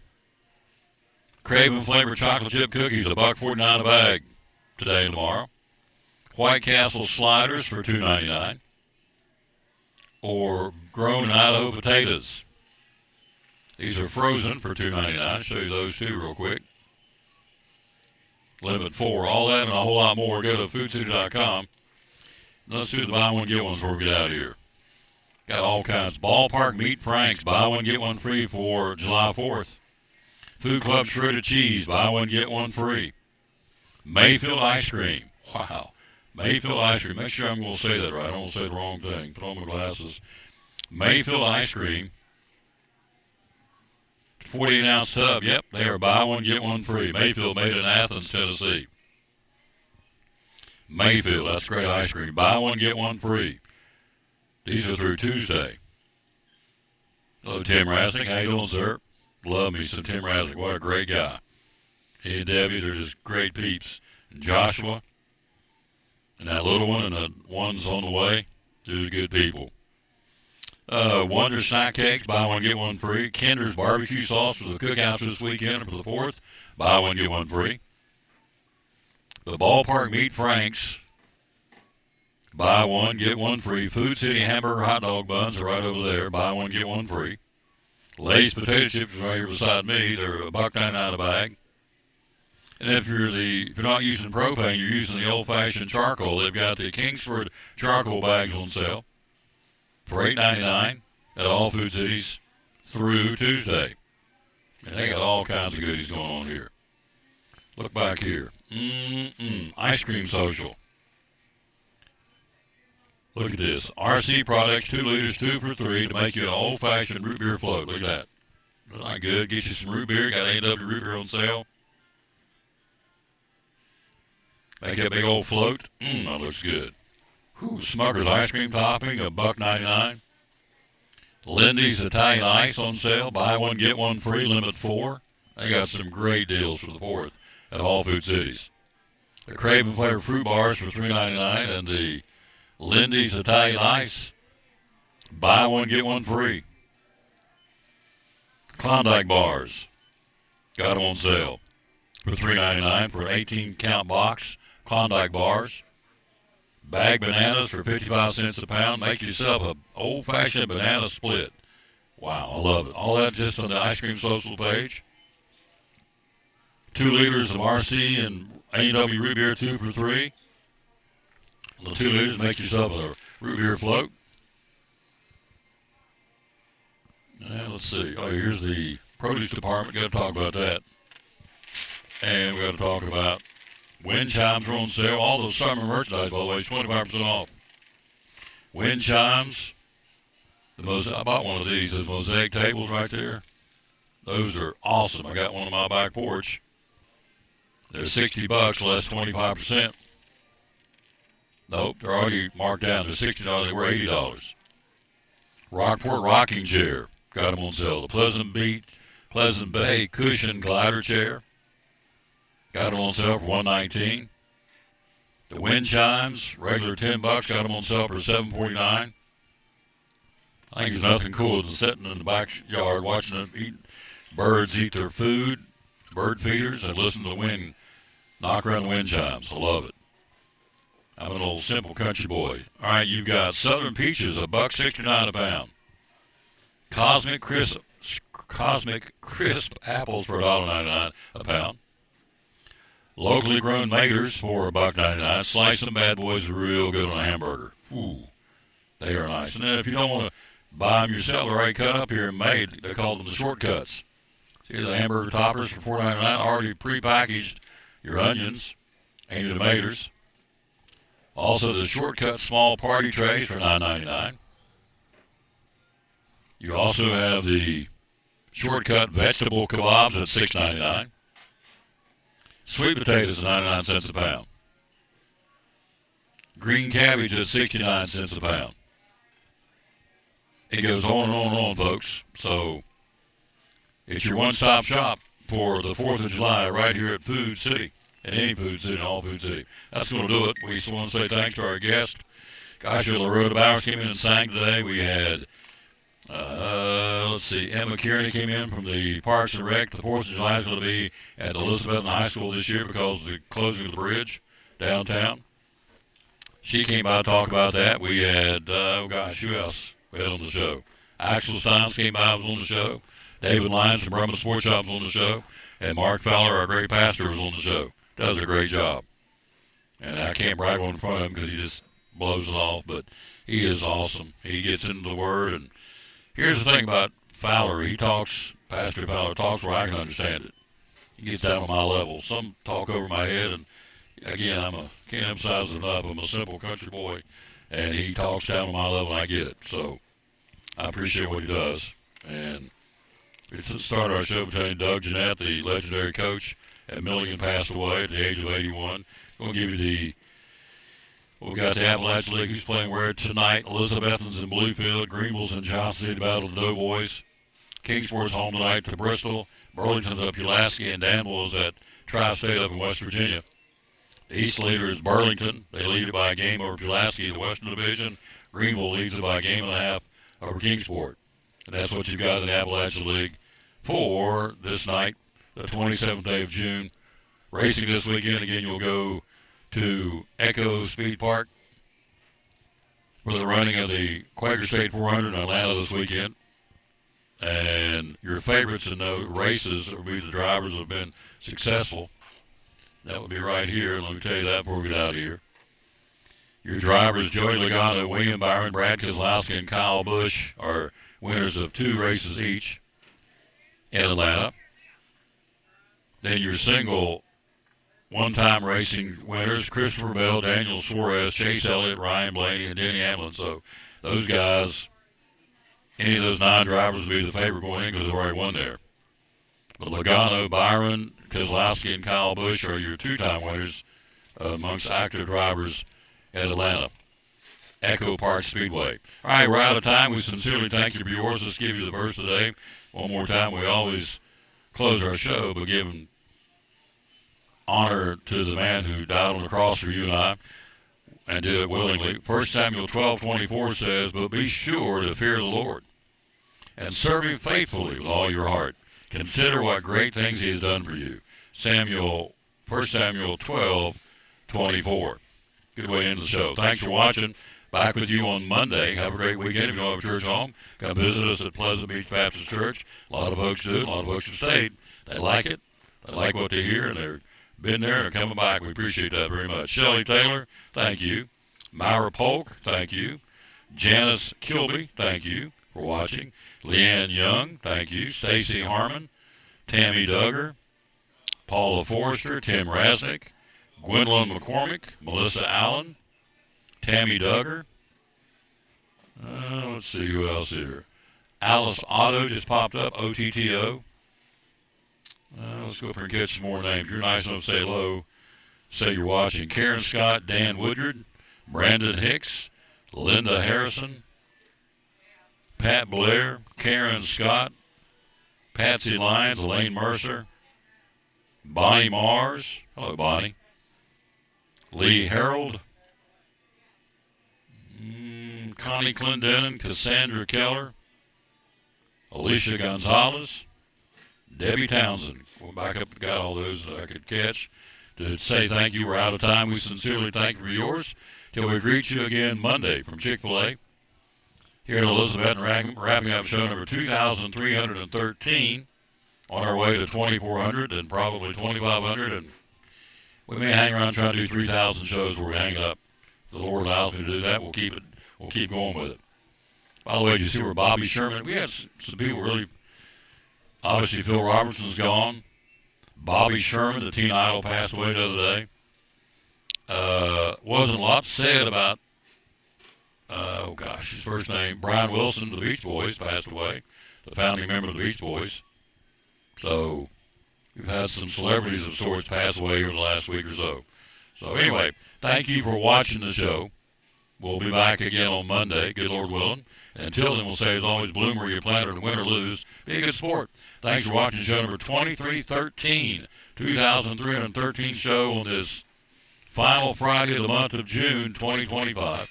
Craven Flavored Chocolate Chip Cookies, $1.49 a bag today and tomorrow. White Castle Sliders for $2.99. Or Grown in Idaho Potatoes. These are frozen for $2.99. I'll show you those too real quick. Limit 4. All that and a whole lot more. Go to foodcity.com. Let's do the buy one, get one before we get out of here. Got all kinds. Ballpark Meat Franks. Buy one, get one free for July 4th. Food Club Shredded Cheese. Buy one, get one free. Mayfield Ice Cream. Wow. Mayfield Ice Cream. Make sure I'm going to say that right. I don't want to say the wrong thing. Put on my glasses. Mayfield Ice Cream. 48-ounce tub. Yep, they are buy one, get one free. Mayfield, made in Athens, Tennessee. Mayfield, that's great ice cream. Buy one, get one free. These are through Tuesday. Hello, Tim Rasnick. How you doing, sir? Love me some Tim Rasnick. What a great guy. He and Debbie, they're just great peeps. And Joshua, and that little one, and the ones on the way, they're good people. Wonder Snack Cakes, buy one, get one free. Kinder's barbecue sauce for the cookouts this weekend or for the 4th, buy one, get one free. The Ballpark Meat Franks, buy one, get one free. Food City hamburger hot dog buns are right over there, buy one, get one free. Lay's potato chips are right here beside me, they're $1.99 a bag. And if you're not using propane, you're using the old-fashioned charcoal, they've got the Kingsford charcoal bags on sale for $8.99 at all Food Cities through Tuesday. And they got all kinds of goodies going on here. Look back here. Ice Cream Social. Look at this. RC Products, 2 liters, 2 for $3 to make you an old-fashioned root beer float. Look at that. Isn't that good? Get you some root beer. Got A&W root beer on sale. Make that big old float. That looks good. Ooh, Smucker's ice cream topping, $1.99. Lindy's Italian Ice on sale. Buy one, get one free, limit 4. They got some great deals for the 4th at all Food Cities. The Craven Flavor Fruit Bars for $3.99 and the Lindy's Italian Ice, buy one, get one free. Klondike Bars, got them on sale for $3.99 for an 18-count box. Klondike Bars. Bag bananas for 55 cents a pound. Make yourself a old-fashioned banana split. Wow, I love it. All that just on the Ice Cream Social page. 2 liters of RC and A&W root beer, 2 for $3. On the 2 liters, make yourself a root beer float. Let's see. Oh, here's the produce department. Got to talk about that. And we got to talk about wind chimes are on sale. All those summer merchandise, by the way, is 25% off. Wind chimes. I bought one of these. Those mosaic tables right there. Those are awesome. I got one on my back porch. They're $60, less 25%. Nope, they're already marked down. They're $60. They were $80. Rockport rocking chair. Got them on sale. The Pleasant Bay cushion glider chair. Got them on sale for $119. The wind chimes, regular $10. Got them on sale for $7.49. I think there's nothing cooler than sitting in the backyard watching them birds eat their food, bird feeders, and listen to the wind knock around the wind chimes. I love it. I'm an old simple country boy. All right, you've got Southern Peaches, $1.69 a pound. Cosmic Crisp apples for $1.99 a pound. Locally grown maters for $1.99. Slice them bad boys are real good on a hamburger. Ooh, they are nice. And then if you don't want to buy them yourself, they're already cut up here and made. They call them the shortcuts. See the hamburger toppers for $4.99, already prepackaged. Your onions and your tomatoes. Also the shortcut small party trays for $9.99. You also have the shortcut vegetable kebabs at $6.99. Sweet potatoes at 99 cents a pound. Green cabbage at 69 cents a pound. It goes on and on and on, folks. So it's your one-stop shop for the 4th of July right here at Food City, at any Food City, all Food City. That's going to do it. We just want to say thanks to our guest. Gosh, Loretta Bowers came in and sang today. We had, Emma Kearney came in from the Parks and Rec. The 4th of July is going to be at Elizabethton High School this year because of the closing of the bridge downtown. She came by to talk about that. We had, who else we had on the show? Axel Steins came by, was on the show. David Lyons from Brumman Sports Shop was on the show. And Mark Fowler, our great pastor, was on the show. Does a great job. And I can't brag on in front of him because he just blows it off, but he is awesome. He gets into the Word. And here's the thing about Fowler. Pastor Fowler talks where I can understand it. He gets down on my level. Some talk over my head, and Again, can't emphasize it enough. I'm a simple country boy, and he talks down to my level, and I get it. So I appreciate what he does. And it's the start of our show between Doug Jeanette, the legendary coach at Milligan, passed away at the age of 81. We'll give you we've got the Appalachia League who's playing where tonight. Elizabethans in Bluefield, Greenville's in Johnson City, battle of the Doughboys. Kingsport's home tonight to Bristol. Burlington's up Pulaski, and Danville is at Tri-State up in West Virginia. The East leader is Burlington. They lead it by a game over Pulaski, the Western Division. Greenville leads it by a game and a half over Kingsport. And that's what you've got in the Appalachia League for this night, the 27th day of June. Racing this weekend, again, you'll go to Echo Speed Park for the running of the Quaker State 400 in Atlanta this weekend. And your favorites in those races will be the drivers that have been successful. That would be right here. Let me tell you that before we get out of here. Your drivers, Joey Logano, William Byron, Brad Keselowski, and Kyle Busch are winners of 2 races each in Atlanta. Then your single one-time racing winners, Christopher Bell, Daniel Suarez, Chase Elliott, Ryan Blaney, and Denny Hamlin. So those guys, any of those 9 drivers would be the favorite going in because they've already won there. But Logano, Byron, Keselowski, and Kyle Busch are your 2-time winners amongst active drivers at Atlanta. Echo Park Speedway. All right, we're out of time. We sincerely thank you for yours. Let's give you the verse today. One more time, we always close our show by giving honor to the man who died on the cross for you and I and did it willingly. 1 Samuel 12:24 says, "But be sure to fear the Lord and serve him faithfully with all your heart. Consider what great things he has done for you." 1 Samuel 12:24. Good way to end the show. Thanks for watching. Back with you on Monday. Have a great weekend. If you don't have a church home, come visit us at Pleasant Beach Baptist Church. A lot of folks do. A lot of folks have stayed. They like it. They like what they hear, and they've been there and are coming back. We appreciate that very much. Shelley Taylor, thank you. Myra Polk, thank you. Janice Kilby, thank you for watching. Leanne Young, thank you. Stacy Harmon, Tammy Duggar, Paula Forrester, Tim Rasnick, Gwendolyn McCormick, Melissa Allen, Tammy Duggar. Let's see who else here. Alice Otto just popped up, OTTO. Let's go up here and catch some more names. You're nice enough to say hello. Say you're watching. Karen Scott, Dan Woodard, Brandon Hicks, Linda Harrison, Pat Blair, Karen Scott, Patsy Lyons, Elaine Mercer, Bonnie Mars. Hello, Bonnie. Lee Harold, Connie Clendenin, Cassandra Keller, Alicia Gonzalez, Debbie Townsend. We'll back up and got all those that I could catch. To say thank you, we're out of time. We sincerely thank you for yours. Till we greet you again Monday from Chick-fil-A here in Elizabeth, and wrapping up show number 2,313 on our way to 2,400 and probably 2,500. And we may hang around trying to do 3,000 shows where we hang it up. If the Lord allows me to do that, we'll keep going with it. By the way, did you see where Bobby Sherman, we had some people really, obviously Phil Robertson's gone. Bobby Sherman, the teen idol, passed away the other day. Wasn't a lot said about, his first name, Brian Wilson, the Beach Boys, passed away, the founding member of the Beach Boys. So we've had some celebrities of sorts pass away here in the last week or so. So anyway, thank you for watching the show. We'll be back again on Monday, good Lord willing. And until then, we'll say, as always, bloom where you planted and win or lose. Be a good sport. Thanks for watching show number 2313, 2,313 show on this final Friday of the month of June, 2025.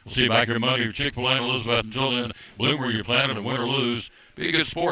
We'll see you back here Monday at Chick-fil-A in Elizabeth. Until then, bloom where you planted and win or lose. Be a good sport.